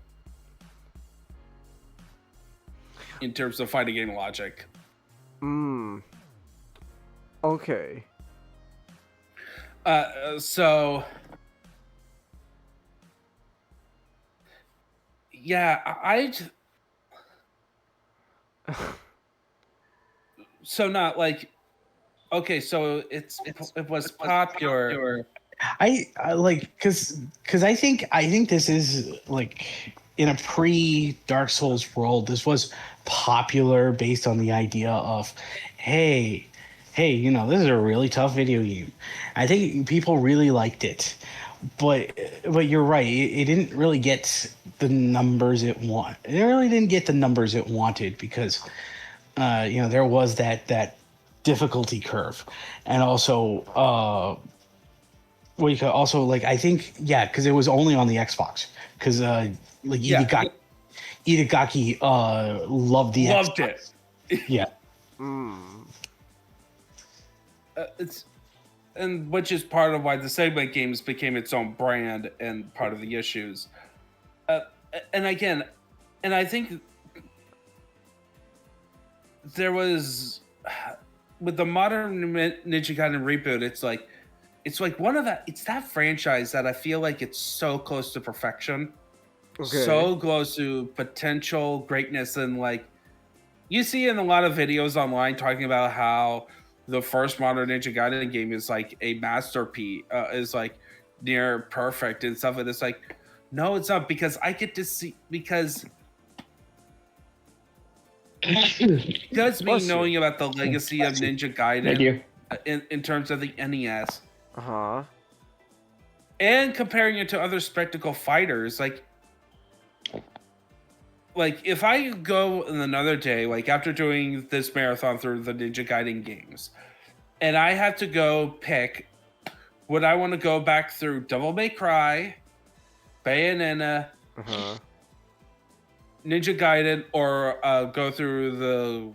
in terms of fighting game logic. Okay. So yeah, so not like, okay, so it was popular. I like because I think this is like in a pre Dark Souls world. This was popular based on the idea of, hey, you know, this is a really tough video game. I think people really liked it, but you're right. It didn't really get the numbers it wanted. It really didn't get the numbers it wanted because, you know, there was that difficulty curve, and also we could also like I think because it was only on the Xbox because like Itagaki loved the Loved Xbox. it. Yeah. It's, and which is part of why the segment games became its own brand and part of the issues. And again, and I think there was with the modern Ninja Gaiden reboot, it's like one of that. It's that franchise that I feel like it's so close to perfection, so close to potential greatness, and like you see in a lot of videos online talking about how the first modern Ninja Gaiden game is like a masterpiece, is like near perfect and stuff. And it's like, no, it's not, because I get to see, because just me knowing about the legacy of Ninja Gaiden in terms of the NES, and comparing it to other spectacle fighters, like if I go in another day, like after doing this marathon through the Ninja Gaiden games, and I have to go pick, would I want to go back through Devil May Cry, Bayonetta, Ninja Gaiden, or go through the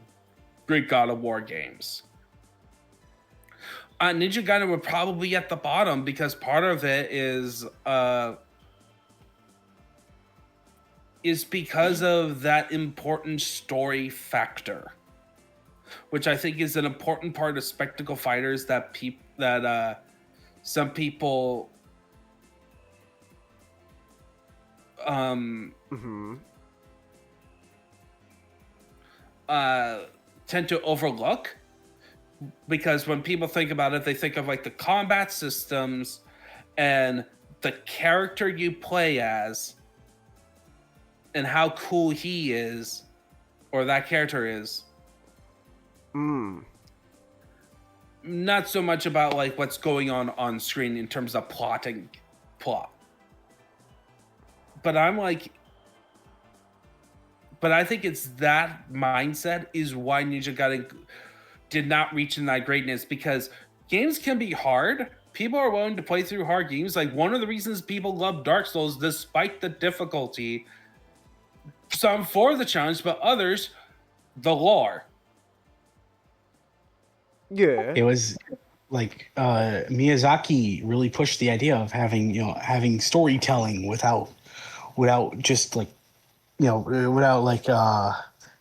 Great God of War games? Ninja Gaiden would probably be at the bottom because part of it is because of that important story factor, which I think is an important part of spectacle fighters that some people tend to overlook, because when people think about it, they think of like the combat systems and the character you play as and how cool he is, or that character is. Not so much about like what's going on screen in terms of plot. But I'm like, but I think it's that mindset is why Ninja Gaiden did not reach in that greatness, because games can be hard. People are willing to play through hard games. Like one of the reasons people love Dark Souls, despite the difficulty, some for the challenge, but others, the lore. Yeah. It was like Miyazaki really pushed the idea of having storytelling without just like, without like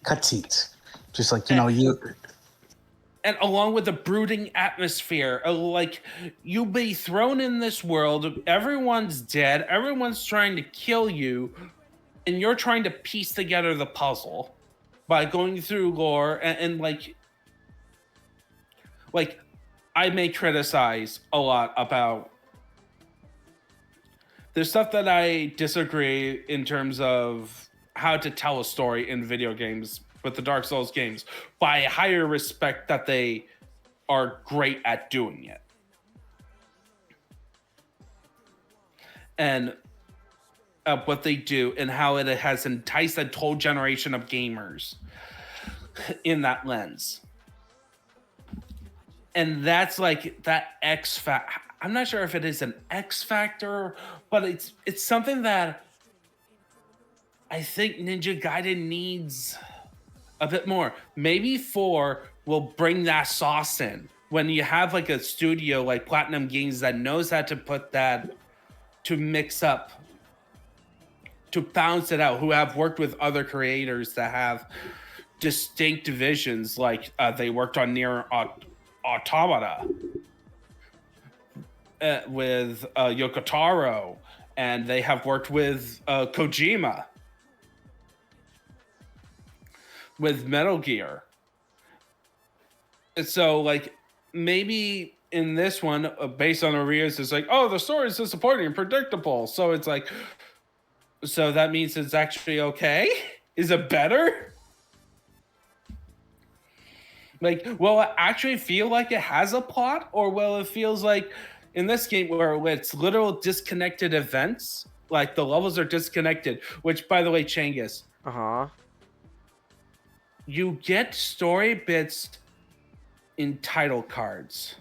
cutscenes. Just like, and along with the brooding atmosphere, like you'll be thrown in this world, everyone's dead, everyone's trying to kill you, and you're trying to piece together the puzzle by going through lore and like I may criticize a lot about there's stuff that I disagree in terms of how to tell a story in video games with the Dark Souls games, but I higher respect that they are great at doing it. And what they do and how it has enticed a whole generation of gamers in that lens. And that's like that X factor. I'm not sure if it is an X factor, but it's something that I think Ninja Gaiden needs a bit more. Maybe 4 will bring that sauce in. When you have like a studio like Platinum Games that knows how to put that, to mix up, to balance it out, who have worked with other creators that have distinct visions, like they worked on Nier Automata with Yoko Taro, and they have worked with Kojima with Metal Gear. So like maybe in this one, based on the reviews, it's like, oh, the story is disappointing and predictable. So it's like, so that means it's actually okay? Is it better? Like, will it actually feel like it has a plot, or will it feels like in this game where it's literal disconnected events, like the levels are disconnected, which by the way, Changus, you get story bits in title cards.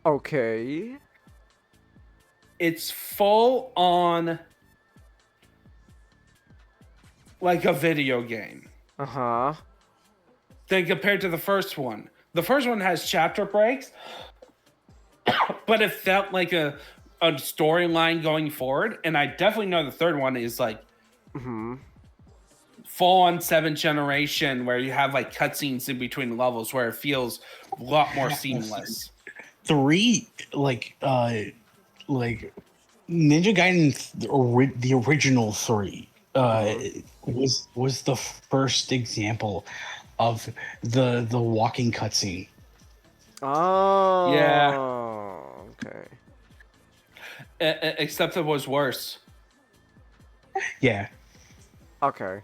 Okay. It's full on like a video game. Then compared to the first one. The first one has chapter breaks, but it felt like a storyline going forward. And I definitely know the third one is like full on 7th generation, where you have like cutscenes in between levels where it feels a lot more seamless. 3, like Ninja Gaiden, the original 3, was the first example of the walking cutscene. Oh. Yeah. Okay. Except it was worse. Yeah. Okay.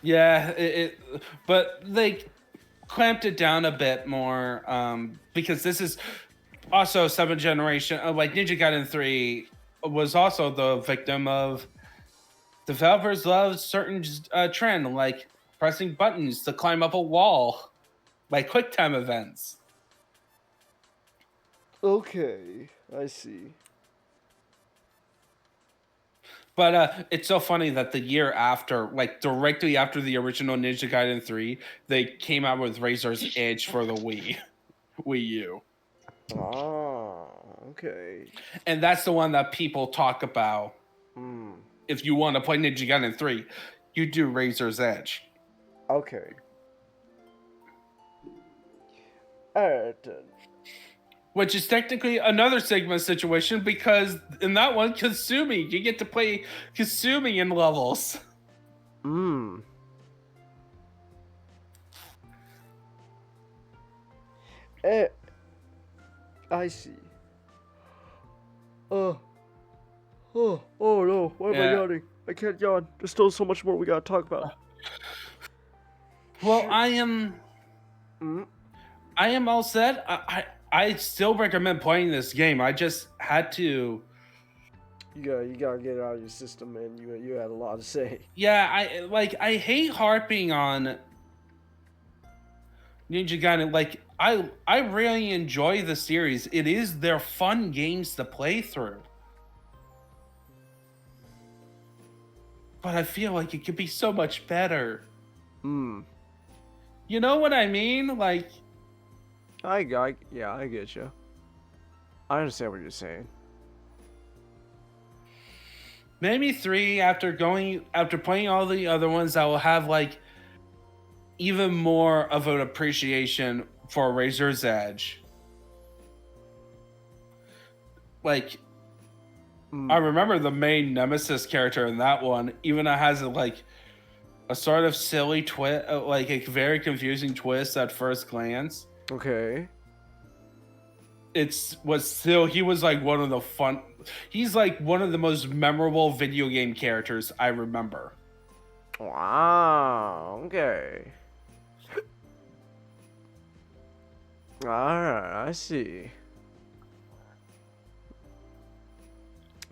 Yeah, but they clamped it down a bit more because this is also 7th generation. Like Ninja Gaiden 3 was also the victim of developers love certain trend, like pressing buttons to climb up a wall, like QuickTime events. Okay, I see. But it's so funny that the year after, like directly after the original Ninja Gaiden 3, they came out with Razor's Edge for the Wii U. Ah, okay. And that's the one that people talk about. If you want to play Ninja Gaiden 3, you do Razor's Edge. Okay. Alright then. Which is technically another Sigma situation, because in that one, Kasumi, you get to play Kasumi in levels. I see. Oh no, why am I yawning? I can't yawn. There's still so much more we gotta talk about. Well, I am all set. I still recommend playing this game. I just had to. You gotta get it out of your system, man. You had a lot to say. Yeah, I hate harping on Ninja Gaiden. Like I really enjoy the series. They're fun games to play through. But I feel like it could be so much better. You know what I mean? Like, I get you. I understand what you're saying. maybe 3 after playing all the other ones, I will have like even more of an appreciation for Razor's Edge. Like, I remember the main Nemesis character in that one, even it has like a sort of silly twist, like a very confusing twist at first glance. Okay. He was like he's like one of the most memorable video game characters I remember. Wow, okay. Alright, I see.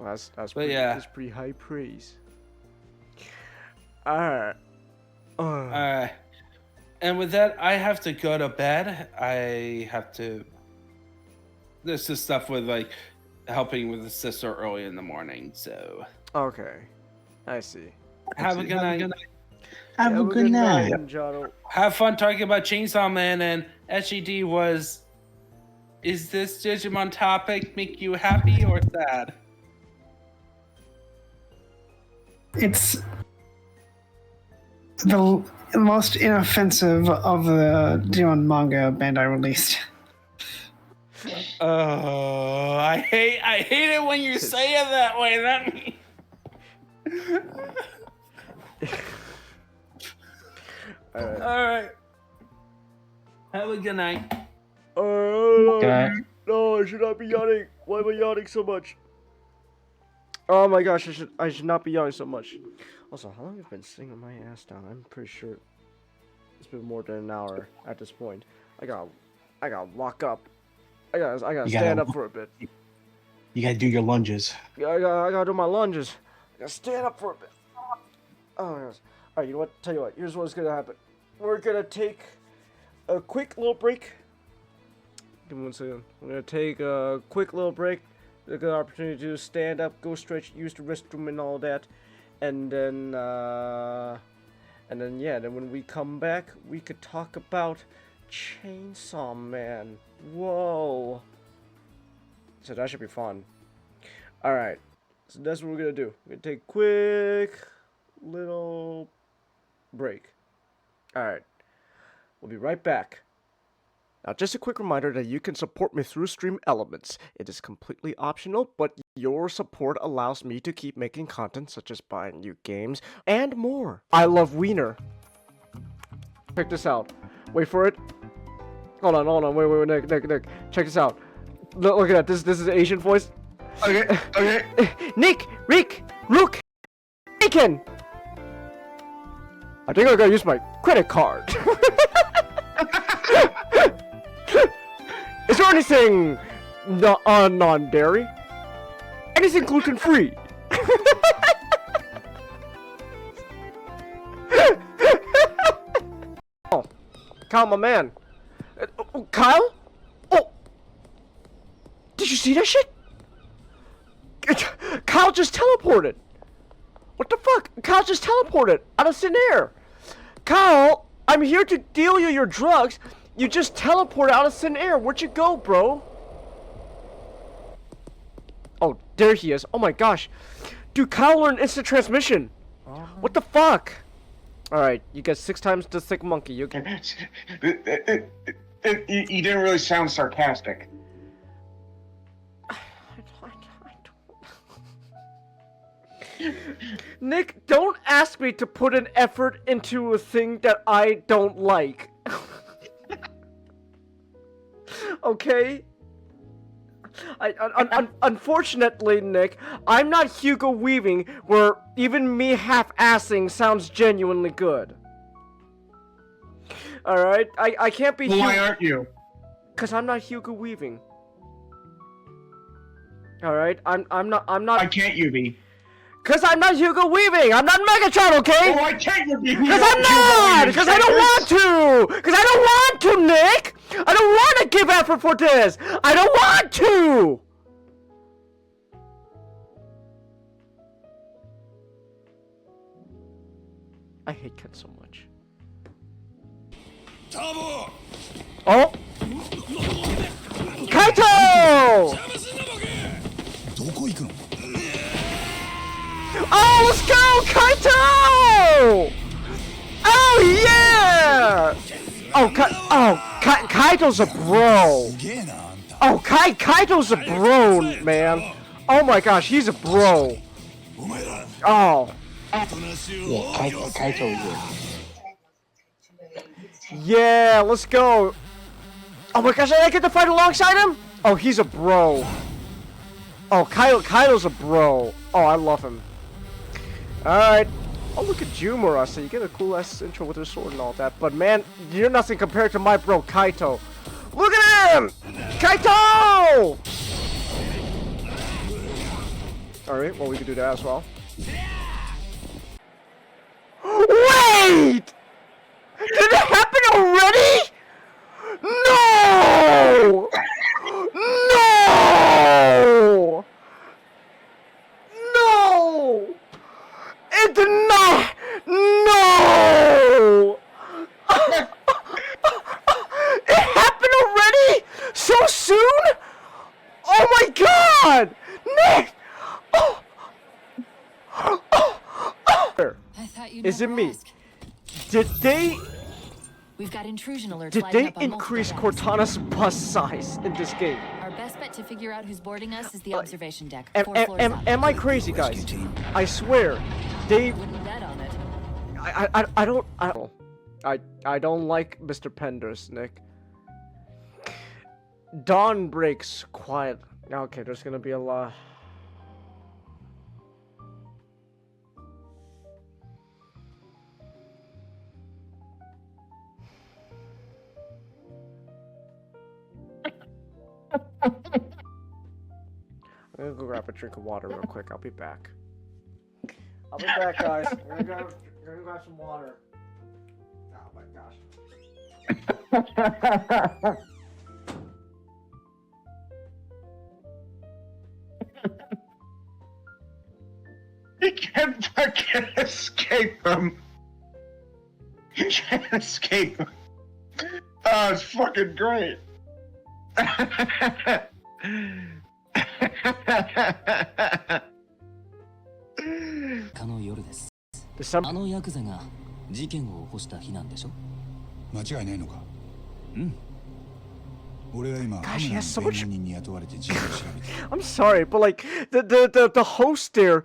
Well, that's But yeah. that's pretty high praise. Alright. And with that, I have to go to bed. I have to. This is stuff with like helping with the sister early in the morning. So. Okay. I see. Have a good night. Have a good night. Jono. Have fun talking about Chainsaw Man, and SGD was. Is this Digimon topic make you happy or sad? It's the most inoffensive of the Digimon manga Bandai released. Oh, I hate it when you say it that way. That means. All right. Have a good night. No, I should not be yawning. Why am I yawning so much? Oh my gosh, I should not be yawning so much. Also, how long have I been sitting my ass down? I'm pretty sure it's been more than an hour at this point. I gotta walk up. I gotta stand up for a bit. You gotta do your lunges. I gotta do my lunges. I gotta stand up for a bit. Oh my gosh. Alright, you know what? Tell you what, here's what's gonna happen. We're gonna take a quick little break. Give me 1 second. We're gonna take a quick little break. A good opportunity to stand up, go stretch, use the restroom and all that. And then yeah, then when we come back, we could talk about Chainsaw Man. Whoa. So that should be fun. Alright. So that's what we're gonna do. We're gonna take a quick little break. Alright. We'll be right back. Now, just a quick reminder that you can support me through Stream Elements. It is completely optional, but your support allows me to keep making content such as buying new games and more. I love Wiener. Check this out. Wait for it. Hold on. Wait, Nick. Check this out. Look at that. This is Asian voice. Okay. Nick, Rick, Luke, Aiken. I think I gotta use my credit card. Is there anything non-dairy? Anything gluten-free? Oh, Kyle, my man. Kyle? Oh, did you see that shit? Kyle just teleported. What the fuck? Kyle just teleported out of thin air. Kyle, I'm here to deal you your drugs. You just teleported out of thin air. Where'd you go, bro? Oh, there he is. Oh my gosh. Dude, Kyle learned instant transmission. What the fuck? Alright, you got 6 times the thick monkey. You can... You didn't really sound sarcastic. Nick, don't ask me to put an effort into a thing that I don't like. Okay? Unfortunately, Nick, I'm not Hugo Weaving, where even me half-assing sounds genuinely good. Alright? I can't be Why aren't you? Because I'm not Hugo Weaving. Alright? I'm not... Why can't you be? Because I'm not Hugo Weaving! I'm not Megatron, okay? Why can't you be? Because I'm not! Because I don't want to! Because I don't want to, Nick! I don't want to give effort for this! I don't want to! I hate Ken so much. Oh! Kaito! Oh, let's go, Kaito! Oh, yeah! Kaito's a bro. Oh, Kaito's a bro, man. Oh my gosh, he's a bro. Oh. Yeah, Kaito. Yeah, let's go. Oh my gosh, I get to fight alongside him? Oh, he's a bro. Oh, Kaito's a bro. Oh, I love him. Alright. Oh, look at Jumura, so you get a cool ass intro with her sword and all that. But man, you're nothing compared to my bro, Kaito. Look at him! Kaito! Alright, well, we can do that as well. Wait! Did it happen already? No! No! No! It did not! No! It happened already? So soon? Oh my god! Nick! Oh! I thought you'd Is it never me? ask. Did they We've got intrusion alerts did lighting they up on increase multiple decks. Cortana's bus size in this game? Our best bet to figure out who's boarding us is the observation deck. Am, 4 am, floors am, up. am I crazy, guys? I swear, they. Wouldn't bet on it. I don't like Mr. Penders, Nick. Dawn breaks quiet. Okay, there's gonna be a lot. I'm gonna go grab a drink of water real quick. I'll be back. I'll be back, guys. I'm gonna grab some water. Oh my gosh. He can't fucking escape him. He can't escape him. Oh, it's fucking great. Some... あのヤクザが事件を起こした日なんでしょ？間違いないのか？うん。俺は今、 Gosh, he has so much... 弁護人に雇われて事件を調べて。I'm sorry, but like the host there,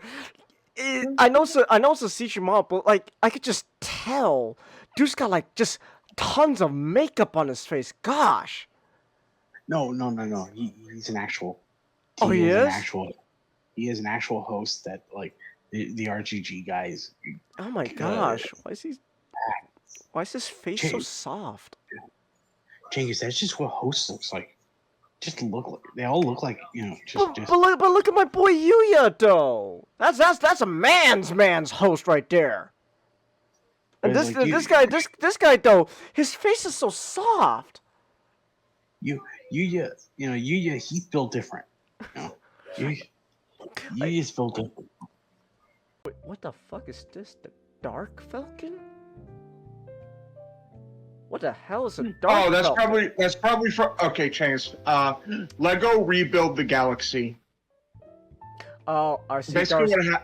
I know it's a Digimon, but like I could just tell, dude's got like just tons of makeup on his face. Gosh. No. He's an actual. Oh, he is? He is an actual host that like the RGG guys. Oh my gosh, why is his face so soft? Jenkins, that's just what host looks like. Just look like they all look like, you know. But look at my boy Yuya though. That's a man's host right there. And this guy though, his face is so soft. Yuya, he's built different. You know, Yuya's built different. Wait, what the fuck is this? The Dark Falcon? What the hell is a Dark Falcon? That's probably for okay, Chance. Lego Rebuild the Galaxy. Oh, I see.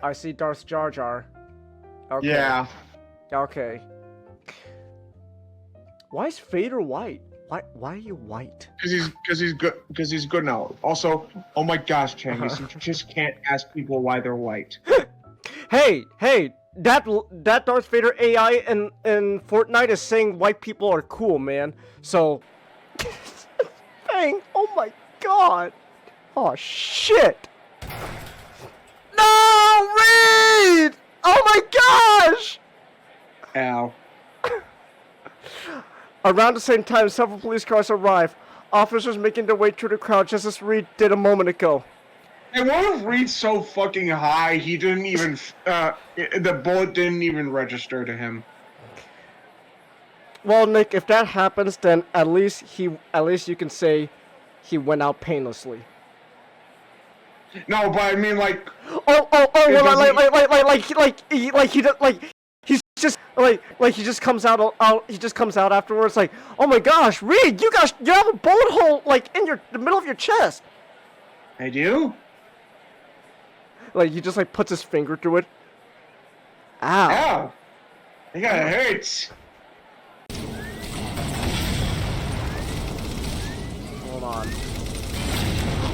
I see Darth Jar Jar. Okay. Yeah. Okay. Why is Vader white? Why are you white? Because he's good now. Also, oh my gosh, Chance, you just can't ask people why they're white. Hey, that Darth Vader AI in Fortnite is saying white people are cool, man. So, dang, oh my god, oh shit, no, Reed, oh my gosh. Ow. Around the same time, several police cars arrive. Officers making their way through the crowd, just as Reed did a moment ago. And what if Reed's so fucking high he didn't even the bullet didn't even register to him? Well, Nick, if that happens, then at least you can say he went out painlessly. No, but I mean like. He just comes out. He just comes out afterwards. Like, oh my gosh, Reed, you have a bullet hole like in the middle of your chest. I do. Like he just like puts his finger through it. Ow. Ow. I think it hurts. Hold on.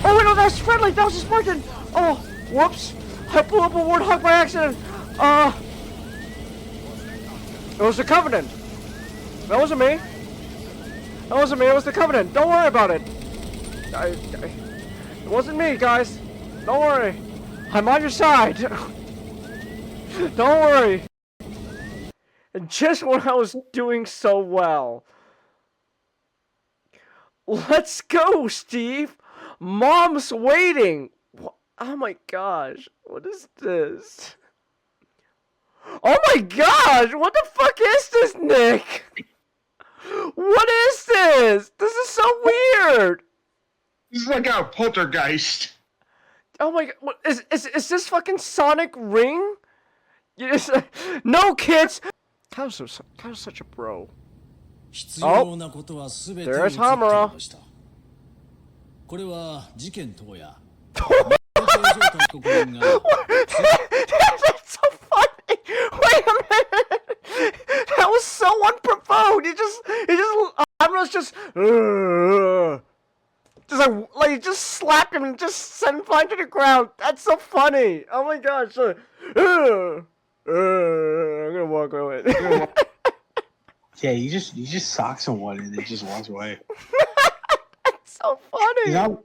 Oh wait, no, that's friendly. That was just Spartan. Oh, whoops. I blew up a warthog by accident. It was the Covenant. That wasn't me. It was the Covenant. Don't worry about it. It wasn't me, guys. Don't worry. I'm on your side. Don't worry. And just when I was doing so well. Let's go, Steve. Mom's waiting. Oh my gosh. What is this? Oh my gosh! What the fuck is this, Nick? What is this? This is so weird. This is like a poltergeist. Oh my god! What is this fucking Sonic Ring? No, kids. How's such a bro? Oh, there's Hamura. これは事件当夜 That's so funny. Wait a minute. That was so unprovoked. Hamura's just like just slapped him and just sent him flying to the ground. That's so funny. Oh my gosh. I'm gonna walk away. Yeah, you just sock someone and it just walks away. That's so funny. Not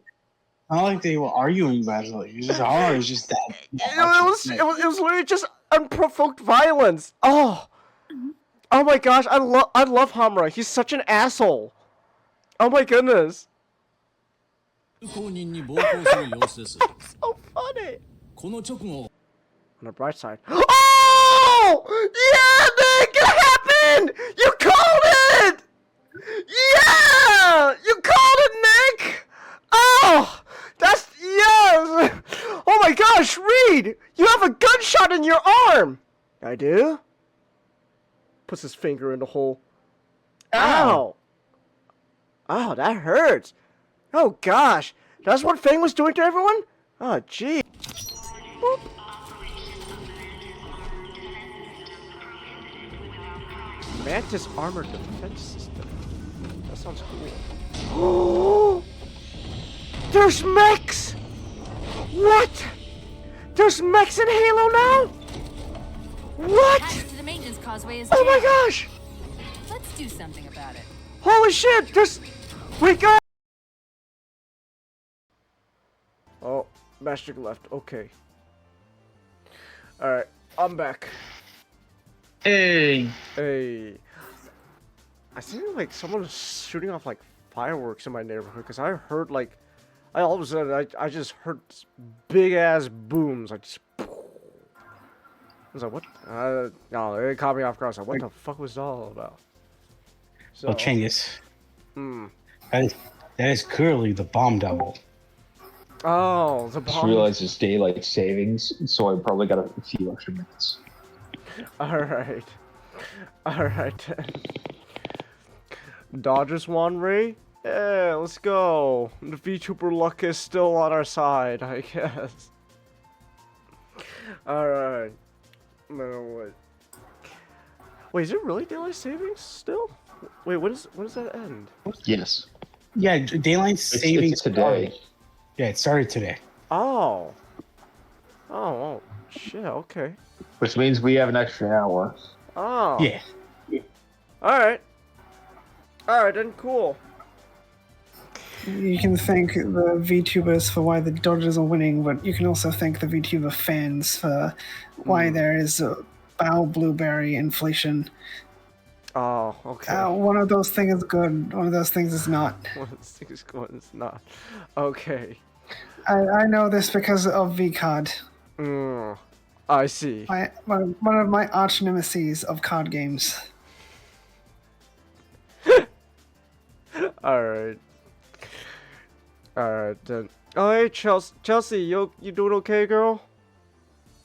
like they were arguing about it. It was just hard. It was just that. It was literally just unprovoked violence. Oh my gosh. I love Hamura. He's such an asshole. Oh my goodness. So funny. On the bright side. Oh! Yeah, Nick! It happened! You called it! Yeah! You called it, Nick! Oh! That's... Yes! Oh my gosh, Reed! You have a gunshot in your arm! I do? Puts his finger in the hole. Ow! Oh, that hurts. Oh gosh. That's what Fang was doing to everyone? Oh, gee. Boop. Mantis armor defense system. That sounds cool. There's mechs! What? There's mechs in Halo now? What? Access to the maintenance causeway is Oh my jammed. gosh! Let's do something about it. Holy shit! We got... Oh, Master left. Okay. Alright, I'm back. Hey. Hey. I think like someone was shooting off like fireworks in my neighborhood because I heard like... all of a sudden I just heard big ass booms. I was like, what? No, it caught me off guard. I was like, what the fuck was that all about? So, Well, Chinggis. That is clearly the bomb devil. Oh, the Just bomb. realized it's daylight savings, so I probably got a few extra minutes. Alright. Alright. Dodgers won, Ray? Yeah, let's go. The VTuber luck is still on our side, I guess. Alright. No, what? Wait, is it really daylight savings still? Wait, when does that end? Yes. Yeah, daylight savings it's today. started. Yeah, it started today. Oh. Oh, shit, okay. Which means we have an extra hour. Oh. Yeah. Alright. Alright, then cool. You can thank the VTubers for why the Dodgers are winning, but you can also thank the VTuber fans for why there is bow blueberry inflation. Oh, okay. One of those things is good, one of those things is not. One of those things is good, it's not. Okay. I know this because of VCOD. I see. One of my arch nemesis of card games. Alright. Alright then. Oh hey Chelsea, you doing okay, girl?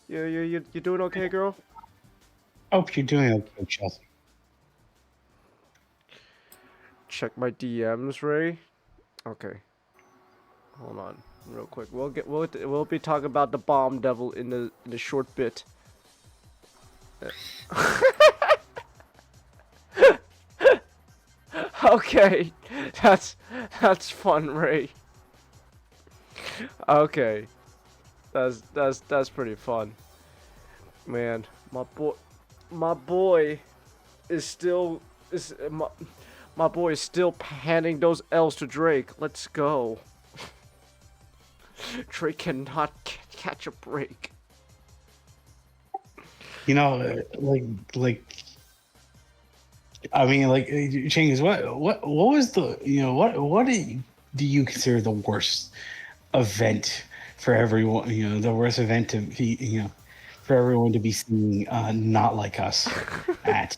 You doing okay, girl? Hope you're doing okay, Chelsea. Check my DMs, Ray. Okay. Hold on, real quick. We'll be talking about the bomb devil in the short bit. Okay, that's fun, Ray. Okay, that's pretty fun. Man, my boy is still my boy is still handing those L's to Drake. Let's go. Drake cannot catch a break. You know, like. I mean, like, Chinggis, what was the, you know, what do you consider the worst event for everyone, the worst event to be, for everyone to be seeing not like us at.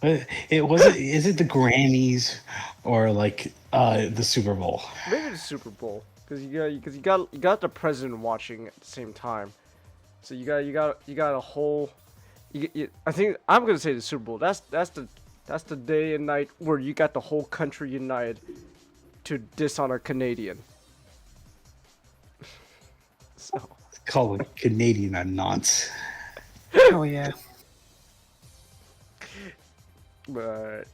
But it wasn't. Is it the Grammys or like the Super Bowl? Maybe the Super Bowl, because you got the president watching at the same time, so you got a whole. I think I'm gonna say the Super Bowl. That's the day and night where you got the whole country united to dishonor Canadian. So. Call it Canadian a nonce. Oh yeah. But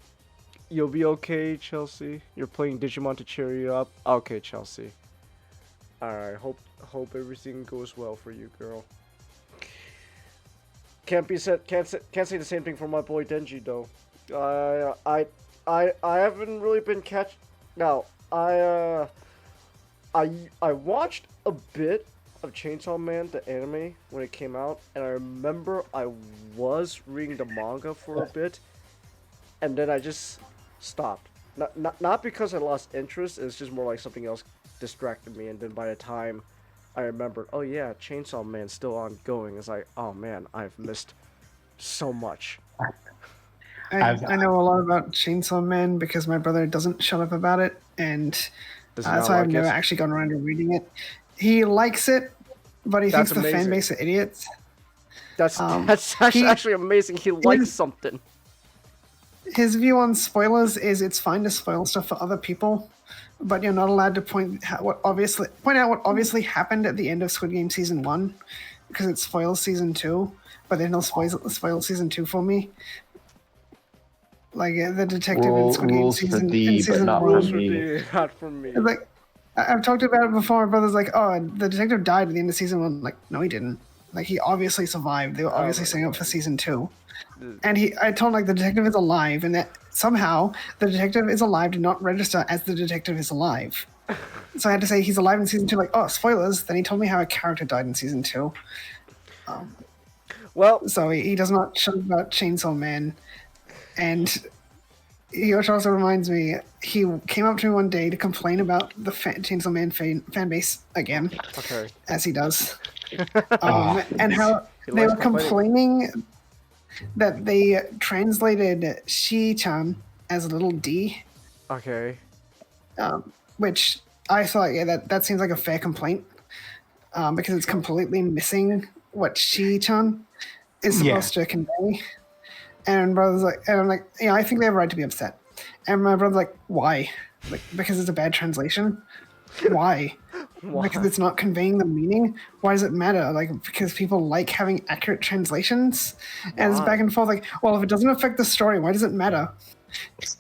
you'll be okay, Chelsea. You're playing Digimon to cheer you up. Okay, Chelsea. Alright, hope everything goes well for you, girl. Can't say the same thing for my boy Denji though. I haven't really been Now, I watched a bit of Chainsaw Man, the anime, when it came out, and I remember I was reading the manga for a bit, and then I just stopped. Not because I lost interest, it's just more like something else distracted me, and then by the time I remembered, oh yeah, Chainsaw Man's still ongoing, it's like, oh man, I've missed so much. I know a lot about Chainsaw Man because my brother doesn't shut up about it, and so I've never actually gone around and reading it. He likes it, but he thinks the fan base are idiots. That's actually amazing. He likes something. His view on spoilers is it's fine to spoil stuff for other people, but you're not allowed to point out what obviously happened at the end of Squid Game season 1 because it spoils season 2. But then he'll spoil season 2 for me. Like the detective in Squid Game season 1. Not for me. Like I've talked about it before. My brother's like, "Oh, the detective died at the end of season 1." Like, no, he didn't. Like, he obviously survived. They were obviously setting up for season 2. And I told him, like, the detective is alive, and that somehow the detective is alive did not register as the detective is alive. So I had to say he's alive in season 2. Like, oh, spoilers. Then he told me how a character died in season 2. Well, so he does not shut about Chainsaw Man, and he also reminds me, he came up to me one day to complain about the Chainsaw Man fan base again, as he does, and how they were complaining that they translated Shi-chan as a little D. Okay. Which I thought, yeah, that seems like a fair complaint, because it's completely missing what Shi-chan is supposed to convey. And brother's like, and I'm like, yeah, I think they have a right to be upset. And my brother's like, why? Like, because it's a bad translation? Why? Because it's not conveying the meaning? Why does it matter? Like, because people like having accurate translations? And it's back and forth, like, well, if it doesn't affect the story, why does it matter?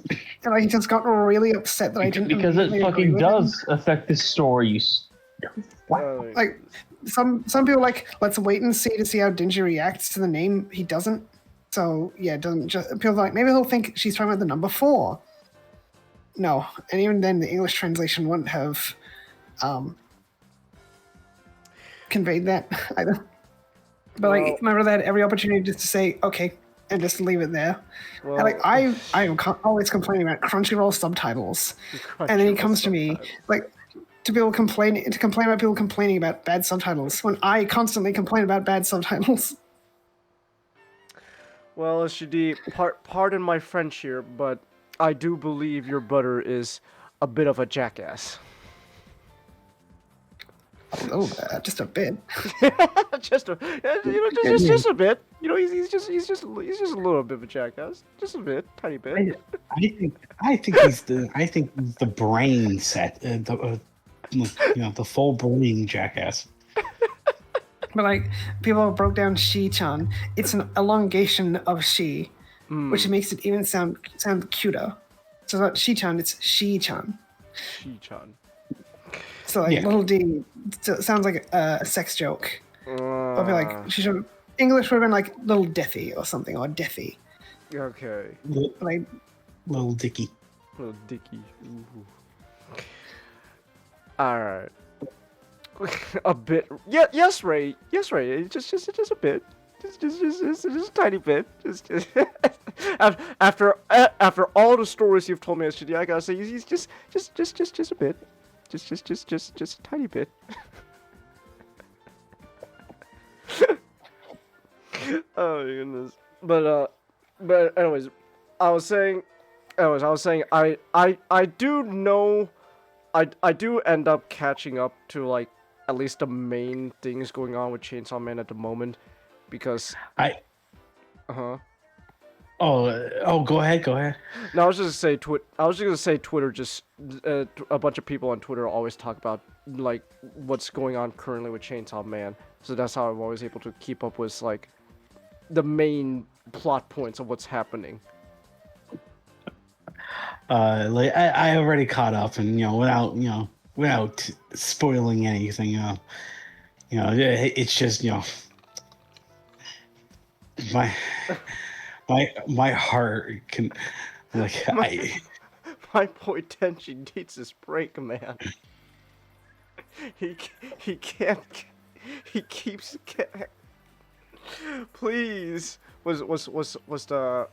And like, he just got really upset that I didn't. Because it fucking does affect the story. What? Like, some people are like, let's wait and see to see how Denji reacts to the name. He doesn't. So yeah, it doesn't just people are like, maybe he'll think she's talking about the number 4. No, and even then, the English translation wouldn't have conveyed that either. But like, my brother had every opportunity just to say okay and just leave it there. Well, and like I am always complaining about Crunchyroll subtitles, and then he comes to me like to complain about people complaining about bad subtitles when I constantly complain about bad subtitles. Well, SGD, pardon my French here, but I do believe your brother is a bit of a jackass. Oh, just a bit. just a bit. You know, he's just a little bit of a jackass. Just a bit, tiny bit. I think he's the brain set, the full brain jackass. But like, people broke down Shi-chan. It's an elongation of Shi, which makes it even sound cuter. So it's not Shi-chan, it's Shi-chan. Shi-chan. So like little D sounds like a sex joke. I'll be like, English would have been like little Deathy or something, or Deathy. Okay. Like little Dicky. Little Dicky. All right. A bit. Yeah. Yes, Ray. Yes, Ray. Just a bit. Just a tiny bit. Just after all the stories you've told me yesterday, I gotta say he's just a bit. Just a tiny bit. Oh my goodness. But anyways, I was saying, I do know, I do end up catching up to like at least the main things going on with Chainsaw Man at the moment, because oh go ahead. No, I was just gonna say Twitter just a bunch of people on Twitter always talk about like what's going on currently with Chainsaw Man, so that's how I'm always able to keep up with like the main plot points of what's happening. Like I already caught up, and without spoiling anything, it's just my heart can like My boy Tenchi needs his break, man. He can't. He keeps. Please. Was the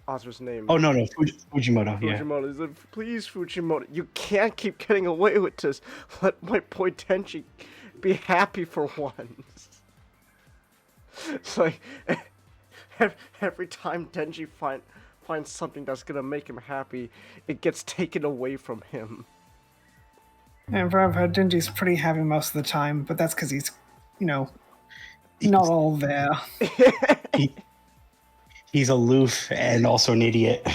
author's name? Oh no, Fujimoto. Yeah. Fujimoto. He said, please, Fujimoto, you can't keep getting away with this. Let my boy Tenchi be happy for once. It's like every time Tenchi finds something that's gonna make him happy, it gets taken away from him. And from what I've heard, Denji's pretty happy most of the time, but that's because he's, not all there. He's aloof and also an idiot.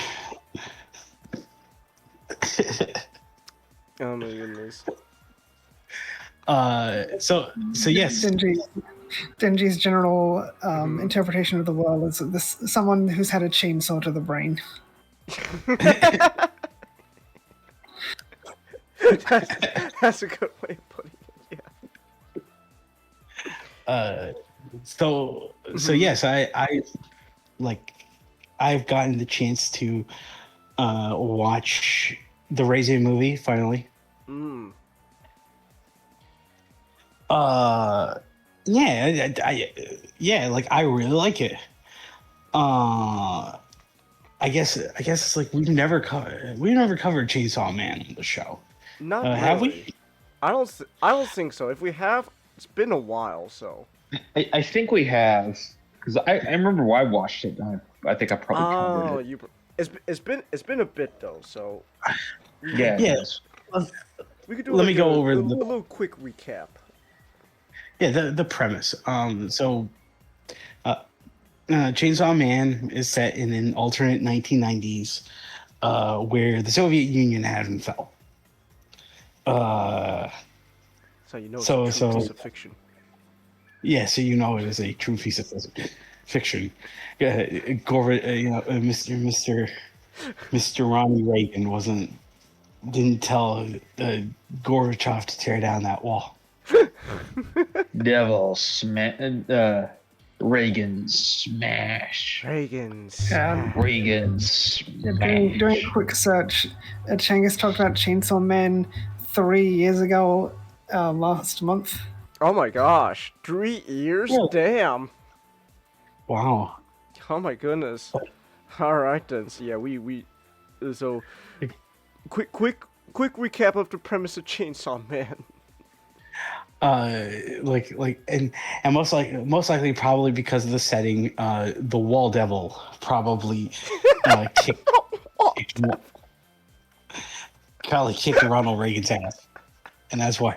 Oh my goodness. So yes. Denji's general interpretation of the world is this someone who's had a chainsaw to the brain. That's a good way of putting it. Yeah. So yes, I've gotten the chance to watch the Raising movie finally. I really like it. I guess it's like we've never covered Chainsaw Man on the show. Not really. Have we? I don't think so. If we have, it's been a while. So I think we have, because I remember why I watched it. I think I probably covered it. It's been a bit though. So yeah. We could do. Let me go over a little quick recap. Yeah, the premise. Chainsaw Man is set in an alternate 1990s, where the Soviet Union had and fell. So you know it's a true piece of fiction. Yeah, so you know it is a true piece of fiction. Yeah, Mr. Ronnie Reagan didn't tell Gorbachev to tear down that wall. Devil Reagan smash. Reagan smash. Doing a quick search, Changus talked about Chainsaw Man 3 years ago, last month. Oh my gosh, 3 years? Yeah. Damn. Wow. Oh my goodness. All right then. So yeah, we so quick recap of the premise of Chainsaw Man. And most likely probably because of the setting, the Wall Devil probably kicked Ronald Reagan's ass, and that's why.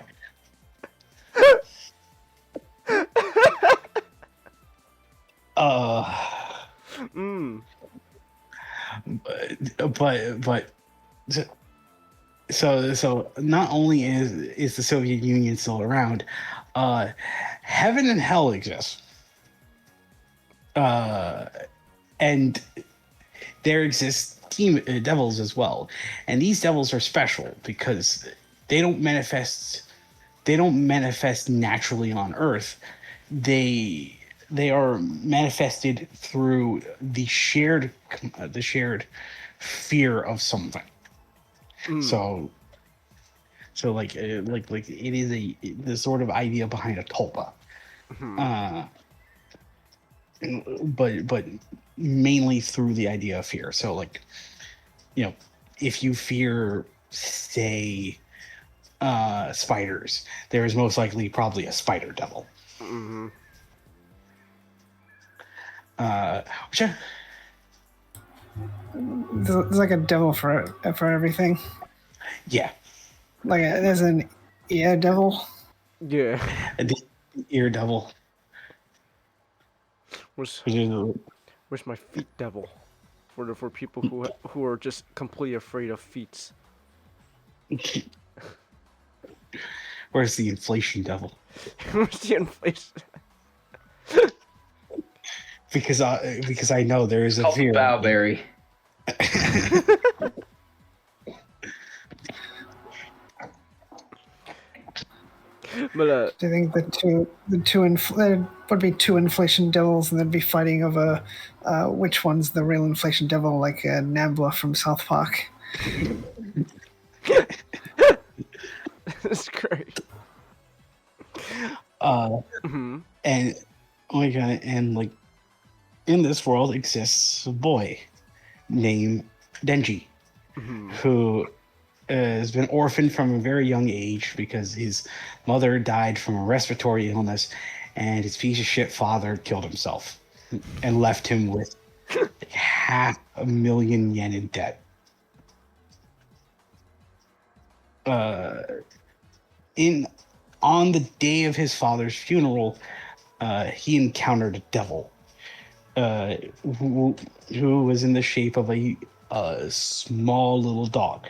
But so not only is the Soviet Union still around, heaven and hell exist, and there exist devils as well, and these devils are special because they don't manifest naturally on Earth. They are manifested through the shared fear of something. So like it is the sort of idea behind a tulpa, but mainly through the idea of fear. So like, if you fear, say, spiders, there is most likely probably a spider devil. Which There's like a devil for everything. yeah, There's an ear devil. Yeah. the ear devil. Where's Which is where's my feet devil? For people who are just completely afraid of feet. where's the inflation devil? Where's the inflation? Because I know there is a Called fear. Bowberry. But Do you think there would be two inflation devils, and they'd be fighting over which one's the real inflation devil, like Nambla from South Park? That's great. And oh my god, and like in this world exists a boy named Denji, who has been orphaned from a very young age because his mother died from a respiratory illness, and his piece of shit father killed himself and left him with $500,000 in debt. On the day of his father's funeral, he encountered a devil, who was in the shape of a small little dog.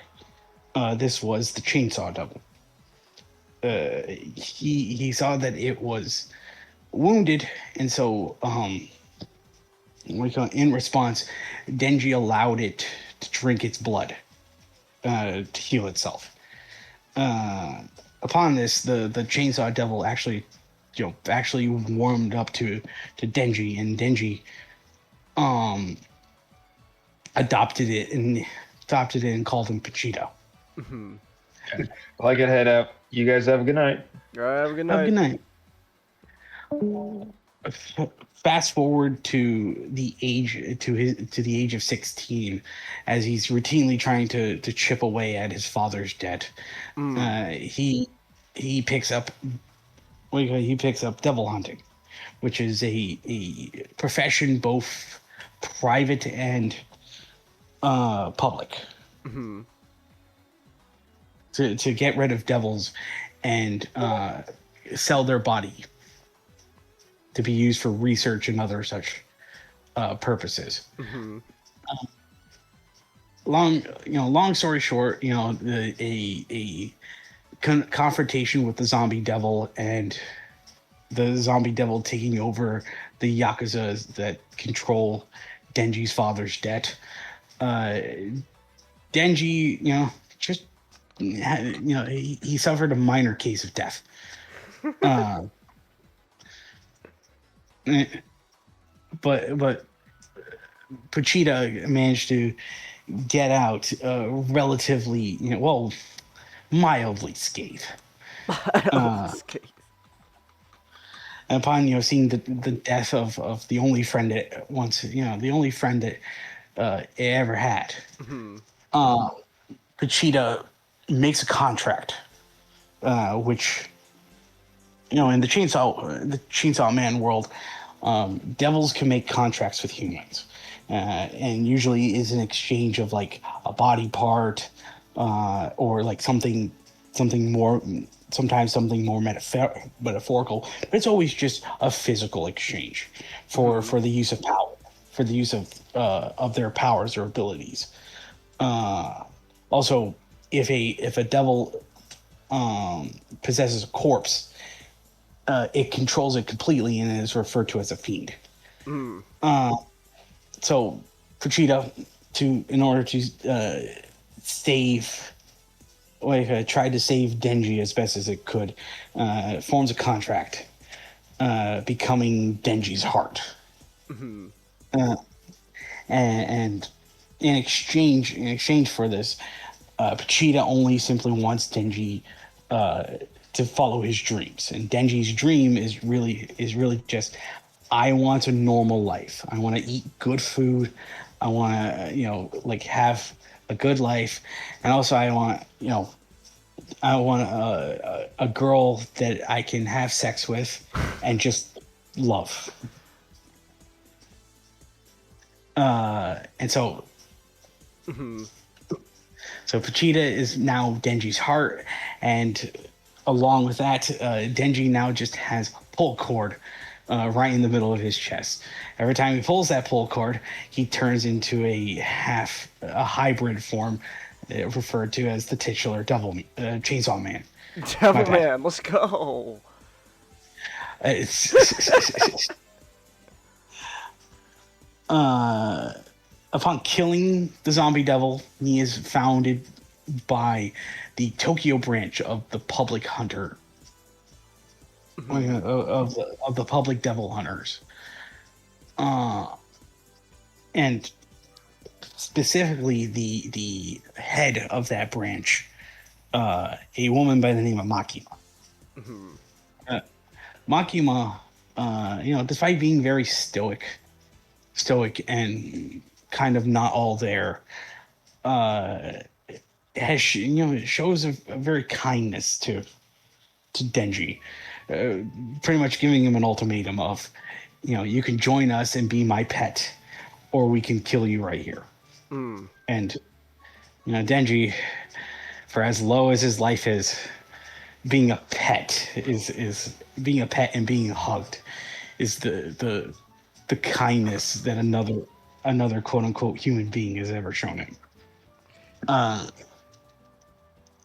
This was the chainsaw devil. He saw that it was wounded, and so in response, Denji allowed it to drink its blood to heal itself. Upon this, the chainsaw devil actually warmed up to Denji, and Denji adopted it and called him Pachito. Well, I gotta head out. You guys have a good night. Have a good Have a night. good night. Fast forward to the age of 16, as he's routinely trying to chip away at his father's debt. He picks up devil hunting, which is a profession both private and public. To get rid of devils and sell their body to be used for research and other such purposes. Long story short, a confrontation with the zombie devil and the zombie devil taking over the Yakuza that control Denji's father's debt. Denji, he suffered a minor case of death. But Pachita managed to get out relatively, mildly scathed. Upon seeing the death of the only friend that it ever had, Pachita makes a contract, which in the Chainsaw Man world, devils can make contracts with humans, and usually is an exchange of like a body part, or like something more. Sometimes something more metaphorical, but it's always just a physical exchange for the use of power, for the use of their powers or abilities. Also, if a devil possesses a corpse, it controls it completely and is referred to as a fiend. So Pachita, in order to tried to save Denji as best as it could, forms a contract, becoming Denji's heart. And in exchange for this, Pachita only simply wants Denji to follow his dreams, and Denji's dream is really just, I want a normal life. I want to eat good food. I want to have a good life, and also I want a girl that I can have sex with and just love. And so so Vegeta is now Denji's heart, and along with that, Denji now just has a pull cord right in the middle of his chest. Every time he pulls that pull cord, he turns into a hybrid form referred to as the titular Chainsaw Man. Devil Man, let's go. Upon killing the zombie devil, he is founded by the Tokyo branch of the public hunter, of the public devil hunters, and specifically the head of that branch, a woman by the name of Makima. Makima, despite being very stoic and kind of not all there, shows a very kindness to Denji, pretty much giving him an ultimatum of, you can join us and be my pet, or we can kill you right here. And Denji, for as low as his life is, being a pet is being a pet and being hugged is the kindness that another quote unquote human being has ever shown him.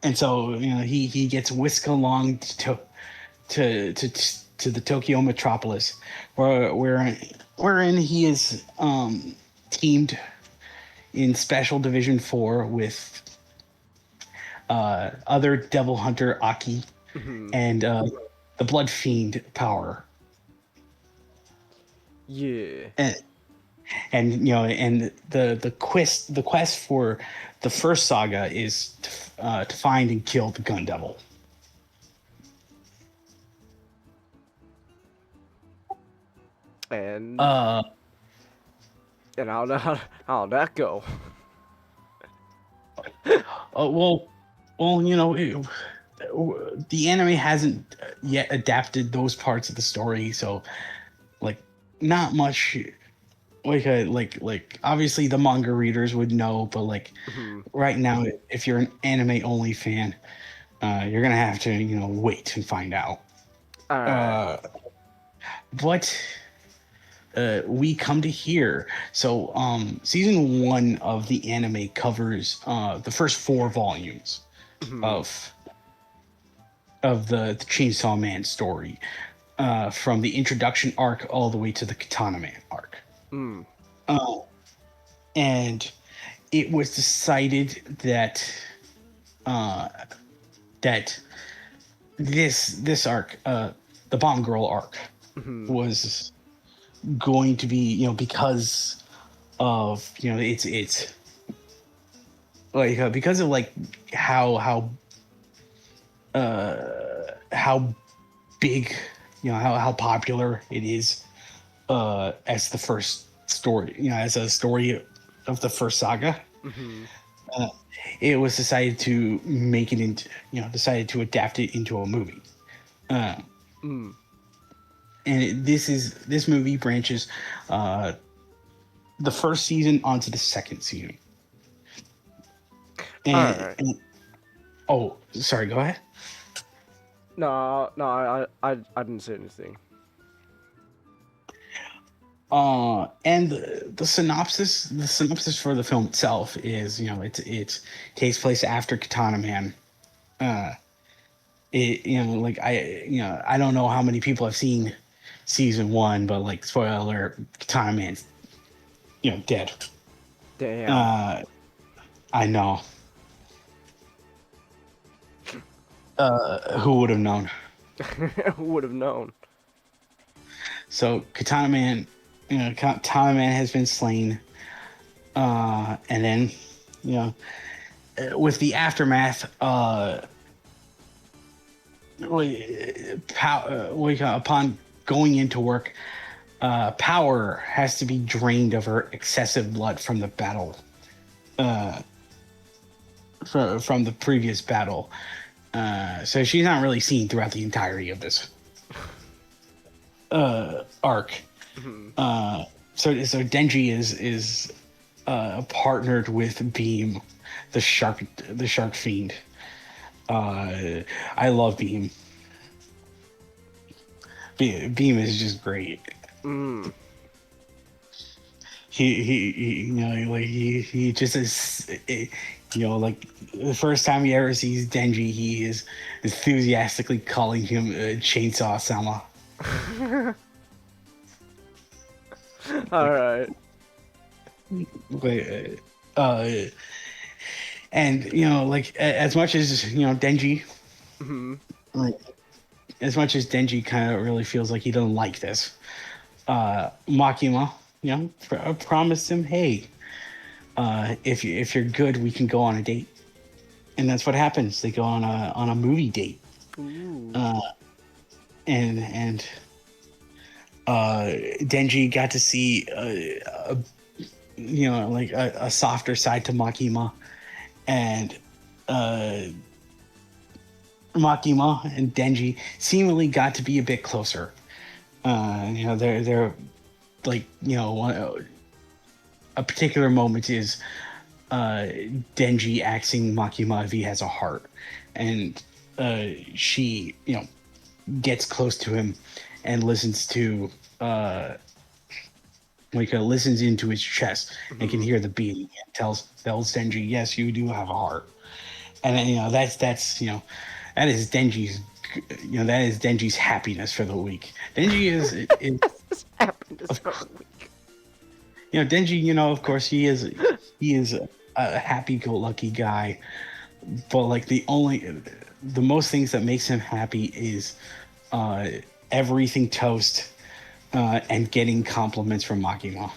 And so he gets whisked along to the Tokyo metropolis, wherein he is teamed in Special Division 4 with other Devil Hunter Aki and the Blood Fiend Power. Yeah. And the quest for the first saga is to find and kill the Gun Devil. And how'd that go? The anime hasn't yet adapted those parts of the story, so not much. Obviously the manga readers would know, but right now, if you're an anime only fan, you're gonna have to wait and find out. But we come to here. So season 1 of the anime covers the first 4 volumes of the Chainsaw Man story, from the introduction arc all the way to the Katana Man arc. And it was decided that this arc, the Bomb Girl arc, was going to be, because of it's because of how big, how popular it is as the first story, as a story of the first saga. It was decided to make it into, decided to adapt it into a movie. And this movie branches the first season onto the second season. Oh, sorry, go ahead. No, I didn't say anything. And the synopsis for the film itself is, it takes place after Katana Man. I don't know how many people have seen season 1, but spoiler alert, Katana Man's, dead. Damn. I know. Who would have known? Who would have known? So Katana Man, Katana Man has been slain, and then, with the aftermath, upon going into work, Power has to be drained of her excessive blood from the battle, from the previous battle. So she's not really seen throughout the entirety of this arc. So Denji is partnered with Beam, the shark fiend. I love Beam. Beam is just great. He you know, like he just is, you know, like the first time he ever sees Denji, he is enthusiastically calling him Chainsaw Sama. All right. And you know, like as much as you know Denji, like as much as Denji kind of really feels like he doesn't like this, Makima, you know, promised him, hey, if you're good, we can go on a date, and that's what happens. They go on a movie date, and Denji got to see you know, like a softer side to Makima, and Makima and Denji seemingly got to be a bit closer. You know, they're like, you know, a particular moment is Denji asking Makima if he has a heart, and she, you know, gets close to him and listens to listens into his chest and can hear the beating, and tells Denji, yes, you do have a heart. And you know, that's you know, that is Denji's, you know, that is Denji's happiness for the week. Denji is happiness for the week. You know, Denji, you know, of course he is a happy-go-lucky guy, but like the most things that makes him happy is everything toast and getting compliments from Makima.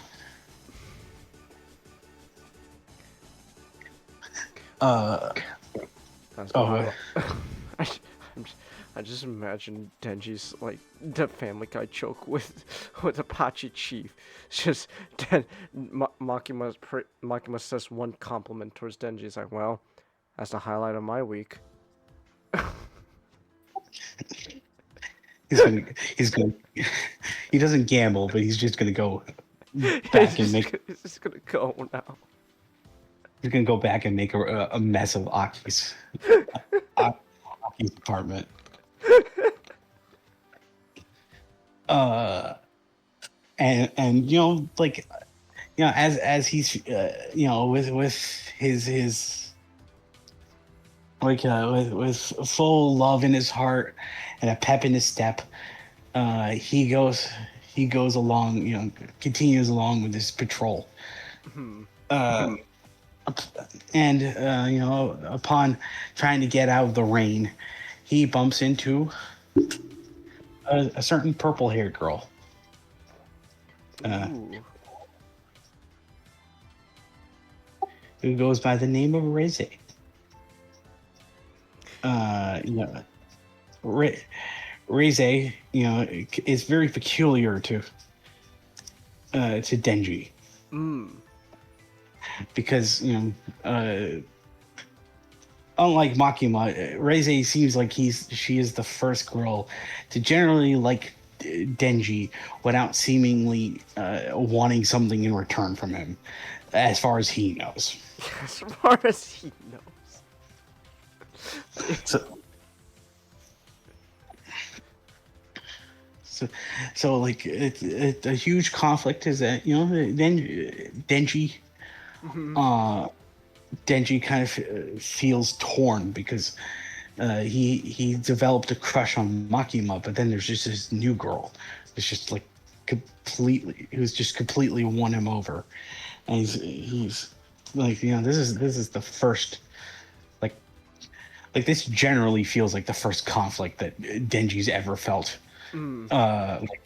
I just imagine Denji's like the Family Guy joke with Apache Chief. It's just Makima says one compliment towards Denji. He's like, well, that's the highlight of my week. He's gonna he doesn't gamble, but he's just gonna go back and make. He's just gonna go now. He's gonna go back and make a mess of Aki's apartment. And you know, like, you know, as he's you know, with his like with full love in his heart and a pep in his step, he goes along, you know, continues along with his patrol. And you know, upon trying to get out of the rain, he bumps into a certain purple-haired girl. Who goes by the name of Reze. You know, Reze, you know, is very peculiar to Denji. Because, you know, unlike Makima, Reze seems like she is the first girl to generally like Denji without seemingly wanting something in return from him, as far as he knows. As far as he knows. So like it's a huge conflict is that, you know, then Denji kind of feels torn because he developed a crush on Makima, but then there's just this new girl. It's just like who's just completely won him over, and he's like, you know, this is the first, like this generally feels like the first conflict that Denji's ever felt. Like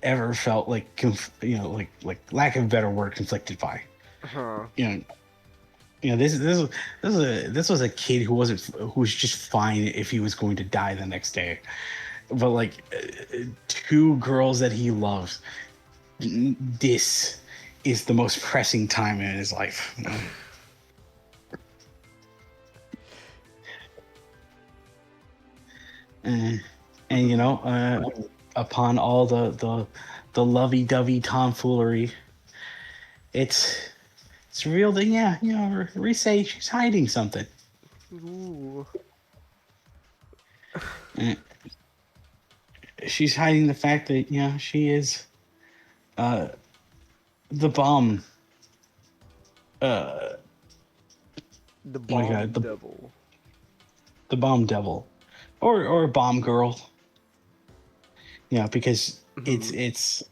ever felt like you know, like lack of a better word, conflicted by. You know, this was a kid who was just fine if he was going to die the next day, but like two girls that he loves, this is the most pressing time in his life. You know? And you know, upon all the lovey-dovey tomfoolery it's revealed that Rise, she's hiding something. Ooh. She's hiding the fact that she is the bomb. The bomb God, devil. The bomb devil, or bomb girl. Because it's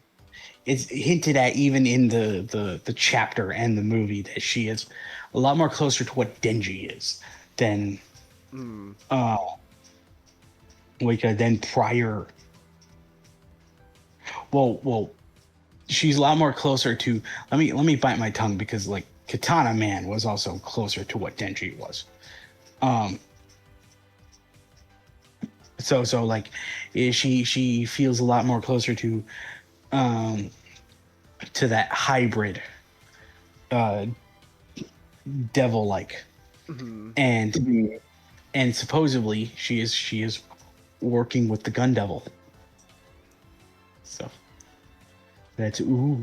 hinted at even in the chapter and the movie that she is a lot more closer to what Denji is than than prior. Well, she's a lot more closer to. Let me bite my tongue because like Katana Man was also closer to what Denji was. So like she feels a lot more closer to that hybrid devil like. And supposedly she is working with the gun devil. So that's ooh.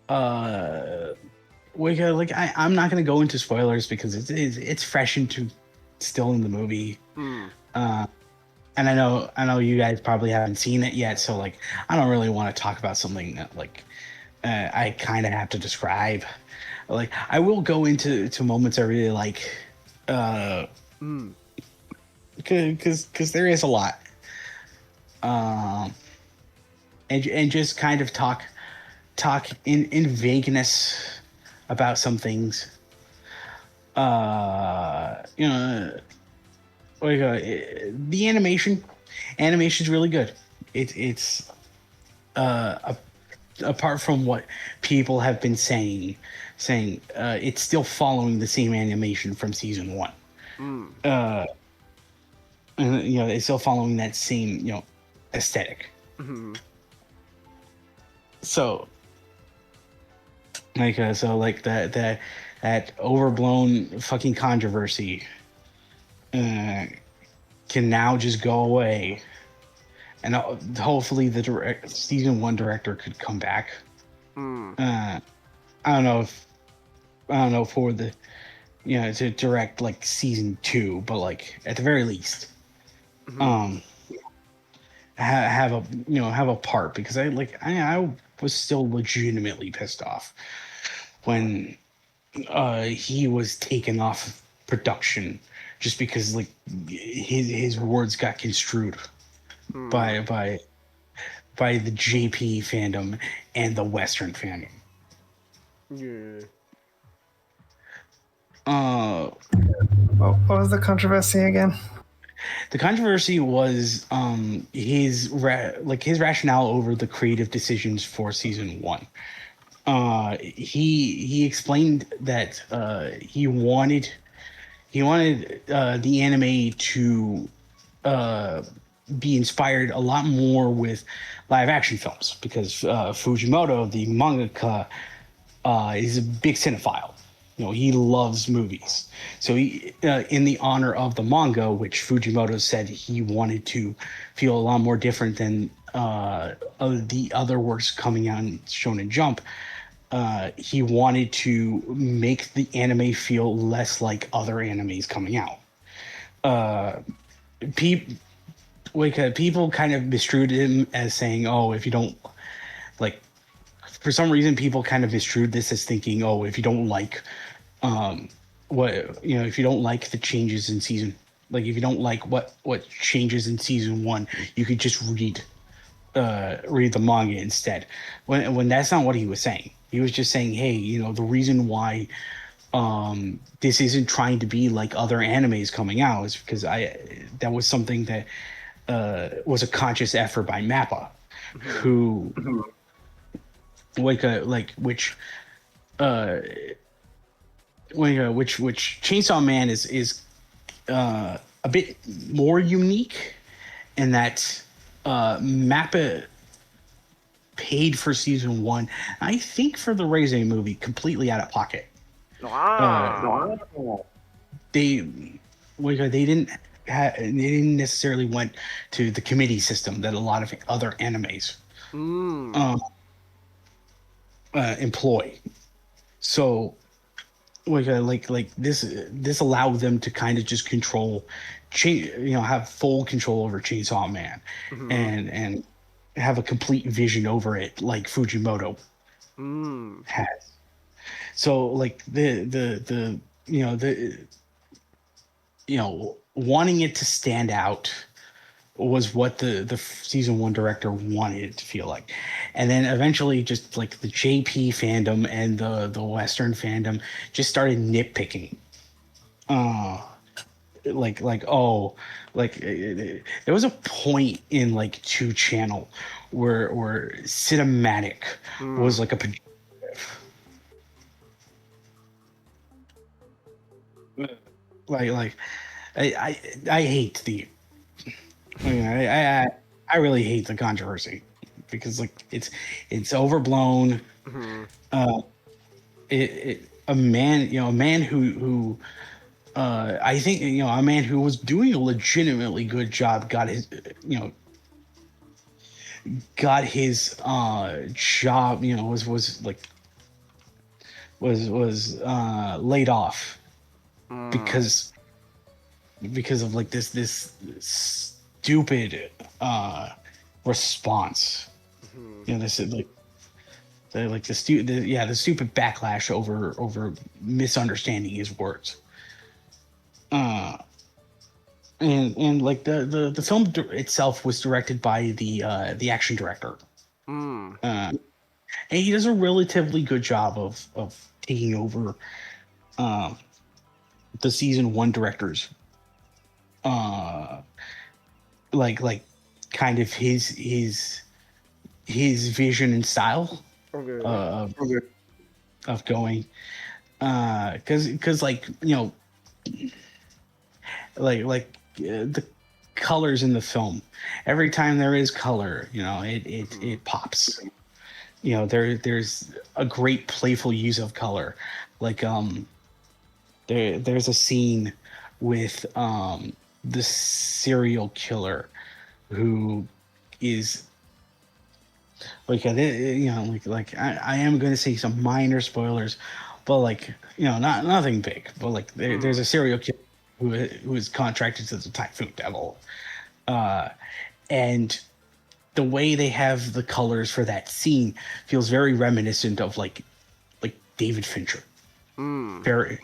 I'm not gonna go into spoilers because it's fresh into still in the movie. And I know you guys probably haven't seen it yet, so like I don't really want to talk about something that like I kind of have to describe. Like I will go into moments I really like, because there is a lot, and just kind of talk in vagueness about some things. The animation's really good. It's apart from what people have been saying it's still following the same animation from season 1. And it's still following that same aesthetic. So that overblown fucking controversy can now just go away, and hopefully the season 1 director could come back. I don't know for the to direct like season 2, but like at the very least have a part, because I was still legitimately pissed off when he was taken off production just because like his words got construed by the JP fandom and the Western fandom. What was the controversy again? The controversy was his rationale over the creative decisions for season 1. He explained that he wanted the anime to be inspired a lot more with live action films, because Fujimoto, the mangaka, is a big cinephile. He loves movies. So he, in the honor of the manga, which Fujimoto said he wanted to feel a lot more different than the other works coming out in Shonen Jump, he wanted to make the anime feel less like other animes coming out. People kind of misconstrued him as saying, "Oh, if you don't like," for some reason, people kind of misconstrued this as thinking, "Oh, if you don't like, if you don't like the changes in season, like if you don't like what changes in season 1, you could just read the manga instead." When that's not what he was saying. He was just saying, hey, the reason why this isn't trying to be like other animes coming out is because that was something that was a conscious effort by Mappa, who which Chainsaw Man is a bit more unique in that Mappa paid for season 1, I think, for the Reze movie completely out of pocket. They didn't they didn't necessarily went to the committee system that a lot of other animes employ. So like this allowed them to kind of just have full control over Chainsaw Man, and have a complete vision over it like Fujimoto has. So like the wanting it to stand out was what the season 1 director wanted it to feel like. And then eventually just like the JP fandom and the Western fandom just started nitpicking. There was a point in like 2 channel where cinematic was like a like I hate the I really hate the controversy because like it's overblown. A man who I think a man who was doing a legitimately good job got his job was laid off because of like this stupid response. This is like the stupid backlash over misunderstanding his words. And like the film itself was directed by the action director. And he does a relatively good job of taking over the season 1 directors like kind of his vision and style of going because like the colors in the film, every time there is color, it pops. There's a great playful use of color. Like there's a scene with the serial killer who is I am going to say some minor spoilers, but like nothing big, but like there's a serial killer who is contracted to the Typhoon Devil, and the way they have the colors for that scene feels very reminiscent of like David Fincher. Very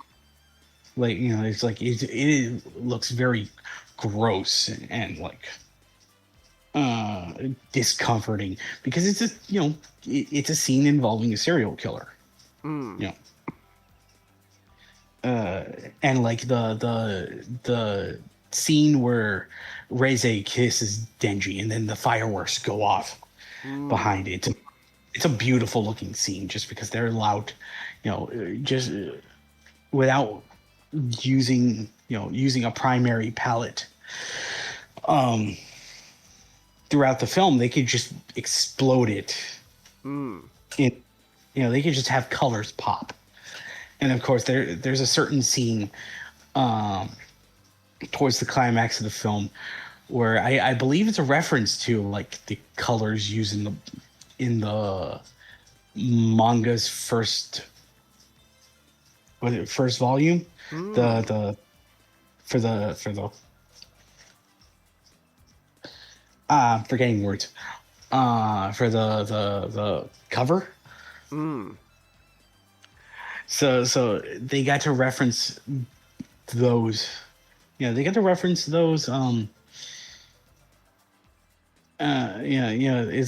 it's like it looks very gross and like discomforting because it's it's a scene involving a serial killer. And like the scene where Reze kisses Denji and then the fireworks go off behind it. It's a beautiful looking scene just because they're allowed, just without using a primary palette. Throughout the film, they could just explode it. They could just have colors pop. And of course, there's a certain scene towards the climax of the film where I believe it's a reference to like the colors used in the manga's first volume. Forgetting words. For the cover. So they got to reference those. It's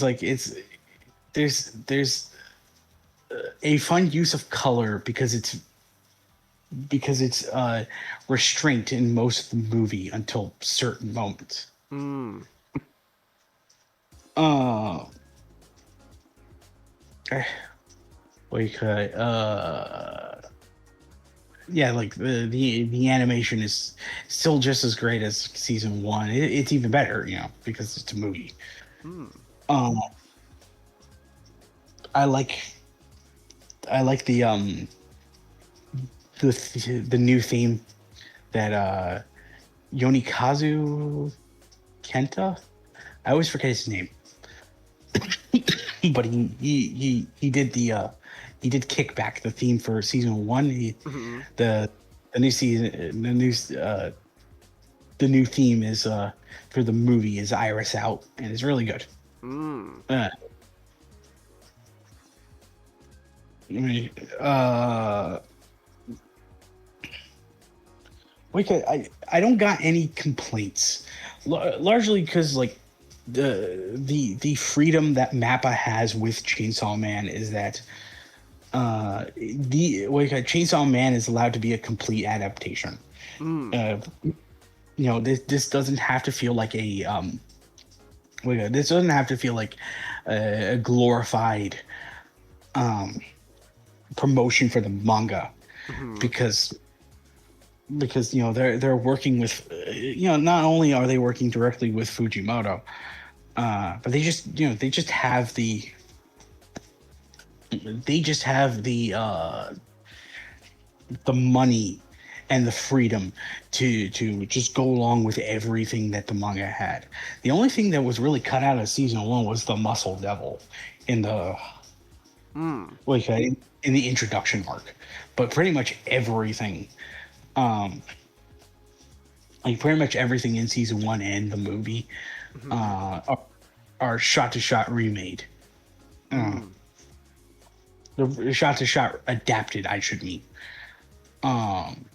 like there's a fun use of color because it's restraint in most of the movie until certain moments. Like the animation is still just as great as season 1. It's even better, because it's a movie. I like the new theme that Yonikazu Kenta. I always forget his name. But he did he did Kickback, the theme for season 1. The new season, the new theme is for the movie is Iris Out, and it's really good. I don't got any complaints, largely because like the freedom that Mappa has with Chainsaw Man is that Chainsaw Man is allowed to be a complete adaptation. This doesn't have to feel like this doesn't have to feel like a glorified promotion for the manga, because they're working with not only are they working directly with Fujimoto, but they just have the money and the freedom to just go along with everything that the manga had. The only thing that was really cut out of season 1 was the Muscle Devil in the in the introduction arc, but pretty much everything, pretty much everything in season 1 and the movie are shot-to-shot remade. The shot-to-shot adapted, I should mean. And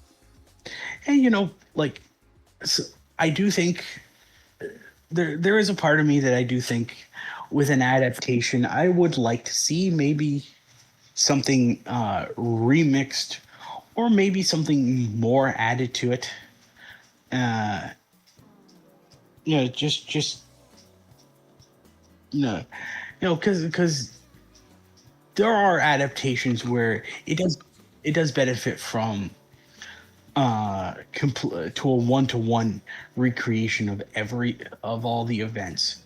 so I do think there is a part of me that I do think with an adaptation, I would like to see maybe something remixed, or maybe something more added to it. Because there are adaptations where it does benefit from to a one-to-one recreation of all the events,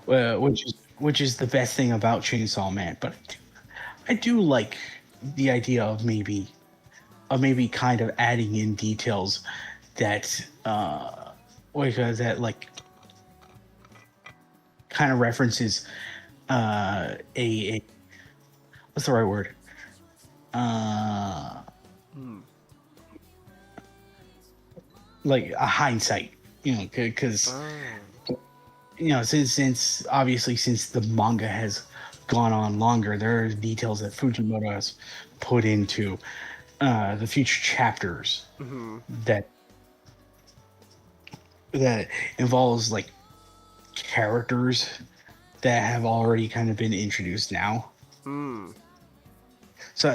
which is the best thing about Chainsaw Man. But I do like the idea of maybe kind of adding in details that kind of references a what's the right word? Like a hindsight, because since obviously since the manga has gone on longer, there are details that Fujimoto has put into the future chapters that involves like characters that have already kind of been introduced now. So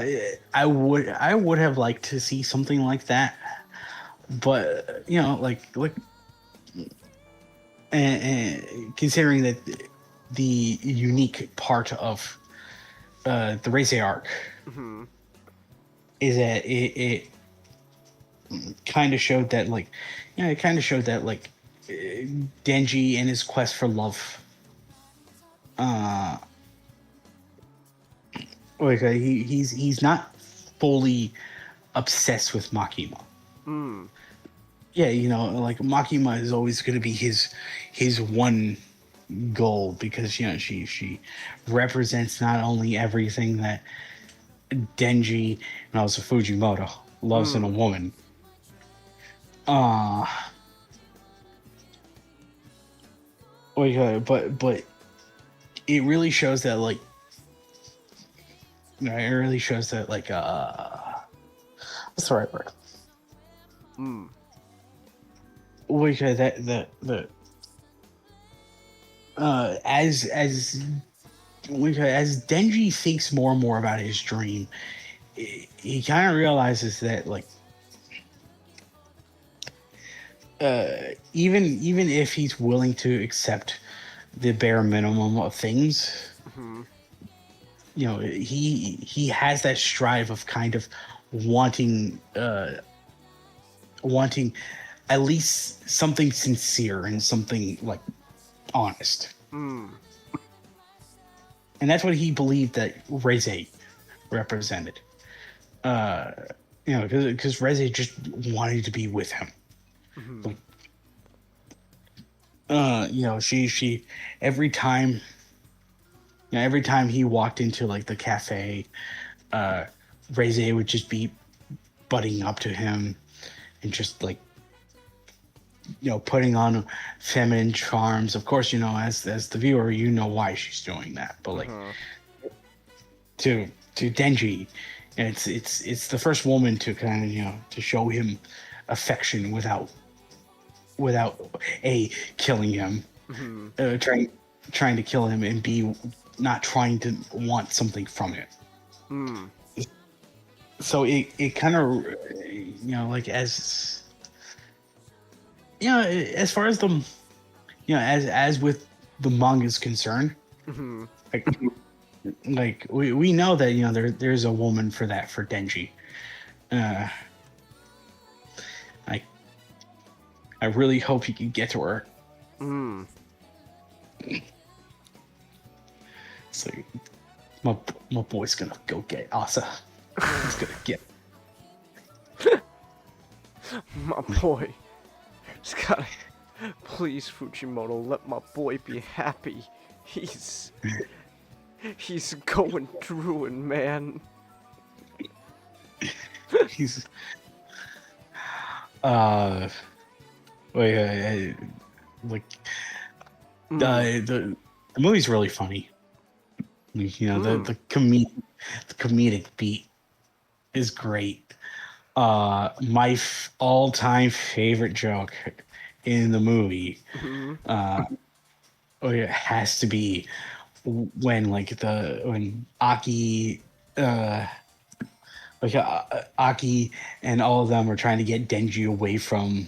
I would have liked to see something like that, but and considering that the unique part of the Reisei arc is that it kind of showed that Denji and his quest for love, he's not fully obsessed with Makima. Makima is always going to be his one goal, because she represents not only everything that Denji and also Fujimoto loves in a woman. But it really shows that what's the right word? As Denji thinks more and more about his dream, he kind of realizes that even if he's willing to accept the bare minimum of things, he has that strive of kind of wanting at least something sincere and something honest. And that's what he believed that Reisei represented. Because Reisei just wanted to be with him. she every time, every time he walked into like the cafe, Reze would just be butting up to him and just like, putting on feminine charms. Of course, as the viewer, why she's doing that. But like to Denji, it's the first woman to kind of to show him affection without A, killing him, trying to kill him, and B, not trying to want something from it. So it kind of like as as far as the as with the manga is concerned, like we know that there's a woman for that for Denji. I really hope he can get to her. So my boy's gonna go get Asa. He's gonna get My boy. Just gotta... Please, Fujimoto, let my boy be happy. He's going through it, man. He's like the movie's really funny. The comedic beat is great. My all-time favorite joke in the movie it has to be when Aki Aki and all of them are trying to get Denji away from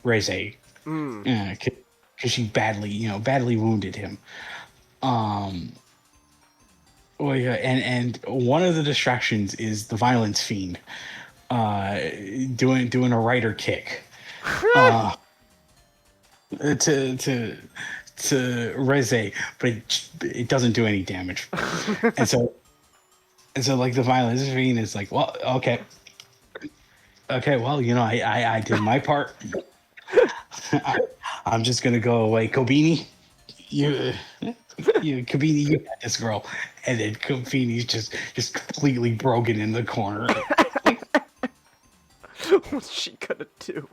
Reze because she badly wounded him. And one of the distractions is the violence fiend doing a rider kick to Reze, but it doesn't do any damage. and so like the violence fiend is like, well, okay, well, I did my part. I'm just gonna go away, Kobini. Kobini, you got this, girl. And then Kobini's just completely broken in the corner. What's she gonna do?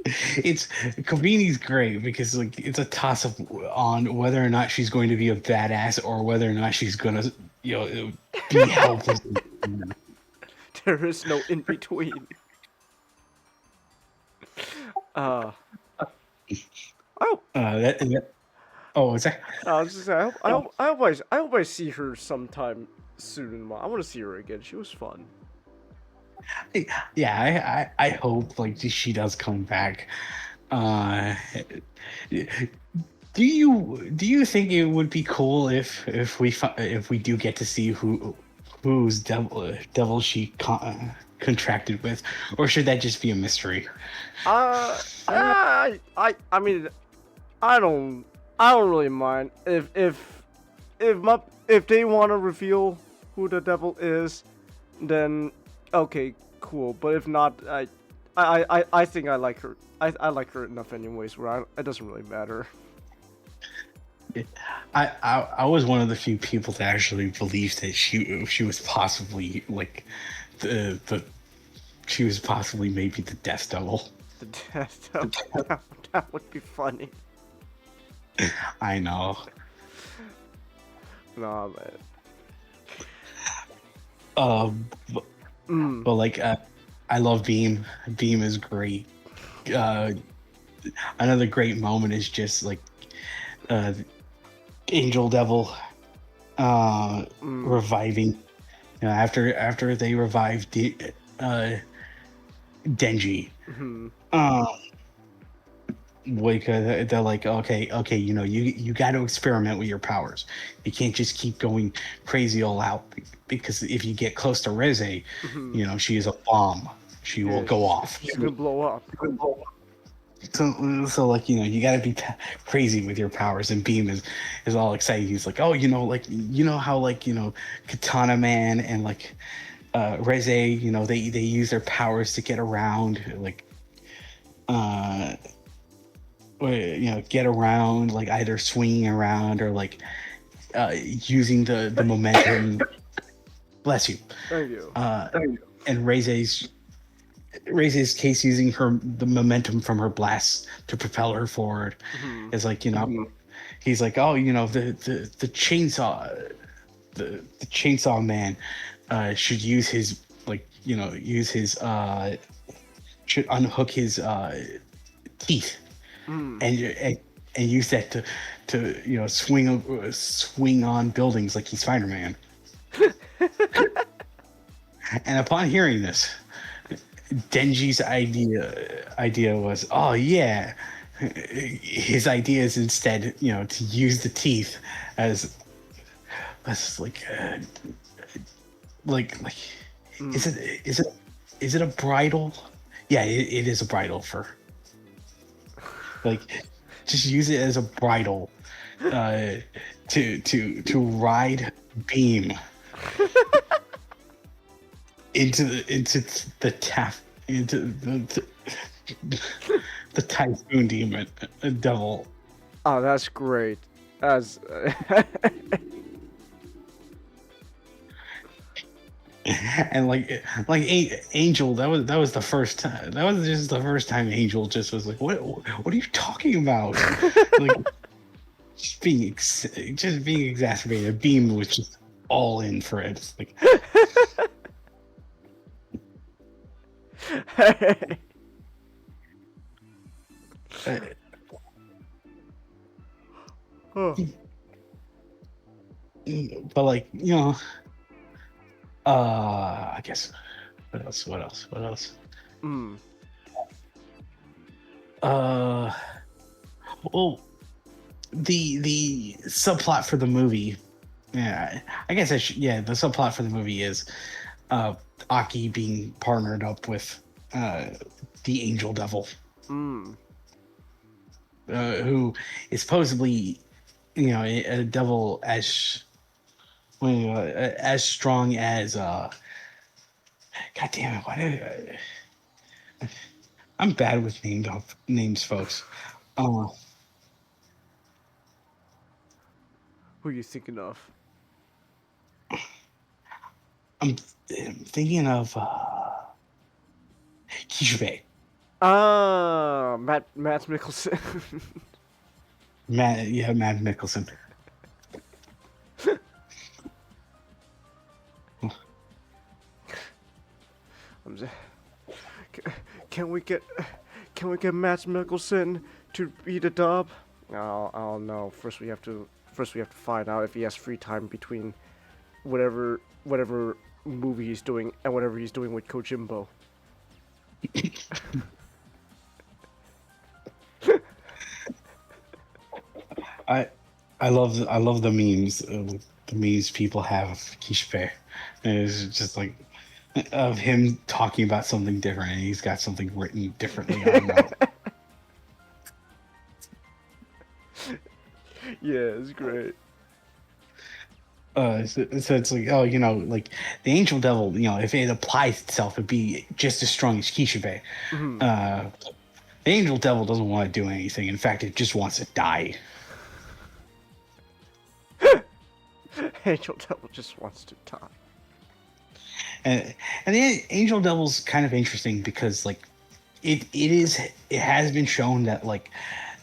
Kobini's great because like it's a toss up on whether or not she's going to be a badass or whether or not she's gonna be helpless. There is no in between. What's that? I was just saying, I hope I see her sometime soon. I want to see her again. She was fun. Yeah, I hope like she does come back. Do you think it would be cool if we do get to see whose devil she contracted with, or should that just be a mystery? I mean, I don't really mind if they want to reveal who the devil is, then okay, cool. But if not, I think I like her. I like her enough anyways. Where it doesn't really matter. I was one of the few people that actually believed that she was possibly like she was possibly maybe the Death Devil. The Death Devil. That would be funny. I know. Nah, man. But like, I love Beam. Beam is great. Another great moment is just like, Angel Devil, reviving. After they revived Denji. Like they're like, okay, you got to experiment with your powers. You can't just keep going crazy all out, because if you get close to Reze, she is a bomb. She will go off. She will blow up. So like, you got to be crazy with your powers. And Beam is all excited. He's like, oh, how like Katana Man and like Reze, they use their powers to get around, like get around, like either swinging around or like using the momentum. Bless you. Thank you. And Reise's case using the momentum from her blast to propel her forward. Is like, he's like, oh, the chainsaw, the chainsaw man should use his should unhook his teeth and use that to swing on buildings like he's Spider-Man. And upon hearing this, Denji's idea was, oh yeah, his idea is instead, to use the teeth as like is it a bridle? Yeah, it is a bridle for, like, just use it as a bridle to ride Beam into the typhoon demon devil. Oh, that's great. That's and like Angel, that was the first time. That was just the first time Angel just was like, what are you talking about? Like, just being exacerbated. Beam was just all in for it. It's like, but like, I guess what else? Well, the subplot for the movie, the subplot for the movie is Aki being partnered up with the Angel Devil, who is supposedly, a devil as strong as God damn it! I'm bad with names, folks. who are you thinking of? I'm thinking of Kishibe. Matt Mickelson. Matt Mickelson. Can we get Matt Mickelson to be the dub? I'll know. First we have to find out if he has free time between whatever movie he's doing and whatever he's doing with Kojimbo. I love the memes. The memes people have of Kishibe. It's just like of him talking about something different, and he's got something written differently on that. Yeah, it's great. So it's like, like the Angel Devil, if it applies itself, it'd be just as strong as Kishibe. The Angel Devil doesn't want to do anything. In fact, it just wants to die. Angel Devil just wants to die. And the Angel Devil's kind of interesting because, like, it has been shown that, like,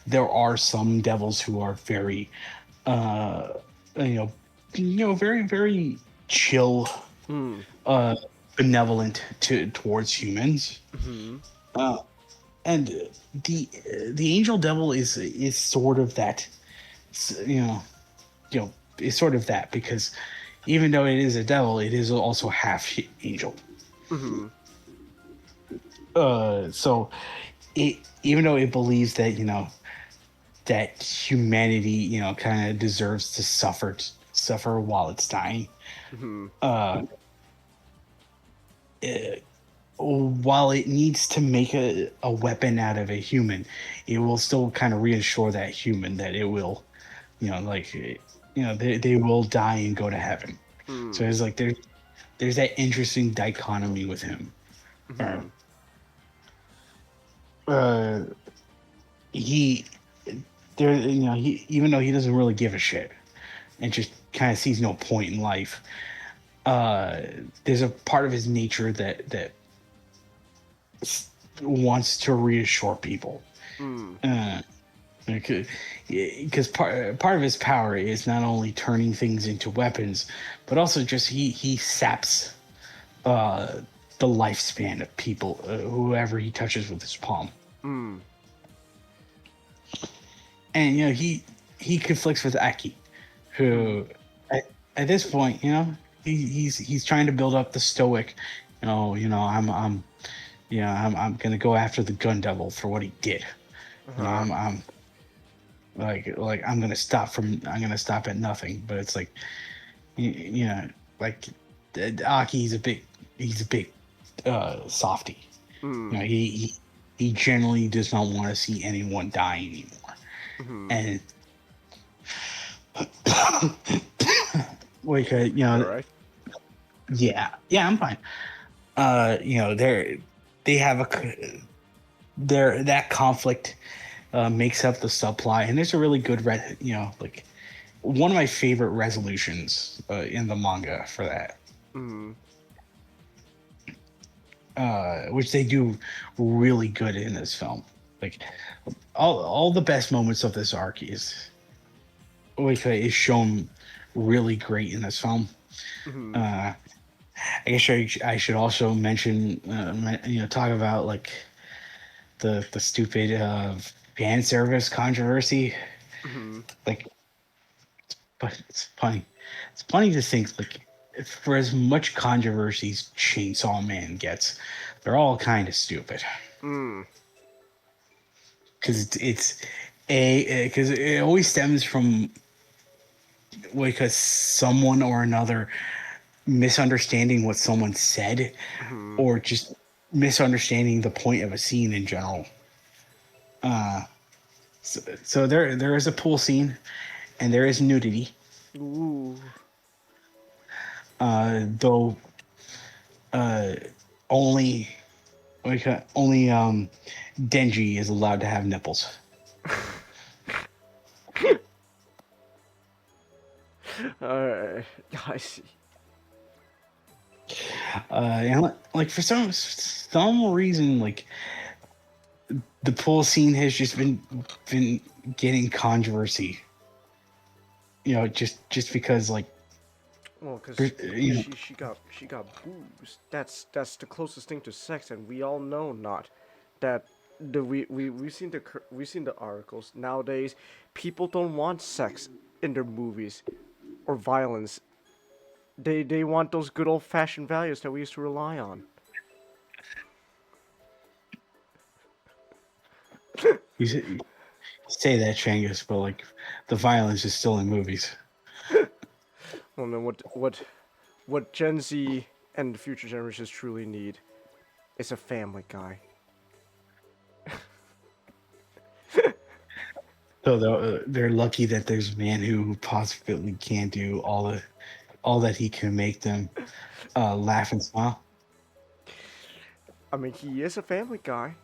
there are some devils who are very very, very chill, benevolent towards humans. And the Angel Devil is sort of that, is sort of that, because even though it is a devil, it is also half angel. So even though it believes that, that humanity, kind of deserves to suffer while it's dying, while it needs to make a weapon out of a human, it will still kind of reassure that human that it will, they will die and go to heaven. So it's like there's that interesting dichotomy with him. He there, he, even though he doesn't really give a shit and just kind of sees no point in life, there's a part of his nature that wants to reassure people. Because part of his power is not only turning things into weapons, but also just he saps the lifespan of people, whoever he touches with his palm. And he conflicts with Aki, who at this point, he's trying to build up the stoic, I'm gonna go after the gun devil for what he did. I'm I'm gonna stop at nothing. But it's like, like Aki, he's a big softy. He generally does not want to see anyone die anymore. And like Right. yeah, I'm fine. They have that conflict makes up the subplot, and there's a really good like one of my favorite resolutions in the manga for that. Which they do really good in this film. Like all the best moments of this arc is shown really great in this film. I guess I should also mention, talk about like the stupid fan service controversy. Like, but it's funny. It's funny to think like, for as much controversy as Chainsaw Man gets, they're all kind of stupid. Because because it always stems from because someone or another misunderstanding what someone said, or just misunderstanding the point of a scene in general. So there is a pool scene, and there is nudity. Ooh. Though only Denji is allowed to have nipples. Alright, I see. And like for some reason, like the pool scene has just been getting controversy. Just because like. Well, because she got boobs. That's the closest thing to sex, and we all know not that we've seen the articles nowadays. People don't want sex in their movies or violence. They want those good old fashioned values that we used to rely on. You say that, Changus, but like the violence is still in movies. Well, then what Gen Z and the future generations truly need is a Family Guy. So they're lucky that there's a man who possibly can do all that he can make them laugh and smile. I mean, he is a Family Guy.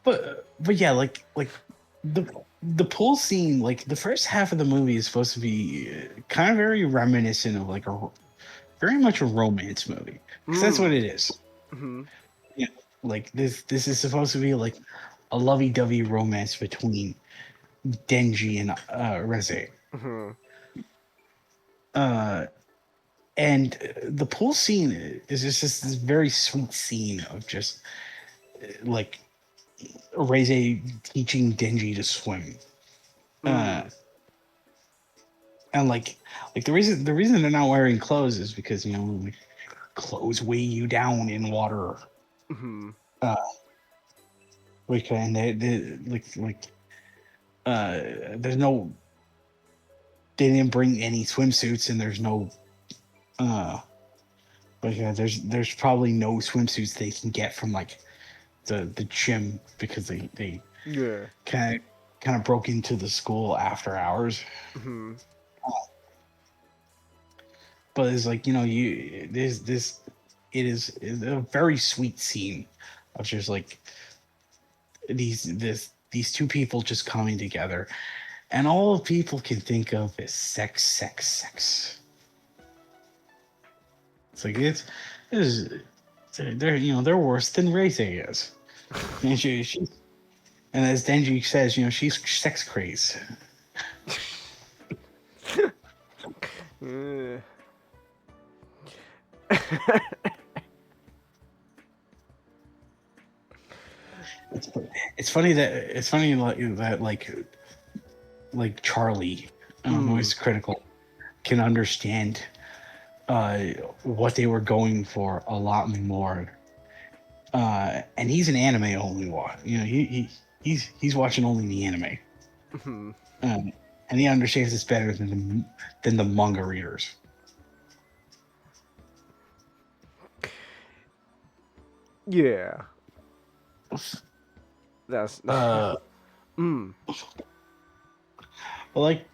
But yeah, like the pool scene, like the first half of the movie is supposed to be kind of very reminiscent of like very much a romance movie, because that's what it is. Yeah, like this is supposed to be like a lovey-dovey romance between Denji and Reze. And the pool scene is just this very sweet scene of just like Reze teaching Denji to swim. And like the reason they're not wearing clothes is because like, clothes weigh you down in water. And there's no, they didn't bring any swimsuits, and there's no there's probably no swimsuits they can get from like the gym, because they kind of broke into the school after hours. But it's like, it is a very sweet scene of just like these two people just coming together, and all people can think of is sex, sex, sex. It's like they're worse than Reze is, and she and as Denji says, she's sex crazed. It's funny that like Charlie, Noise Critical, can understand what they were going for a lot more. And he's an anime only he's watching only the anime. And he understands this better than the manga readers. Yeah. That's Well, like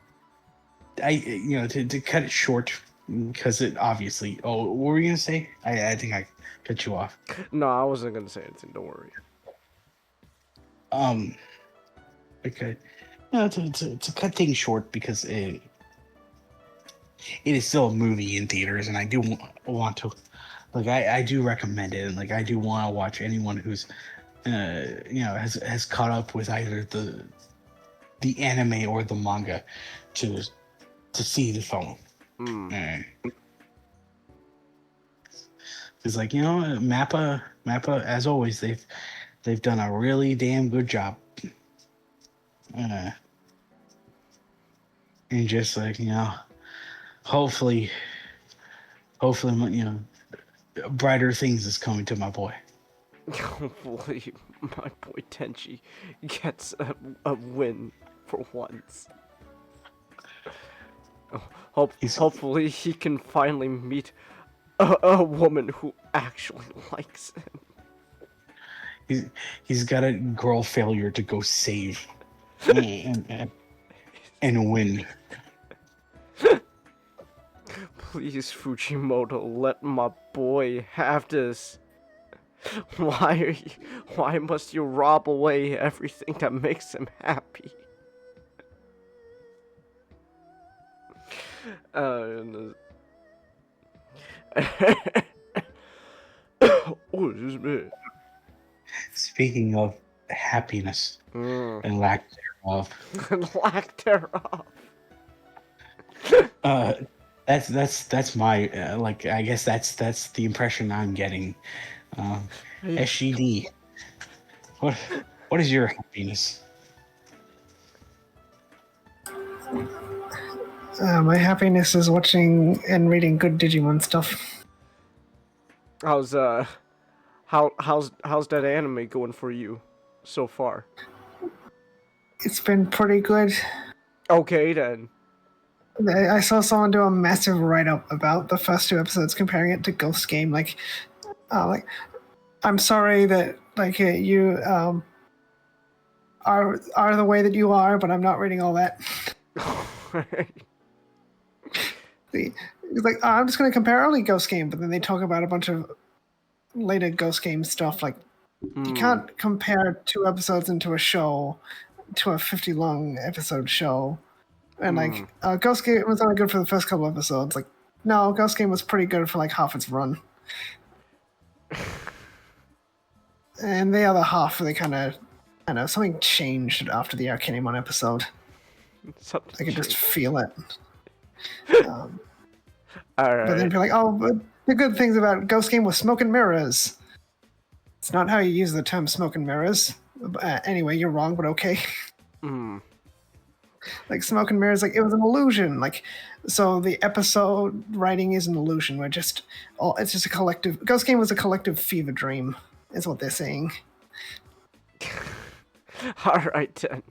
to cut it short, because it obviously. Oh, what were you gonna say? I think I cut you off. No, I wasn't gonna say anything. Don't worry. Okay. To cut things short, because it is still a movie in theaters, and I do want to, like, I do recommend it, and like I do want to watch anyone who's has caught up with either the anime or the manga to see the film. It's like, Mappa, as always, they've done a really damn good job. And just like, hopefully, brighter things is coming to my boy. Hopefully, my boy Tenchi gets a win for once. Hopefully, he can finally meet a woman who actually likes him. He's got a girl failure to go save and win. Please, Fujimoto, let my boy have this. Why must you rob away everything that makes him happy? Oh, this is bad. Speaking of happiness and lack thereof. That's my I guess that's the impression I'm getting. SGD. What is your happiness? My happiness is watching and reading good Digimon stuff. How's that anime going for you so far? It's been pretty good. Okay then. I saw someone do a massive write-up about the first 2 episodes, comparing it to Ghost Game. I'm sorry that you are the way that you are, but I'm not reading all that. It's like, I'm just going to compare only Ghost Game, but then they talk about a bunch of later Ghost Game stuff. You can't compare 2 episodes into a show to a 50 long episode show. And Ghost Game was only good for the first couple episodes. No, Ghost Game was pretty good for half its run. And the other half, they kind of, I don't know, something changed after the Arcanimon episode. I could just feel it. All right. But then be like, oh, but the good things about Ghost Game was smoke and mirrors. It's not how you use the term smoke and mirrors. Anyway, you're wrong, but okay. Smoke and mirrors, it was an illusion. So the episode writing is an illusion. It's just a collective. Ghost Game was a collective fever dream, is what they're saying. All right then.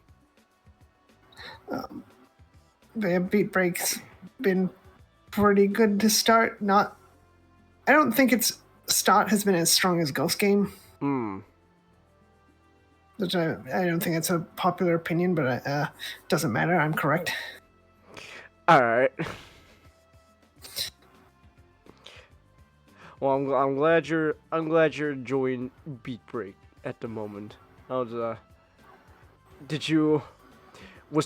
The Beat Break's been pretty good to start. I don't think its start has been as strong as Ghost Game. Which I don't think that's a popular opinion, but it doesn't matter. I'm correct. All right. Well, I'm glad you're enjoying Beat Break at the moment. Was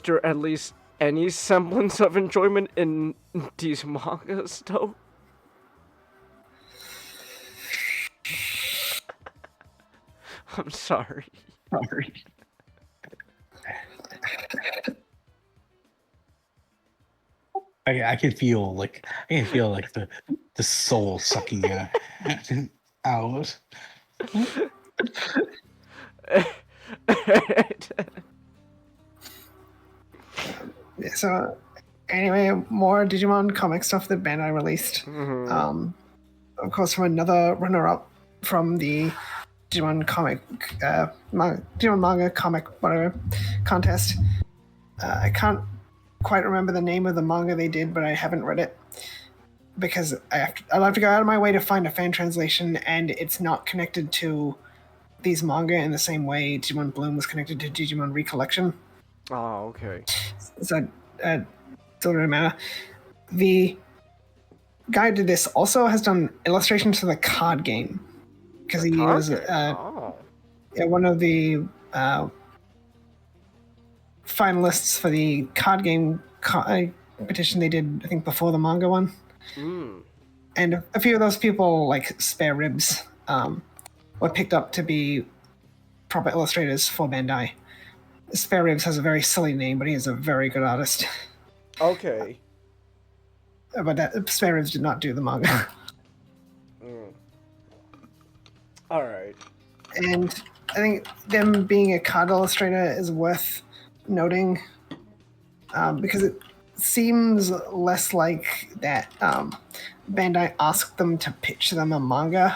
there at least any semblance of enjoyment in these mangas, though? I'm sorry. Sorry. I can feel like the soul sucking out. So, anyway, more Digimon comic stuff that Bandai released. Of course, from another runner-up from the Digimon Digimon manga comic whatever contest. I can't quite remember the name of the manga they did, but I haven't read it because I'll have to go out of my way to find a fan translation, and it's not connected to these manga in the same way Digimon Bloom was connected to Digimon Recollection. Oh, okay. So, still doesn't matter. The guy who did this also has done illustrations for the card game because he was one of the finalists for the card game competition they did, I think, before the manga one. And a few of those people, like Spare Ribs, were picked up to be proper illustrators for Bandai. Spare Ribs has a very silly name, but he is a very good artist. Okay. But Spare Ribs did not do the manga. Alright. And I think them being a card illustrator is worth noting because it seems less like that Bandai asked them to pitch them a manga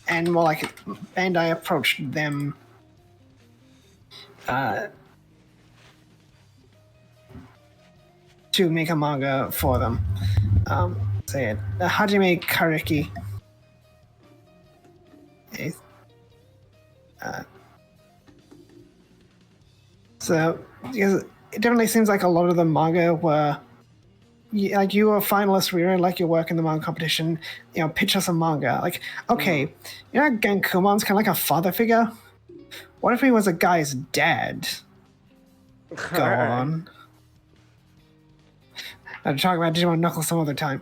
and more like Bandai approached them to make a manga for them. Say it. Hajime Kareki. So because it definitely seems like a lot of the manga were like you were a finalist, we really like your work in the manga competition, pitch us a manga. Like, okay, Gankumon's kind of like a father figure. What if he was a guy's dad? Go on. I'll talk about Digimon Knuckles some other time.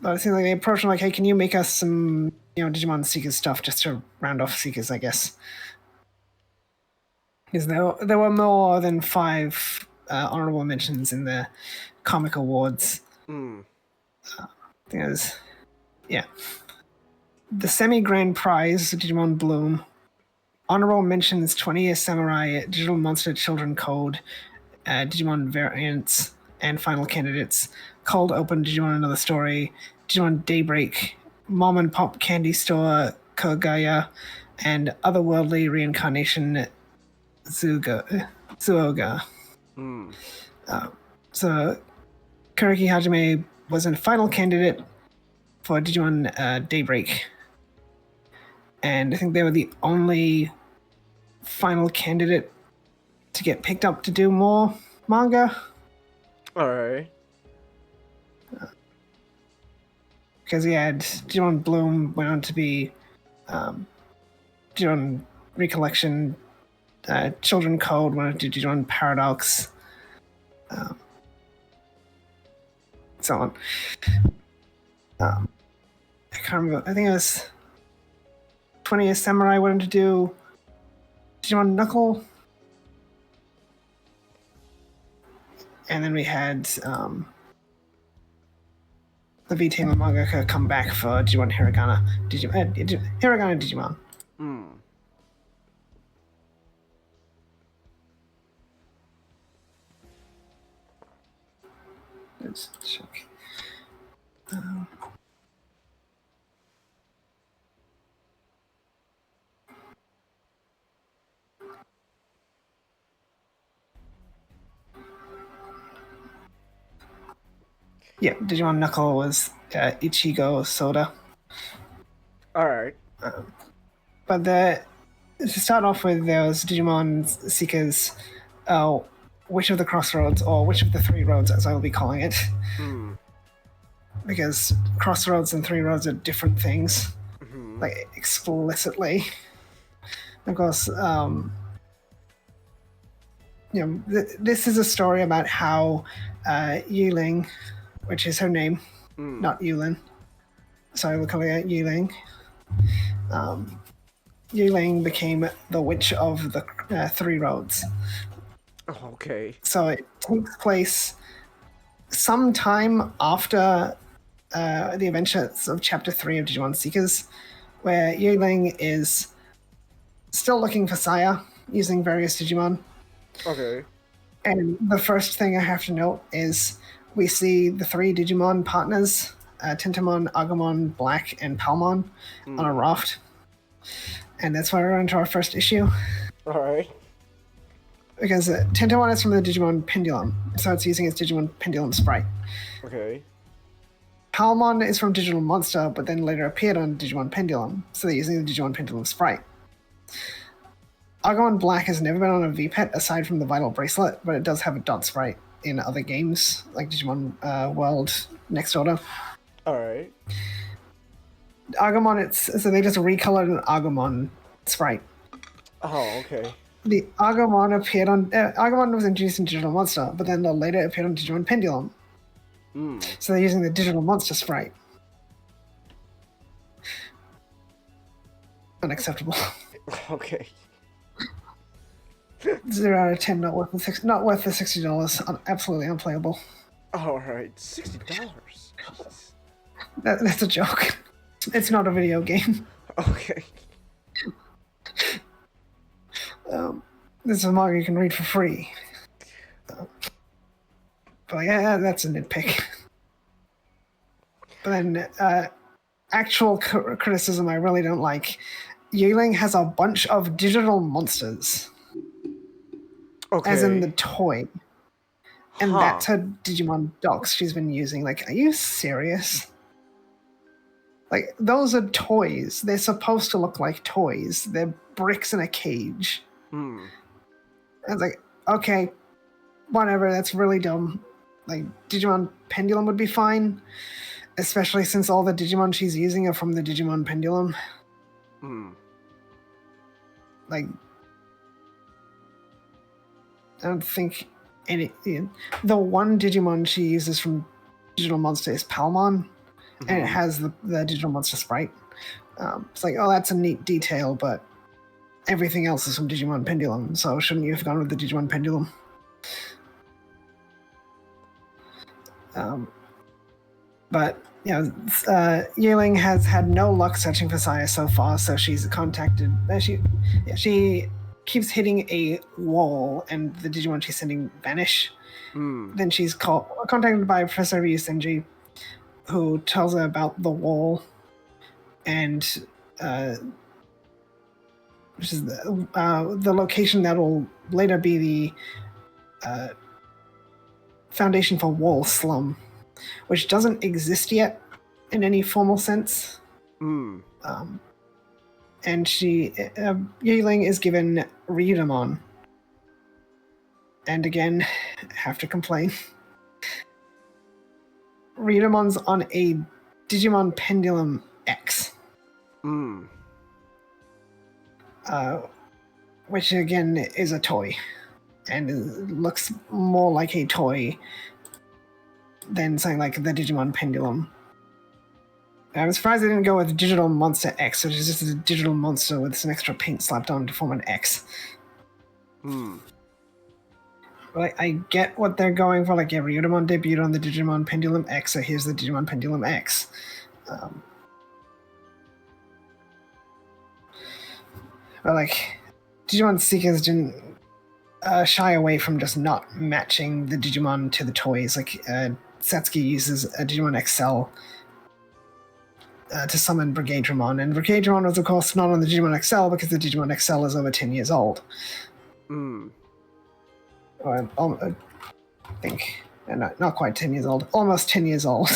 But it seems like they approached him like, hey, can you make us some, Digimon Seekers stuff just to round off Seekers, I guess. Because there were more than 5 honorable mentions in the comic awards. I think it was, the semi-grand prize, Digimon Bloom. Honorable mentions, 20 Year Samurai, Digital Monster Children Code, Digimon Variants, and Final Candidates. Cold Open, Digimon Another Story, Digimon Daybreak, Mom and Pop Candy Store, Kogaya, and Otherworldly Reincarnation Zuoga. So Kareki Hajime was a final candidate for Digimon Daybreak. And I think they were the only final candidate to get picked up to do more manga. Alright. Because he had Digimon Bloom went on to be Digimon Recollection, Children Code went on to Digimon Paradox, so on. I can't remember. I think it was 20th Samurai went on to do Digimon Knuckle. And then we had the V-Team mangaka come back for Digimon Hiragana. Hiragana Digimon. Let's check. Yeah, Digimon Knuckle was Ichigo Soda. Alright. But to start off with, there was Digimon Seekers, Which of the Crossroads, or Which of the Three Roads, as I will be calling it. Because Crossroads and Three Roads are different things. like explicitly. Of course, this is a story about how Yuling, which is her name, not Yulin. Sorry, we're calling it Yuling. Yuling became the Witch of the Three Roads. Oh, okay. So it takes place sometime after the adventures of Chapter 3 of Digimon Seekers, where Yuling is still looking for Saya using various Digimon. Okay. And the first thing I have to note is we see the three Digimon partners, Tentomon, Agumon, Black, and Palmon, on a raft. And that's where we're into our first issue. Alright. Because Tentomon is from the Digimon Pendulum, so it's using its Digimon Pendulum sprite. Okay. Palmon is from Digital Monster, but then later appeared on Digimon Pendulum, so they're using the Digimon Pendulum sprite. Agumon Black has never been on a VPET aside from the Vital Bracelet, but it does have a dot sprite in other games, like Digimon World Next Order. Alright. Agumon, so they just recolored an Agumon sprite. Oh, okay. The Agumon appeared on... Agumon was introduced in Digital Monster, but then later appeared on Digimon Pendulum. So they're using the Digital Monster sprite. Unacceptable. Okay. 0 out of 10, not worth the $60. Absolutely unplayable. Alright, $60. Jeez. That's a joke. It's not a video game. Okay. This is a manga you can read for free. But yeah, that's a nitpick. But then, actual criticism I really don't like. Yuling has a bunch of digital monsters. Okay. As in the toy. And that's her Digimon docs she's been using. Like, are you serious? Like, those are toys. They're supposed to look like toys. They're bricks in a cage. I was like, okay, whatever, that's really dumb. Like, Digimon Pendulum would be fine. Especially since all the Digimon she's using are from the Digimon Pendulum. Like, I don't think any... The one Digimon she uses from Digital Monster is Palmon, and it has the Digital Monster sprite. It's like, oh, that's a neat detail, but everything else is from Digimon Pendulum, so shouldn't you have gone with the Digimon Pendulum? But, yeah, Yuling has had no luck searching for Saya so far, so she's contacted... She keeps hitting a wall, and the Digimon she's sending vanish. Then she's contacted by Professor Ryusenji, who tells her about the wall, and which is the location that will later be the foundation for Wall Slum, which doesn't exist yet in any formal sense. And Yuling is given Ryudamon. And again, have to complain. Ryudamon's on a Digimon Pendulum X. Which again is a toy. And it looks more like a toy than something like the Digimon Pendulum. I'm surprised they didn't go with Digital Monster X, which is just a digital monster with some extra paint slapped on to form an X. But I get what they're going for. Like, yeah, Ryudamon debuted on the Digimon Pendulum X, so here's the Digimon Pendulum X. But, like, Digimon Seekers didn't shy away from just not matching the Digimon to the toys. Like, Satsuki uses a Digimon XL to summon Brigadramon, and Brigadramon was, of course, not on the Digimon XL because the Digimon XL is over 10 years old. Or, I think, not quite 10 years old, almost 10 years old.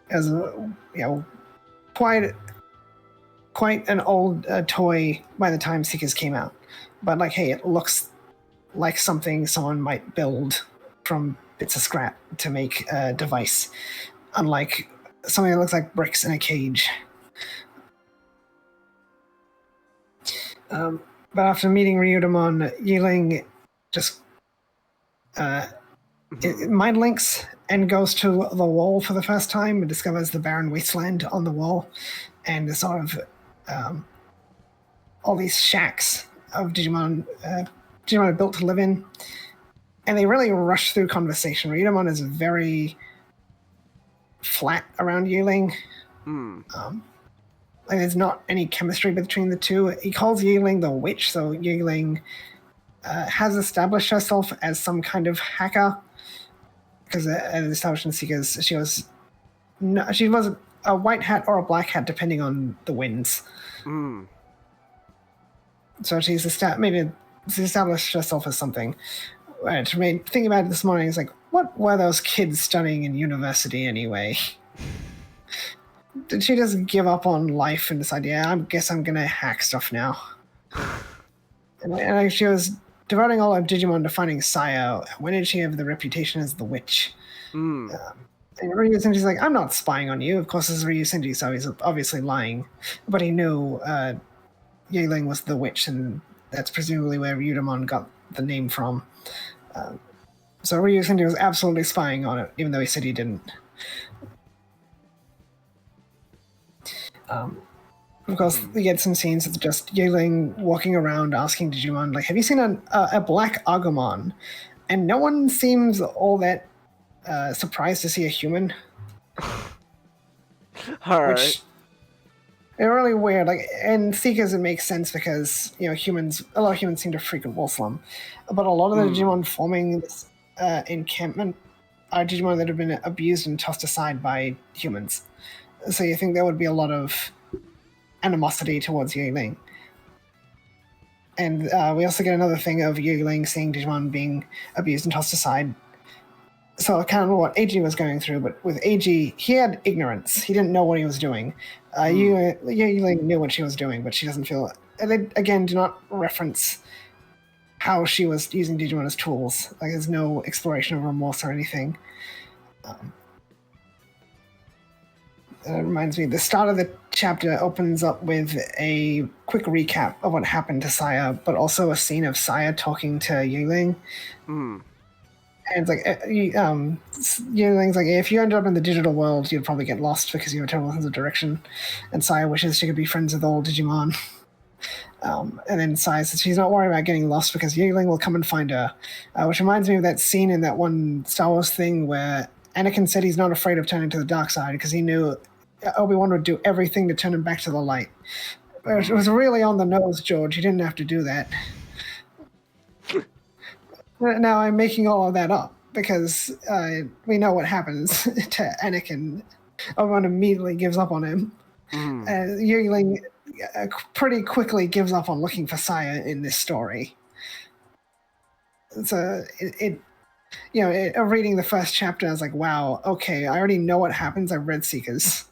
As quite an old toy by the time Seekers came out. But, like, hey, it looks like something someone might build from bits of scrap to make a device, unlike something that looks like bricks in a cage. But after meeting Ryudamon, Yiling just mind links and goes to the wall for the first time and discovers the barren wasteland on the wall, and the sort of all these shacks of Digimon are built to live in, and they really rush through conversation. Ryudamon is very flat around Yiling. Like there's not any chemistry between the two. He calls Yiling the witch, so Yiling has established herself as some kind of hacker, because as established in Seekers, she was a white hat or a black hat depending on the winds. So she's established herself as something. Thinking about it this morning, it's like, what were those kids studying in university anyway? Did she just give up on life and decide, yeah, I guess I'm gonna hack stuff now? And she was devoting all of Digimon to finding Saya. When did she have the reputation as the witch? And Ryu Senji's like, I'm not spying on you. Of course, this is Ryu Senji, so he's obviously lying. But he knew Yiling was the witch, and that's presumably where Ryudamon got the name from. So Ryu Senji was absolutely spying on it, even though he said he didn't. Of course, we get some scenes of just Yiling walking around asking Digimon, like, have you seen a black Agumon? And no one seems all that surprised to see a human. Alright. Which, they're really weird. Like, in Seekers, it makes sense because, a lot of humans seem to frequent Wolfslum. But a lot of the Digimon forming this encampment are Digimon that have been abused and tossed aside by humans. So you think there would be a lot of animosity towards Yiling. And we also get another thing of Yiling seeing Digimon being abused and tossed aside. So kind of what AG was going through, but with AG, he had ignorance. He didn't know what he was doing. Yiling knew what she was doing, but she doesn't feel... And they, again, do not reference how she was using Digimon as tools. Like, there's no exploration of remorse or anything. It reminds me, the start of the chapter opens up with a quick recap of what happened to Saya, but also a scene of Saya talking to Yiling. And it's like, Yiling's like, if you end up in the digital world, you'd probably get lost because you have a terrible sense of direction. And Saya wishes she could be friends with all Digimon. And then Saya says she's not worried about getting lost because Yiling will come and find her. Which reminds me of that scene in that one Star Wars thing where Anakin said he's not afraid of turning to the dark side because he knew Obi-Wan would do everything to turn him back to the light. It was really on the nose, George. You didn't have to do that. Now I'm making all of that up because we know what happens to Anakin. Obi-Wan immediately gives up on him. Yiling pretty quickly gives up on looking for Saya in this story. So reading the first chapter, I was like, wow, okay, I already know what happens. I've read Seekers.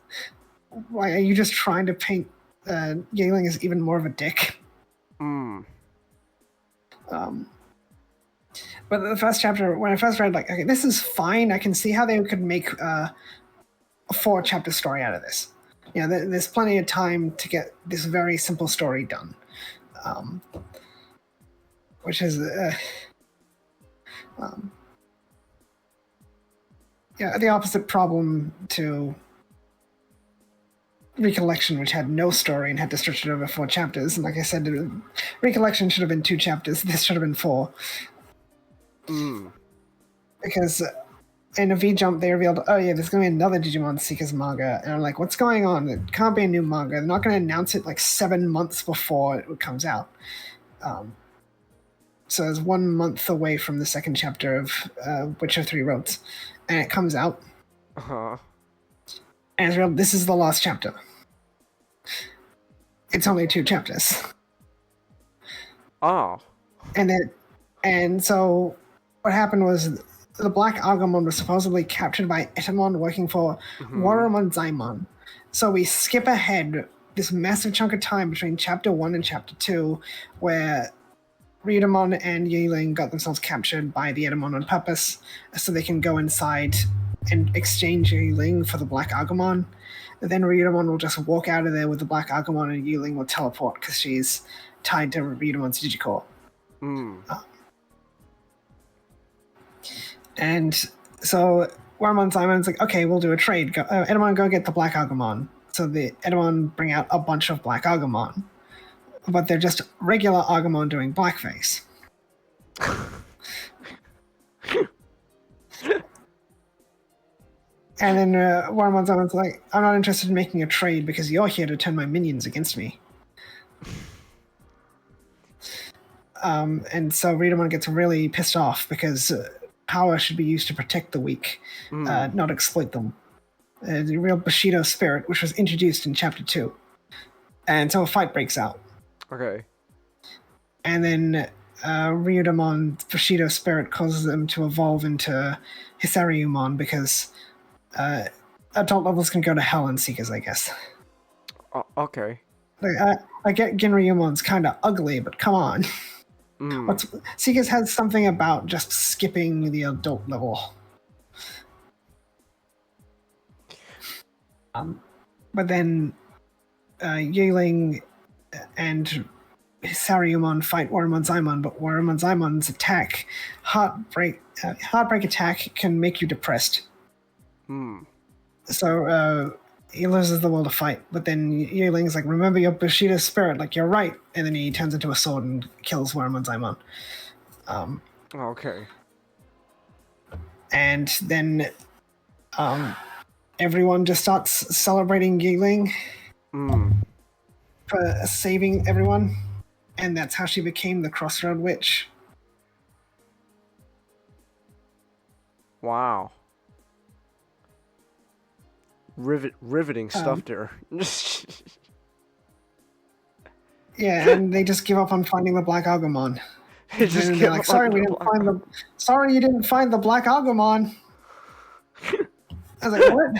Why are you just trying to paint Yiling as even more of a dick? But the first chapter, when I first read, like, okay, this is fine. I can see how they could make a 4-chapter story out of this. There's plenty of time to get this very simple story done. Which is... the opposite problem to Recollection, which had no story and had to stretch it over 4 chapters. And like I said, Recollection should have been 2 chapters. This should have been 4. Because in a V-Jump, they revealed, oh yeah, there's going to be another Digimon Seekers manga. And I'm like, what's going on? It can't be a new manga. They're not going to announce it like 7 months before it comes out. So it's 1 month away from the second chapter of Witcher 3 Roads. And it comes out. And it's real, this is the last chapter. It's only 2 chapters. Oh. And so what happened was the Black Agumon was supposedly captured by Etamon working for Warumon Zaimon. So we skip ahead this massive chunk of time between chapter 1 and chapter 2 where Ryudamon and Yiling got themselves captured by the Etamon on purpose so they can go inside and exchange Yiling for the Black Agumon. then Ryudomon will just walk out of there with the Black Agumon, and Yuling will teleport because she's tied to Ryudomon's Digicore. And so Wormmon Simon's like, okay, we'll do a trade. Edamon, go get the Black Agumon. So the Edamon bring out a bunch of Black Agumon, but they're just regular Agumon doing blackface. And then Wormmon Simon's like, I'm not interested in making a trade because you're here to turn my minions against me. And so Ryudomon gets really pissed off because power should be used to protect the weak, not exploit them. The real Bushido spirit, which was introduced in Chapter 2. And so a fight breaks out. Okay. And then Ryudomon's Bushido spirit causes them to evolve into Hisaryumon because adult levels can go to hell in Seekers, I guess. Okay. I get Ginryumon's kind of ugly, but come on. Seekers has something about just skipping the adult level. But then Yuling and Hisaryumon fight Wormmon Zaimon, but Wormmon Zaimon's attack, Heartbreak attack, can make you depressed. So he loses the will to fight, but then Yuling's like, remember your Bushido spirit, like, you're right. And then he turns into a sword and kills Wormmon Zaimon. Okay. And then everyone just starts celebrating Yuling for saving everyone. And that's how she became the Crossroad Witch. Wow. Riveting stuff there. Yeah, and they just give up on finding the Black Agumon. They just and give like, up sorry, on we the didn't find the. Sorry, you didn't find the Black Agumon. I was like, what?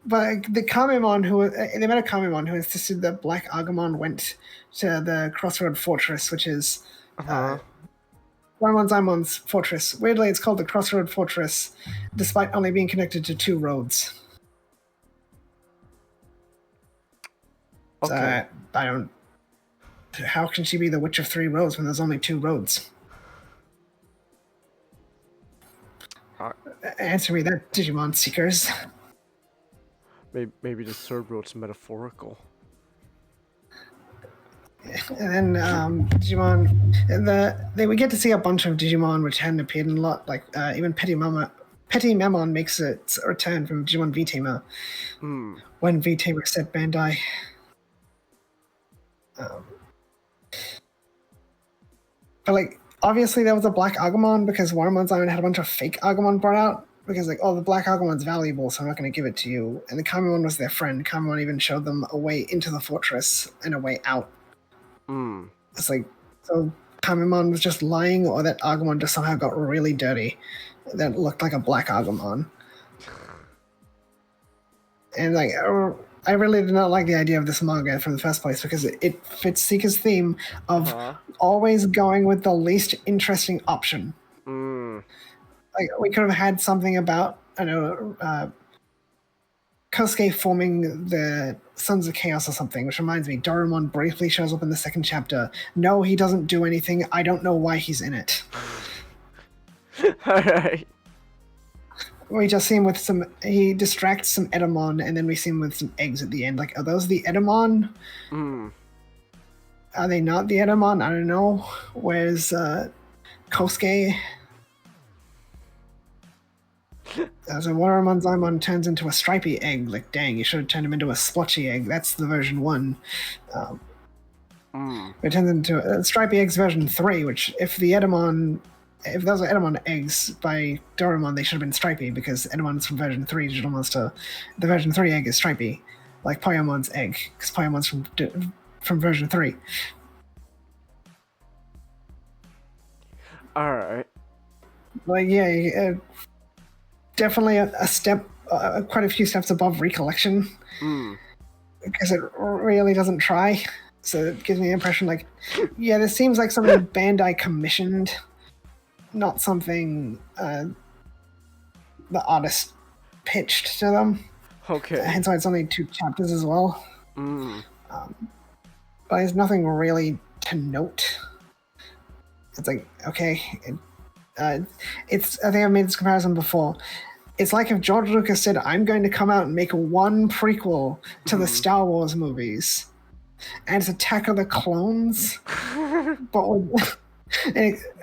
But the Kamemon they met a Kamemon who insisted that Black Agumon went to the Crossroad Fortress, which is Wormmon Zaimon's fortress. Weirdly, it's called the Crossroad Fortress, despite only being connected to 2 roads. Okay. So I don't. How can she be the Witch of 3 Roads when there's only 2 roads? Answer me that, Digimon Seekers. Maybe the 3rd road's metaphorical. And then Digimon, we get to see a bunch of Digimon which hadn't appeared in a lot. Like even Petit Memon makes its return from Digimon V-Tamer when V-Tamer set Bandai. But like, obviously there was a Black Agumon because Wormmon Zaimon had a bunch of fake Agumon brought out. Because like, oh, the Black Agumon's valuable, so I'm not going to give it to you. And the Kamemon was their friend. Kamemon even showed them a way into the fortress and a way out. It's like, so Kamemon was just lying, or that Agumon just somehow got really dirty. That looked like a Black Agumon. And like, I really did not like the idea of this manga from the first place because it fits Seeker's theme of always going with the least interesting option. Like, we could have had something about, I don't know, Kosuke forming the Sons of Chaos or something, which reminds me, Doremon briefly shows up in the 2nd chapter. No, he doesn't do anything. I don't know why he's in it. Alright. We just see him with he distracts some Edamon, and then we see him with some eggs at the end. Like, are those the Edamon? Are they not the Edamon? I don't know. Where's Kosuke? As a Wormmon Zaimon turns into a stripy egg, like, dang, you should have turned him into a splotchy egg. That's the version 1. It turns into a stripy eggs version 3, which if those are Edamon eggs by Doremon, they should have been stripy because Edamon's from version 3 Digital Monster. The version 3 egg is stripy, like Poyamon's egg, because Poyamon's from version 3. Alright. Like, yeah, definitely a step, quite a few steps above recollection, because it really doesn't try. So it gives me the impression, like, yeah, this seems like something Bandai commissioned, not something the artist pitched to them. Okay. Hence why it's only 2 chapters as well. Mm. But there's nothing really to note. It's like, okay, it's. I think I've made this comparison before. It's like if George Lucas said, "I'm going to come out and make one prequel to the Star Wars movies," and it's Attack of the Clones, but with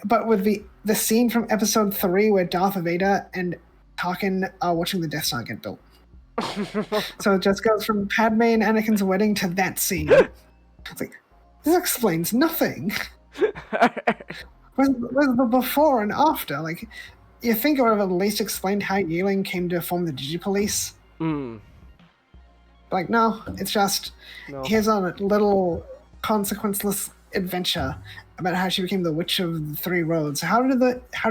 but with the scene from Episode 3 where Darth Vader and Tarkin are watching the Death Star get built. So it just goes from Padme and Anakin's wedding to that scene. It's like, this explains nothing. Where's the before and after? Like, you think it would have at least explained how Yealing came to form the Digipolice. Like, no, it's just, here's a little consequenceless adventure about how she became the Witch of the Three Roads. How did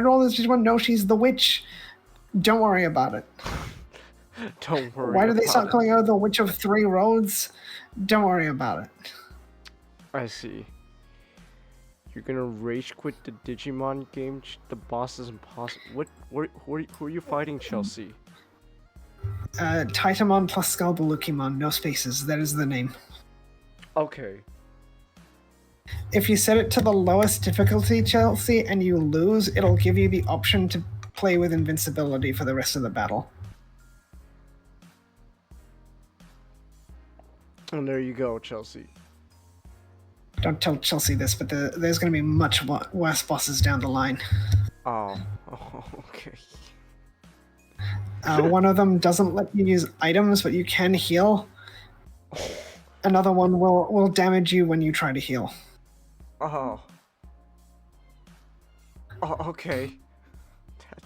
all those Digimon know she's the witch? Don't worry about it. Don't worry. Why did they start calling her the Witch of Three Roads? Don't worry about it. I see. You're gonna rage quit the Digimon game? The boss is impossible. Who are you fighting, Chelsea? Titamon plus Skullbalukimon, no spaces. That is the name. Okay. If you set it to the lowest difficulty, Chelsea, and you lose, it'll give you the option to play with invincibility for the rest of the battle. And there you go, Chelsea. Don't tell Chelsea this, but there's going to be much worse bosses down the line. Oh, okay. One of them doesn't let you use items, but you can heal. Another one will damage you when you try to heal. Oh. Oh, okay.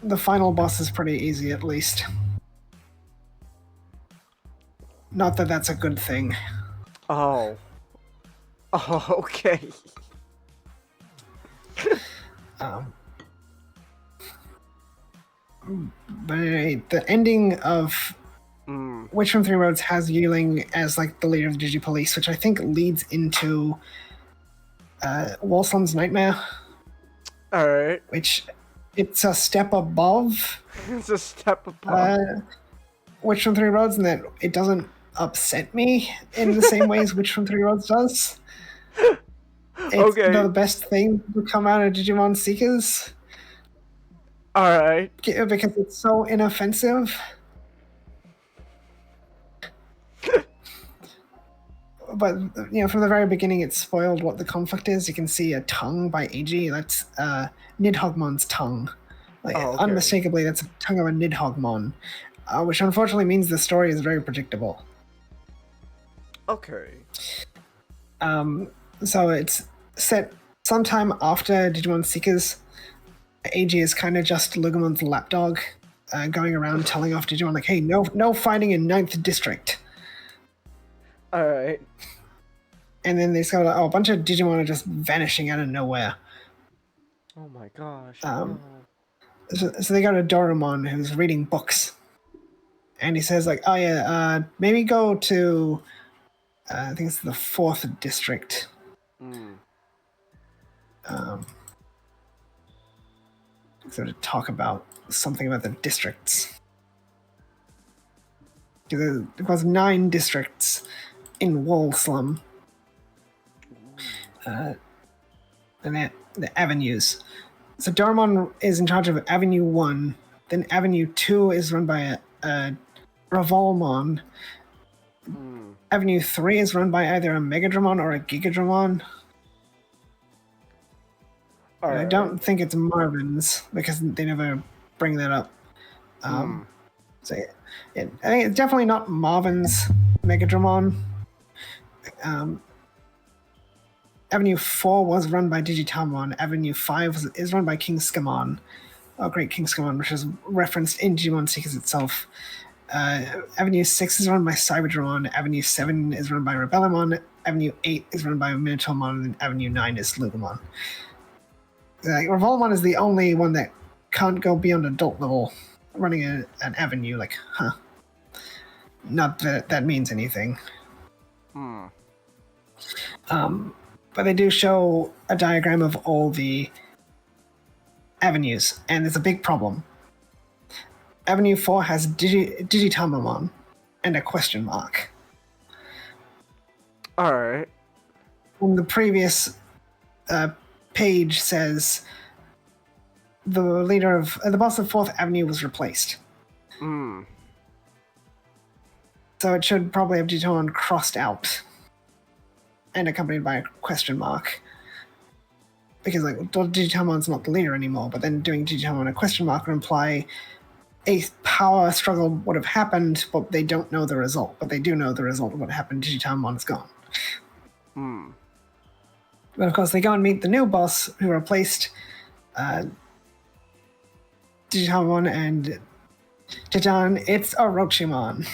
The final boss is pretty easy, at least. Not that that's a good thing. Oh. Oh, okay. But anyway, the ending of Witch from Three Roads has Yealing as like the leader of the Digipolice, which I think leads into Wolfslam's Nightmare. Alright. Which it's a step above. It's a step above. Witch from Three Roads, in that it doesn't upset me in the same way as Witch from Three Roads does. It's the best thing to come out of Digimon Seekers. Alright. Because it's so inoffensive. But, you know, from the very beginning, it spoiled what the conflict is. You can see a tongue by AG. That's Nidhoggmon's tongue. Like, unmistakably, that's a tongue of a Nidhoggmon. Which unfortunately means the story is very predictable. Okay. So it's set sometime after Digimon Seekers. AG is kind of just Lugamon's lapdog, going around telling off Digimon like, hey, no fighting in 9th District. Alright. And then they go, a bunch of Digimon are just vanishing out of nowhere. Oh my gosh. So they go to Dorumon, who's reading books. And he says like, oh yeah, maybe go to, I think it's the 4th District. So to talk about something about the districts. There was 9 districts in Wolfslam. And the avenues. So Dorumon is in charge of Avenue 1. Then Avenue 2 is run by a Revolmon. Avenue 3 is run by either a Megadramon or a Gigadramon. I don't think it's Marvin's, because they never bring that up. So I think it's definitely not Marvin's Megadramon. Avenue 4 was run by Digitamon. Avenue 5 is run by King Scamon. Oh, great King Scamon, which is referenced in Digimon Seekers itself. Avenue 6 is run by Cyberdramon. Avenue 7 is run by Rebellimon. Avenue 8 is run by Minotaurmon. And Avenue 9 is Lugamon. Revolmon is the only one that can't go beyond adult level, running an avenue. Like, huh. Not that that means anything. But they do show a diagram of all the avenues, and there's a big problem. Avenue 4 has Digitamamon, and a question mark. All right. On the previous page says the leader of the boss of 4th Avenue was replaced. So it should probably have Digimon crossed out and accompanied by a question mark. Because like Digitamon's not the leader anymore, but then doing Digitamon a question mark would imply a power struggle would have happened, but they don't know the result. But they do know the result of what happened. Digitamon is gone. But of course, they go and meet the new boss who replaced Digitamon and Jijan. It's Orochimon.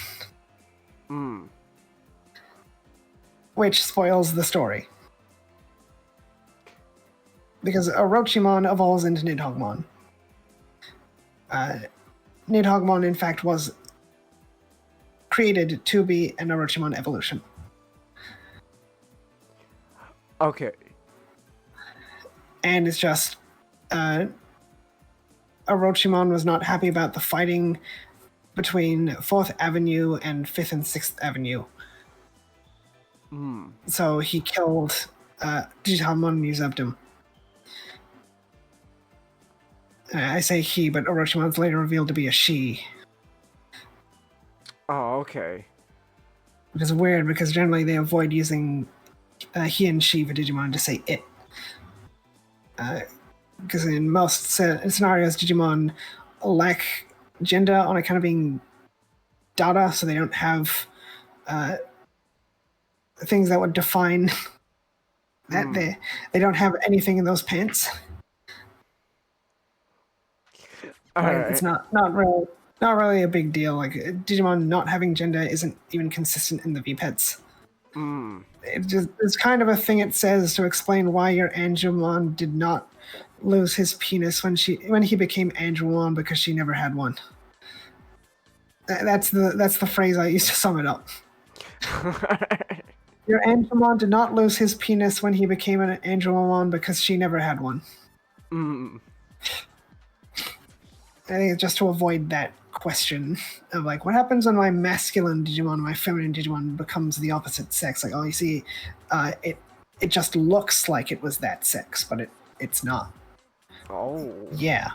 Which spoils the story. Because Orochimon evolves into Nidhoggmon. Nidhoggmon, in fact, was created to be an Orochimon evolution. Okay. And it's just Orochimon was not happy about the fighting between 4th Avenue and 5th and 6th Avenue. So he killed Digitamon and usurped him. I say he, but Orochimon's later revealed to be a she. Oh, okay. Which is weird because generally they avoid using he and she for Digimon to say it. Because in most scenarios, Digimon lack gender on account of being data, so they don't have things that would define that they don't have anything in those pants. Right. It's not really a big deal. Like Digimon not having gender isn't even consistent in the VPETs. It's kind of a thing it says to explain why your Angemon did not lose his penis when he became Angemon because she never had one. That's the phrase I used to sum it up. Your Angemon did not lose his penis when he became an Angemon because she never had one. I think it's just to avoid that question of like, what happens when my masculine Digimon, my feminine Digimon becomes the opposite sex? Like, oh, you see, it just looks like it was that sex, but it's not. Oh. Yeah.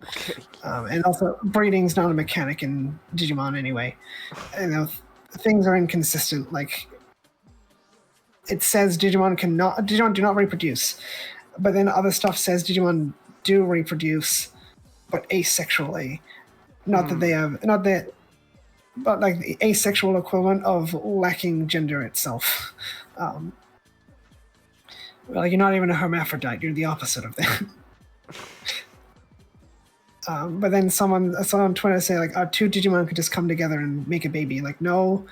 Okay. And also, breeding's not a mechanic in Digimon anyway. You know, things are inconsistent. Like, it says Digimon do not reproduce, but then other stuff says Digimon do reproduce, but asexually. Not that they have, but like the asexual equivalent of lacking gender itself. Like you're not even a hermaphrodite; you're the opposite of that. But then someone on Twitter say like, two Digimon could just come together and make a baby. Like, no,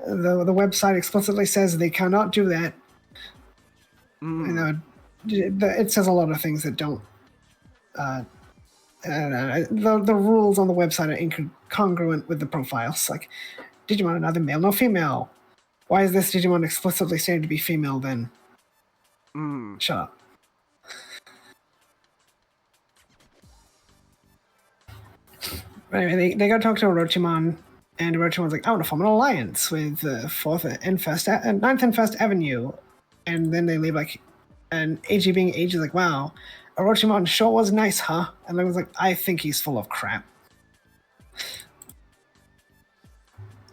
the website explicitly says they cannot do that. You know, it says a lot of things that don't. The rules on the website are incongruent with the profiles. Like, Digimon are neither male nor female. Why is this Digimon explicitly stated to be female then? Shut up. Anyway, they go talk to Orochimon, and Orochimon's like, I want to form an alliance with 9th and 1st Avenue. And then they leave like, and AG being AG is like, wow, Orochimon sure was nice, huh? And I was like, I think he's full of crap.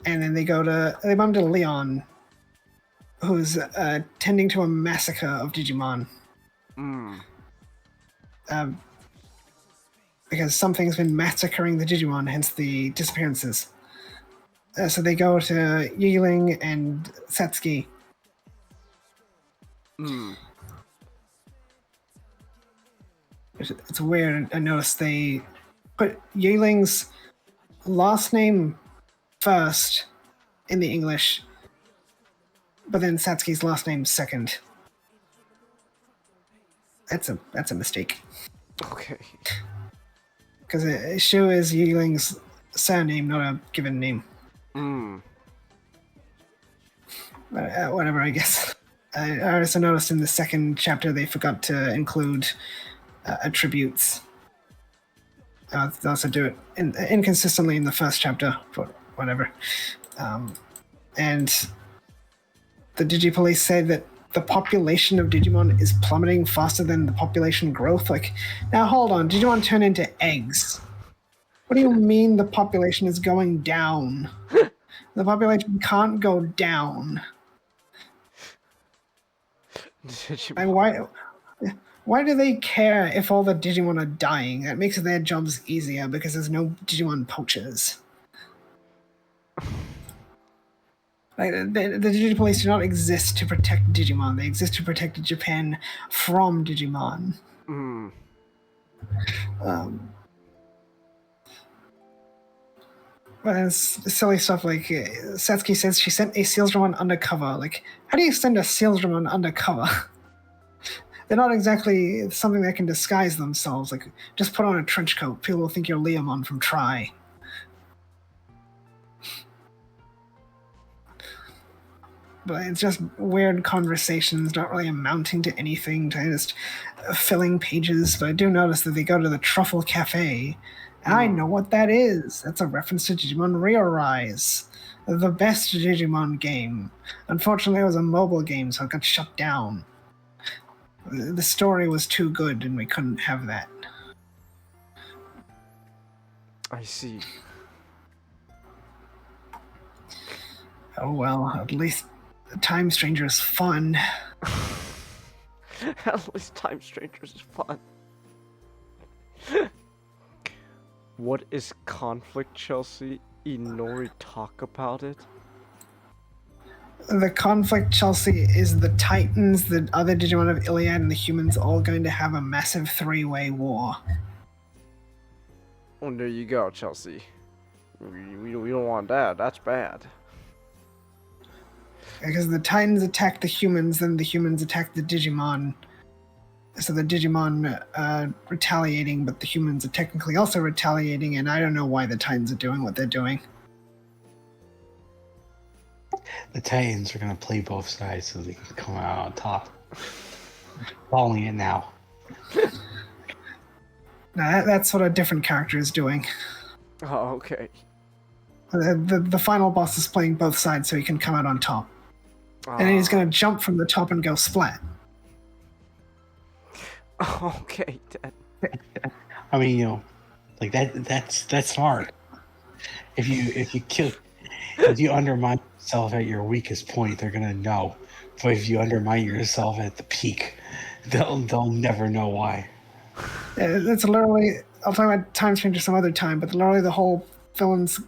And then they bump into Leon, who's tending to a massacre of Digimon. Because something's been massacring the Digimon, hence the disappearances. So they go to Yiling and Satsuki. It's weird. I noticed they put Yiling's last name first in the English, but then Satsuki's last name second. That's a mistake. Okay. Because Shu is Yiling's surname, not a given name. Whatever, I guess. I also noticed in the second chapter they forgot to include attributes. They also do it inconsistently in the first chapter, but whatever. And the Digipolice say that the population of Digimon is plummeting faster than the population growth. Like, now hold on, Digimon turn into eggs. What do you mean the population is going down? The population can't go down. Like, why do they care if all the Digimon are dying? That makes their jobs easier because there's no Digimon poachers. Like, the Digipolice do not exist to protect Digimon. They exist to protect Japan from Digimon. But it's silly stuff like Satsuki says she sent a Sealsdramon undercover. Like, how do you send a Sealsdramon undercover? They're not exactly something that can disguise themselves. Like, just put on a trench coat. People will think you're Leomon from Try. But it's just weird conversations, not really amounting to anything, just filling pages. But I do notice that they go to the Truffle Cafe. And I know what that is. That's a reference to Digimon Rearise, the best Digimon game. Unfortunately, it was a mobile game, so it got shut down. The story was too good, and we couldn't have that. I see. Oh well, at least Time Stranger is fun. At least Time Strangers is fun. What is conflict, Chelsea? Inori talk about it? The conflict, Chelsea, is the Titans, the other Digimon of Iliad, and the humans all going to have a massive three-way war. Oh, there you go, Chelsea. We don't want that. That's bad. Because the Titans attack the humans, then the humans attack the Digimon. So the Digimon retaliating, but the humans are technically also retaliating, and I don't know why the Titans are doing what they're doing. The Titans are going to play both sides so they can come out on top. Following it now. Now, that's what a different character is doing. Oh, okay. The final boss is playing both sides so he can come out on top. And then he's going to jump from the top and go splat. Okay, Dad. I mean, you know, like that's smart. If you undermine yourself at your weakest point, they're gonna know. But if you undermine yourself at the peak, they'll never know why. It's literally, I'll talk about Time Stranger some other time, but literally the whole villain's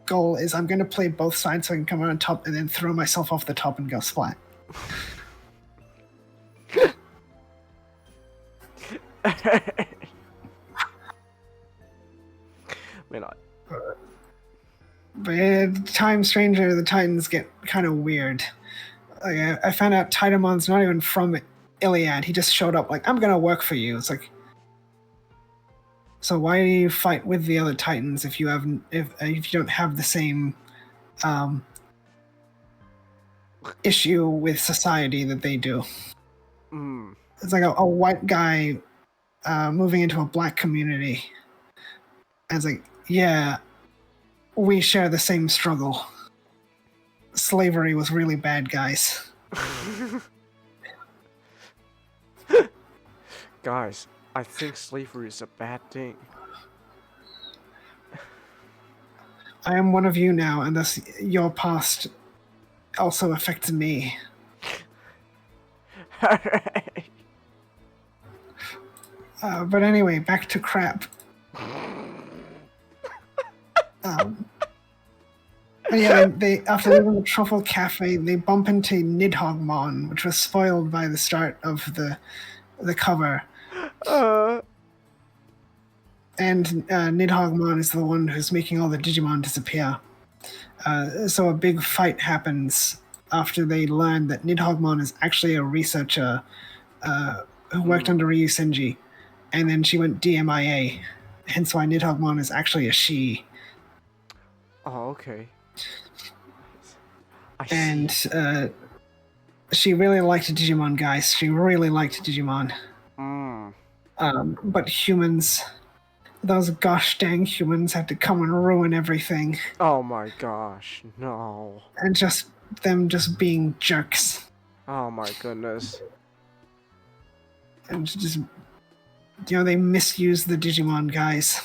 goal is I'm going to play both sides so I can come out on top and then throw myself off the top and go splat. But Time Stranger, the Titans get kind of weird. Like, I found out Titamon's not even from Iliad. He just showed up like, I'm going to work for you. It's like, so why do you fight with the other Titans if you don't have the same issue with society that they do? It's like a white guy moving into a black community. And it's like, yeah, we share the same struggle. Slavery was really bad, guys. Guys, I think slavery is a bad thing. I am one of you now, and thus your past also affects me. But anyway, back to crap. Yeah, they after leaving the Truffle Cafe, they bump into Nidhoggmon, which was spoiled by the start of the cover. And Nidhoggmon is the one who's making all the Digimon disappear. So a big fight happens after they learn that Nidhoggmon is actually a researcher who worked under Ryu Senji, and then she went DMIA, hence why Nidhoggmon is actually a she. Oh, okay. And she really liked Digimon, guys. She really liked Digimon. But humans those gosh dang humans had to come and ruin everything. Oh my gosh, no. And just them just being jerks. Oh my goodness. And just, they misused the Digimon guys.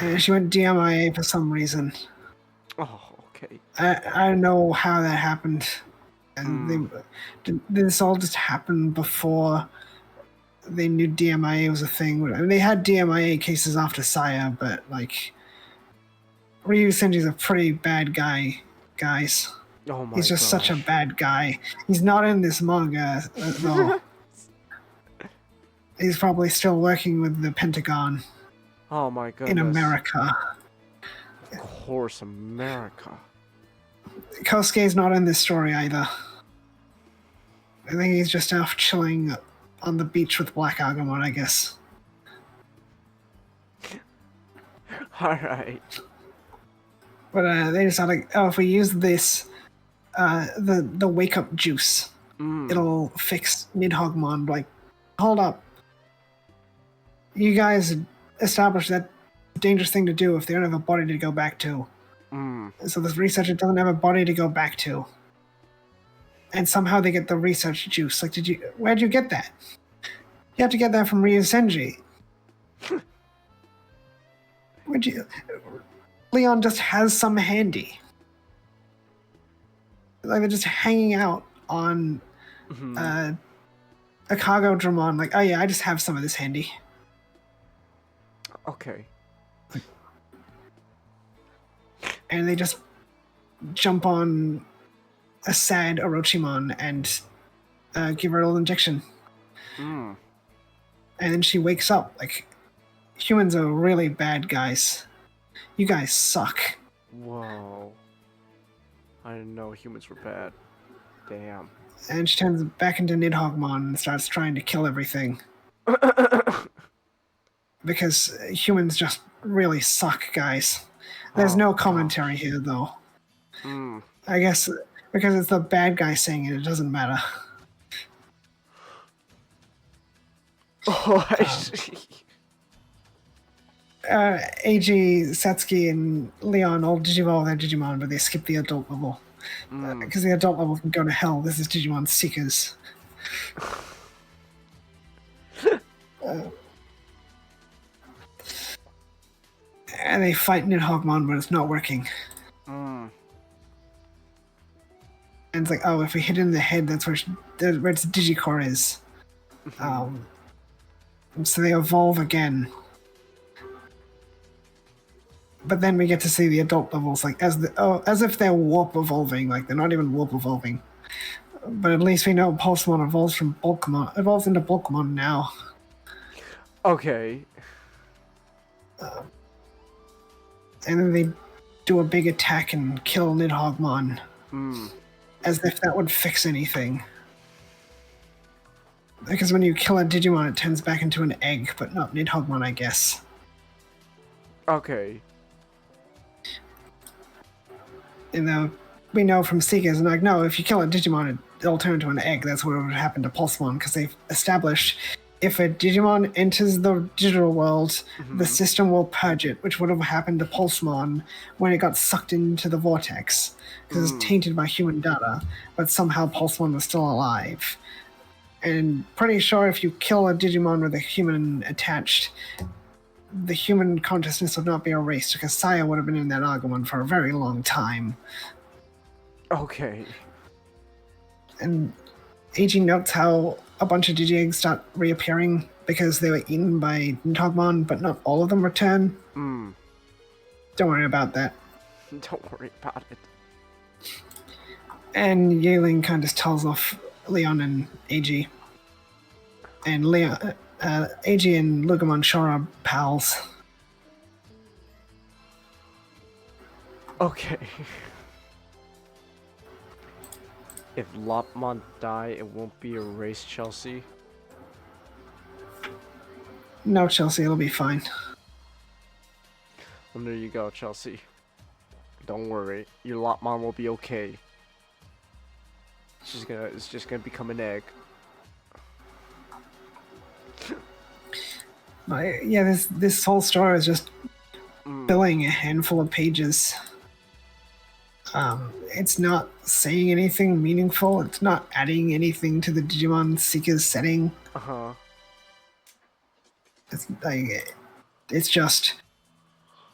And she went DMIA for some reason. Oh, okay. I don't know how that happened. And this all just happened before they knew DMIA was a thing. I mean, they had DMIA cases after Saya, but like Ryu Senji's a pretty bad guy, guys. Oh my He's just such a gosh. bad guy. He's not in this manga though. He's probably still working with the Pentagon Oh my goodness. in America. Of course, America. Kosuke's not in this story either. I think he's just off chilling on the beach with Black Agumon, I guess. Alright. But they decided, if we use this, the wake up juice, it'll fix Nidhoggmon. Like, hold up. You guys established that dangerous thing to do if they don't have a body to go back to. So this researcher doesn't have a body to go back to. And somehow they get the research juice. Like, where'd you get that? You have to get that from Ryu Senji. Leon just has some handy. Like, they're just hanging out on a cargo Dramon. Like, oh yeah, I just have some of this handy. Okay. And they just jump on a sad Orochimon and give her a little injection. And then she wakes up. Like, humans are really bad guys. You guys suck. Whoa. I didn't know humans were bad. Damn. And she turns back into Nidhoggmon and starts trying to kill everything. Because humans just really suck, guys. There's no commentary here, though. I guess because it's the bad guy saying it, it doesn't matter. Oh, I see. AG, Satsuki, and Leon all digivolve their Digimon, but they skip the adult level. Because the adult level can go to hell. This is Digimon Seekers. And they fight Nidhoggmon, but it's not working. And it's like, oh, if we hit it in the head, that's where its Digicore is. So they evolve again. But then we get to see the adult levels, like as if they're warp evolving, like they're not even warp evolving. But at least we know Pulsemon evolves into Bulkmon now. Okay. And then they do a big attack and kill Nidhoggmon. As if that would fix anything. Because when you kill a Digimon, it turns back into an egg, but not Nidhoggmon, I guess. Okay. And we know from Seekers, and like, no, if you kill a Digimon, it'll turn into an egg. That's what would happen to Pulsemon, because they've established if a Digimon enters the digital world, the system will purge it, which would have happened to Pulsemon when it got sucked into the vortex, because it's tainted by human data, but somehow Pulsemon was still alive. And pretty sure if you kill a Digimon with a human attached, the human consciousness would not be erased, because Saya would have been in that Agumon for a very long time. Okay. And AG notes how a bunch of Digi-Eggs start reappearing because they were eaten by Nidhoggmon, but not all of them return. Don't worry about that. Don't worry about it. And Yealing kind of tells off Leon and AG. And AG and Lugumon Shore are pals. Okay. If Lopmon die, it won't be erased, Chelsea. No, Chelsea, it'll be fine. Well, there you go, Chelsea. Don't worry, your Lopmon will be okay. It's just gonna become an egg. Yeah, this whole story is just filling a handful of pages. It's not saying anything meaningful. It's not adding anything to the Digimon Seekers setting. It's just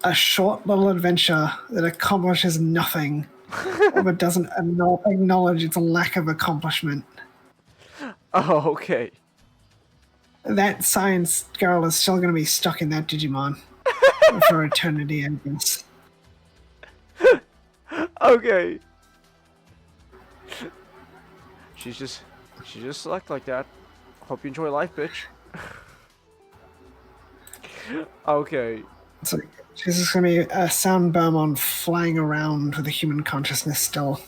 a short little adventure that accomplishes nothing, but doesn't acknowledge its lack of accomplishment. Oh, okay. That science girl is still going to be stuck in that Digimon for eternity, I guess. Okay. She's just select like that. Hope you enjoy life, bitch. Okay. So she's just gonna be a sound Bermon flying around with a human consciousness still.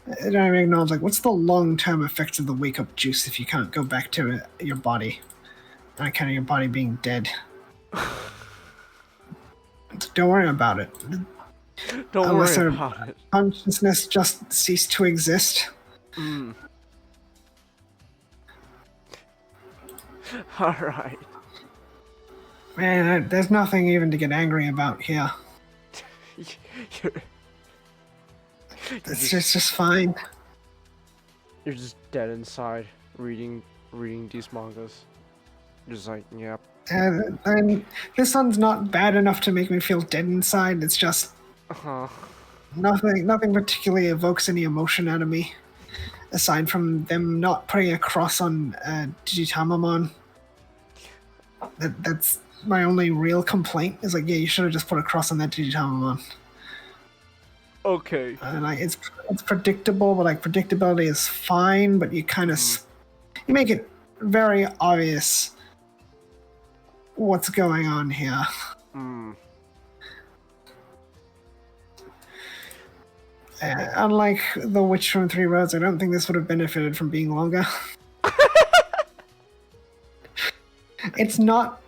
I don't even acknowledge, like, what's the long-term effects of the wake-up juice if you can't go back to your body? On account of your body being dead. Don't worry about it. Don't Unless worry her about it. consciousness just ceased to exist. Alright. Man, there's nothing even to get angry about here. It's just fine. You're just dead inside, reading these mangas. Just like, yep. And this one's not bad enough to make me feel dead inside. It's just nothing particularly evokes any emotion out of me, aside from them not putting a cross on Digitamamon. That's my only real complaint. Is like, yeah, you should have just put a cross on that Digitamamon. Okay. And like, it's predictable, but like predictability is fine. But you kind of you make it very obvious what's going on here. Unlike The Witch from Three Roads, I don't think this would have benefited from being longer. It's not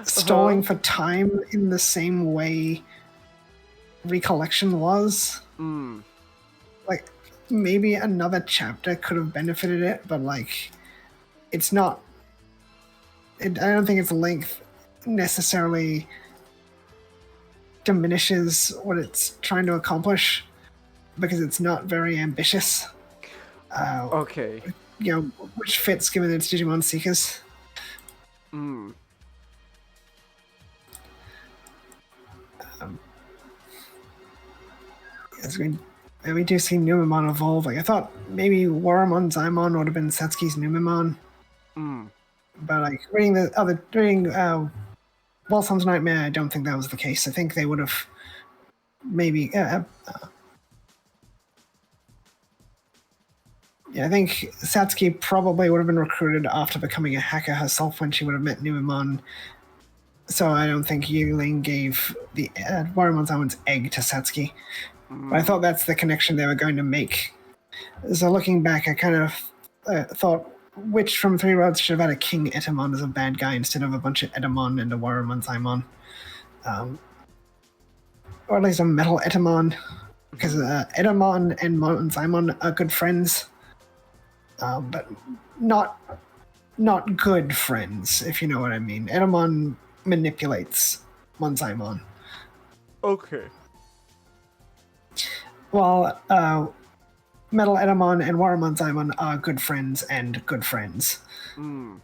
stalling for time in the same way Recollection was. Like, maybe another chapter could have benefited it, but like, it's not. I don't think its length necessarily diminishes what it's trying to accomplish, because it's not very ambitious. Okay. You know, which fits given it's Digimon Seekers. As we do see Numemon evolve. Like, I thought maybe Waramon Zaimon would have been Satsuki's Numemon. But like reading Walsum's Nightmare, I don't think that was the case. I think they would have maybe I think Satsuki probably would have been recruited after becoming a hacker herself when she would have met Numemon. So I don't think Yuling gave the Waramon Zaimon's egg to Satsuki. But I thought that's the connection they were going to make. So looking back, I kind of thought Witch from Three Roads should have had a King Etamon as a bad guy instead of a bunch of Etamon and a Waramon Zaimon. Or at least a Metal Etamon, because Etamon and Zaimon are good friends, but not good friends, if you know what I mean. Etamon manipulates Monzaimon. Okay. While Metal Etamon and Waramon Zaimon are good friends and good friends. Waramon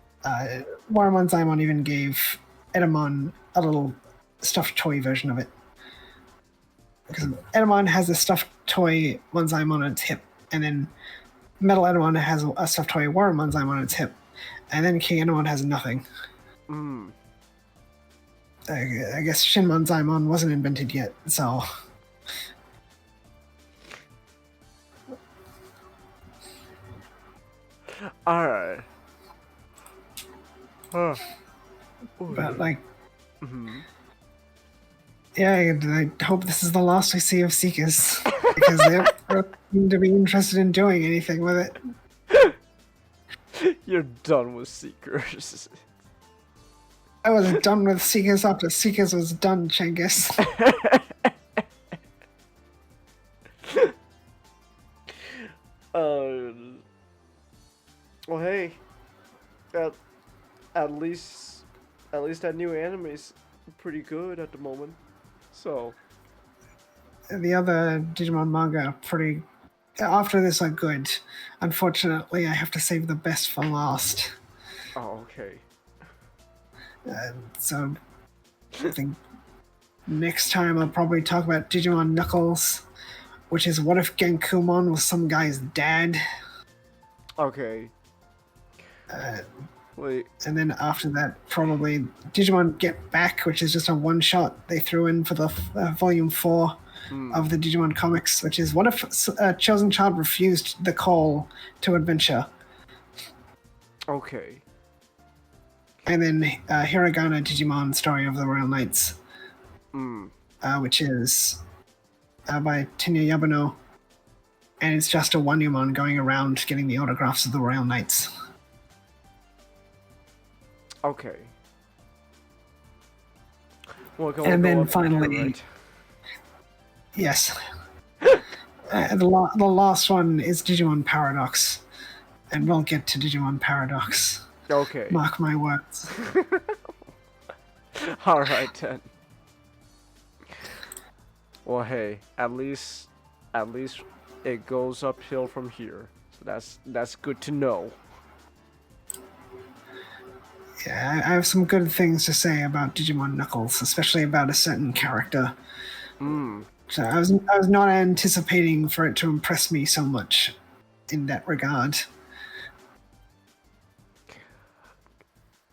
Zaimon even gave Etamon a little stuffed toy version of it. Because Etamon has a stuffed toy Monzaimon on its hip, and then Metal Etamon has a stuffed toy Waramon Zaimon on its hip, and then King Etamon has nothing. I guess Shinmon Zaimon wasn't invented yet, so... Alright. But like... Yeah, I hope this is the last we see of Seekers, because they don't seem to be interested in doing anything with it. You're done with Seekers. I was done with Seekers after Seekers was done, Chengus. Well, hey, at least that new anime is pretty good at the moment. So The other Digimon manga are pretty. After this are good. Unfortunately, I have to save the best for last. oh, okay. So I think next time I'll probably talk about Digimon Knuckles, which is what if Genkumon was some guy's dad? Okay. Wait. And then after that, probably Digimon Get Back, which is just a one-shot they threw in for the volume 4 of the Digimon comics, which is what if a chosen child refused the call to adventure? Okay. And then Hiragana Digimon Story of the Royal Knights, which is by Tinya Yabuno. And it's just a Wanyumon going around getting the autographs of the Royal Knights. Okay. Well, And then finally, yes, the last one is Digimon Paradox, and we'll get to Digimon Paradox. Okay. Mark my words. All right then. Well, hey, at least it goes uphill from here. So that's good to know. Yeah, I have some good things to say about Digimon Knuckles, especially about a certain character. So I was not anticipating for it to impress me so much in that regard.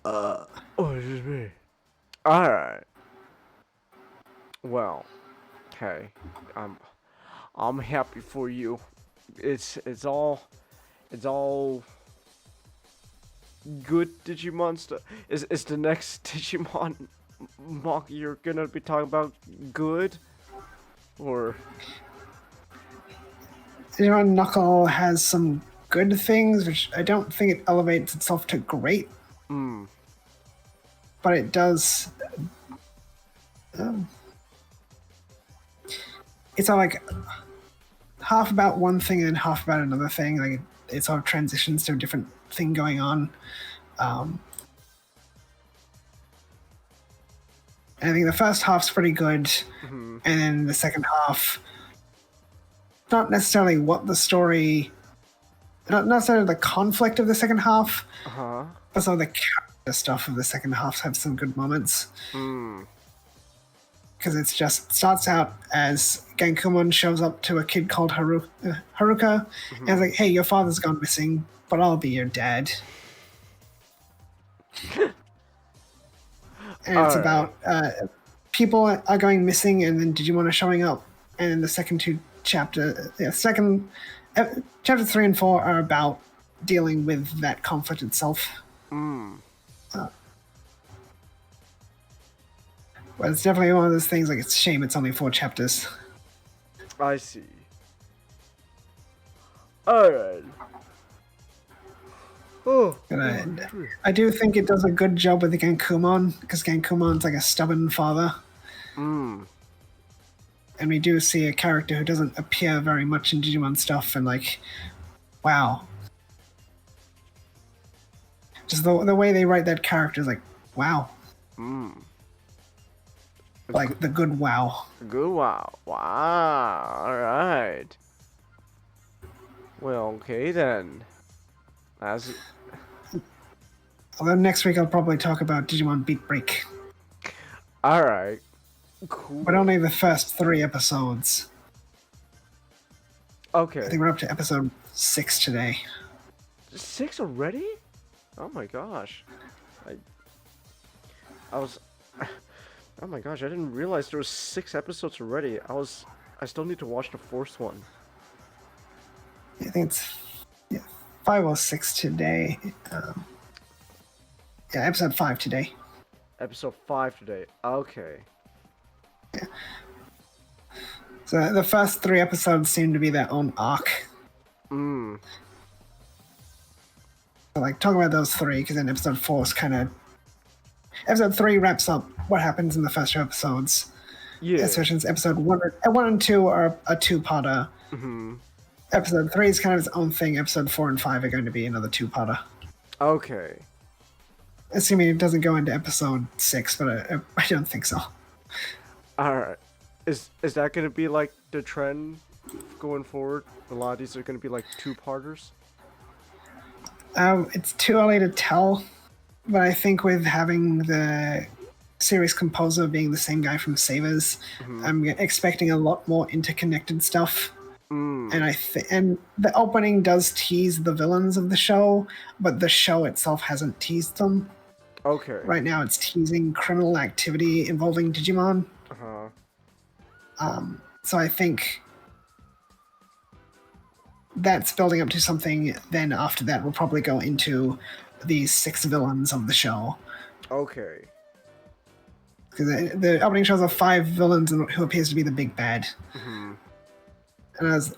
Oh, excuse me. All right. Well, hey, I'm happy for you. It's all good Digimon stuff. Is the next Digimon manga you're gonna be talking about good, or? Digimon Knuckle has some good things, which I don't think it elevates itself to great. But it does. It's all like half about one thing and half about another thing. Like it sort of transitions to a different thing going on. I think the first half's pretty good, and then the second half, not necessarily what the story, not necessarily the conflict of the second half, but some of the character stuff of the second half have some good moments. Because it starts out as Genkumon shows up to a kid called Haruka, and it's like, hey, your father's gone missing, but I'll be your dad. And it's about people are going missing, and then Digimon are showing up. And then the second two chapter 3 and 4 are about dealing with that conflict itself. But it's definitely one of those things. Like, it's a shame it's only 4 chapters. I see. All right. Oh, and I do think it does a good job with the Genkumon, because Genkumon's like a stubborn father. And we do see a character who doesn't appear very much in Digimon stuff, and like, wow. Just the way they write that character is like, wow. Like the good wow. Good wow. Wow. All right. Well, okay then. Although next week I'll probably talk about Digimon Beat Break. All right. Cool. But only the first 3 episodes. Okay. I think we're up to episode 6 today. 6 already? Oh my gosh. Oh my gosh, I didn't realize there was 6 episodes already. I still need to watch the 4th one. I think it's 5 or 6 today. Episode 5 today. Episode 5 today. Okay. Yeah. So the first 3 episodes seem to be their own arc. So like, talk about those 3, because then episode 4 is kind of... Episode 3 wraps up what happens in the first 2 episodes. Yeah. Especially episode 1 and 2 are a 2-parter. Episode 3 is kind of its own thing. Episode 4 and 5 are going to be another 2-parter. Okay. Assuming it doesn't go into episode 6, but I don't think so. Alright. Is that gonna be like the trend going forward? A lot of these are gonna be like 2-parters? It's too early to tell, but I think with having the series composer being the same guy from Savers, I'm expecting a lot more interconnected stuff. And and the opening does tease the villains of the show, but the show itself hasn't teased them. Okay. Right now, it's teasing criminal activity involving Digimon. So I think that's building up to something. Then after that, we'll probably go into these 6 villains of the show. Okay. Because the opening shows off 5 villains who appears to be the big bad. And as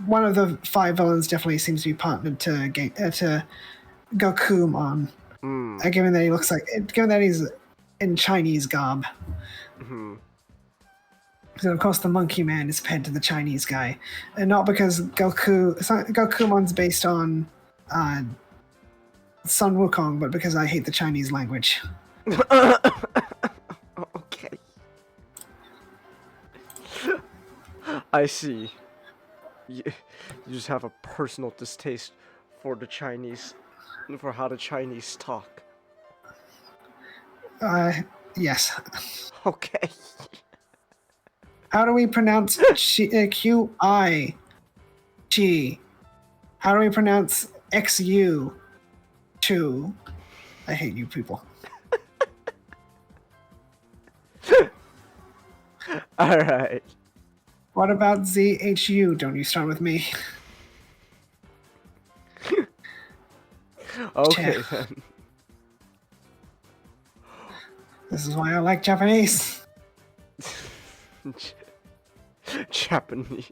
one of the 5 villains definitely seems to be partnered to Gokumon. Given that he's in Chinese garb. So of course the Monkey Man is paired to the Chinese guy, and not because Gokumon's based on Sun Wukong, but because I hate the Chinese language. Okay. I see. You just have a personal distaste for the Chinese, for how the Chinese talk. Yes. Okay. How do we pronounce Q-I? G? How do we pronounce XU? Chu? I hate you people. Alright. What about ZHU? Don't you start with me. Okay then. This is why I like Japanese. Japanese.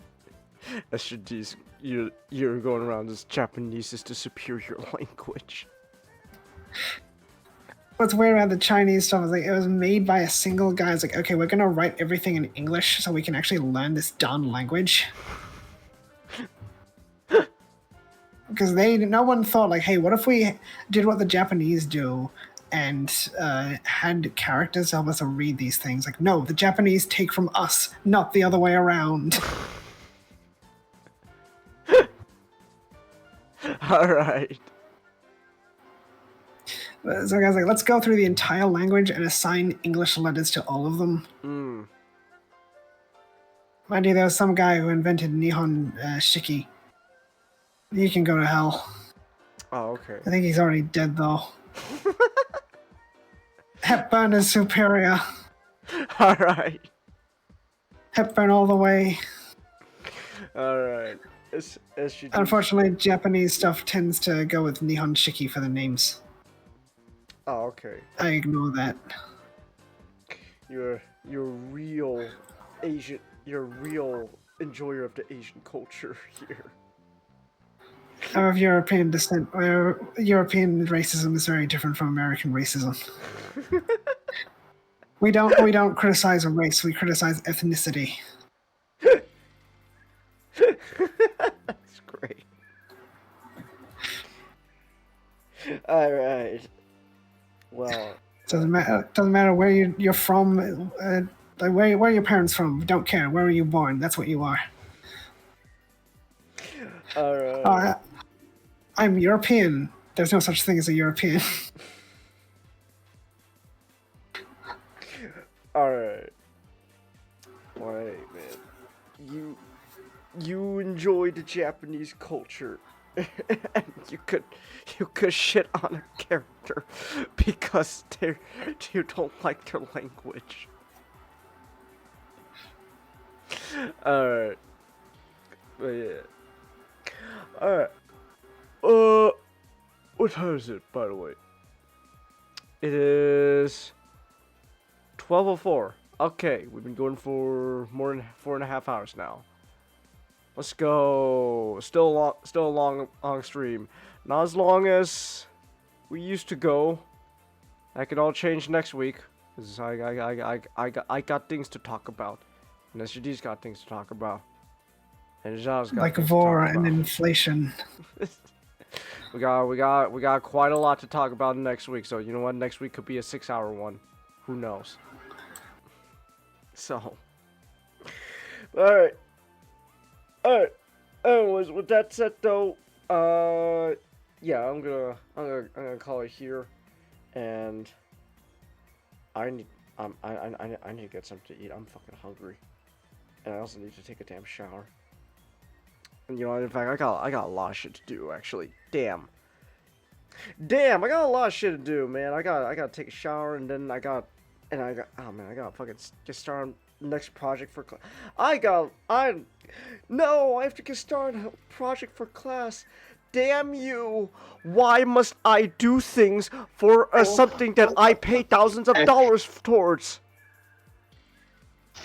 SGD's, you're going around as Japanese is the superior language. What's weird about the Chinese stuff is like it was made by a single guy. It's like, okay, we're gonna write everything in English so we can actually learn this darn language. Because no one thought like, hey, what if we did what the Japanese do and had characters help us to read these things? Like, no, the Japanese take from us, not the other way around. Alright. So guys, like, let's go through the entire language and assign English letters to all of them. Mind you, there was some guy who invented Nihon Shiki. You can go to hell. Oh, okay. I think he's already dead, though. Hepburn is superior. Alright. Hepburn all the way. Alright. Unfortunately, Japanese stuff tends to go with Nihon Shiki for the names. Oh, okay. I ignore that. You're real Asian. You're a real enjoyer of the Asian culture here. I'm of European descent. European racism is very different from American racism. We don't criticize a race. We criticize ethnicity. That's great. All right. Well, Doesn't matter where you're from. Like where are your parents from? We don't care. Where were you born? That's what you are. all right. I'm European. There's no such thing as a European. Alright. Wait, man. You enjoy the Japanese culture. And you could shit on a character because you don't like their language. Alright. But yeah. Alright. What time is it, by the way? It is 12:04. Okay, we've been going for more than 4.5 hours now. Let's go. Still a long stream. Not as long as we used to go. That could all change next week. 'Cause I got things to talk about, and SGD's got things to talk about, and Zhao's got Like things to war talk and about. inflation. We got quite a lot to talk about next week. So you know what? Next week could be a 6-hour one. Who knows? So. All right. Anyways, with that said, though, yeah, I'm gonna call it here, and I need to get something to eat. I'm fucking hungry, and I also need to take a damn shower. And you know, in fact, I got a lot of shit to do. Actually, damn, I got a lot of shit to do, man. I gotta take a shower, and then I gotta fucking get started on the next project for class. I have to get started on a project for class. Damn you! Why must I do things for something that I pay thousands of dollars towards?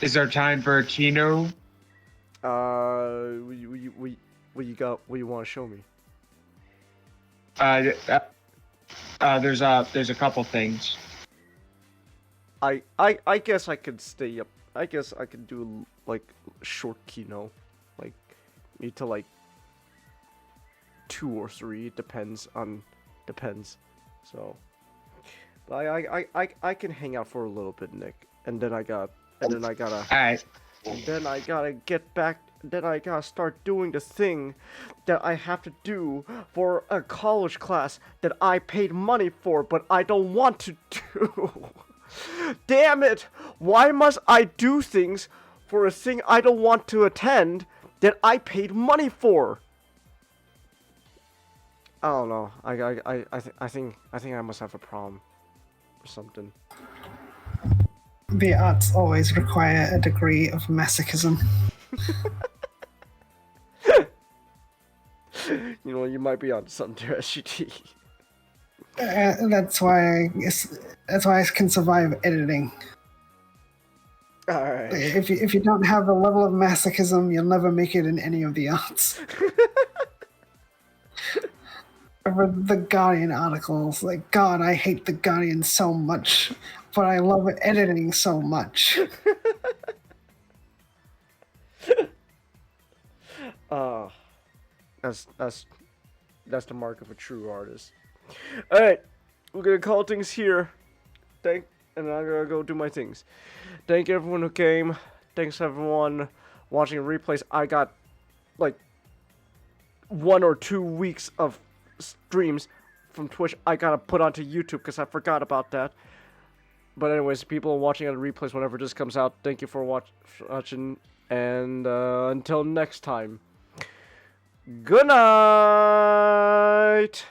Is there time for a Kino? What you got? What you want to show me? There's a couple things. I guess I could stay up. I guess I could do like short Kino, like me to like 2 or 3. Depends. So, but I can hang out for a little bit, Nick, and then I gotta get back. Then I gotta start doing the thing that I have to do for a college class that I paid money for, but I don't want to do. Damn it! Why must I do things for a thing I don't want to attend that I paid money for? I don't know. I think I must have a problem or something. The arts always require a degree of masochism. You know, you might be on something there, SGT. That's why I can survive editing. All right. If you don't have a level of masochism, you'll never make it in any of the arts. For the Guardian articles, like, God, I hate the Guardian so much, but I love editing so much. That's the mark of a true artist. All right, we're gonna call things here. And I'm gonna go do my things. Thank everyone who came. Thanks everyone watching replays. I got like 1 or 2 weeks of streams from Twitch I gotta put onto YouTube because I forgot about that. But anyways, people watching on the replays whenever this comes out, thank you for watching, and until next time, good night.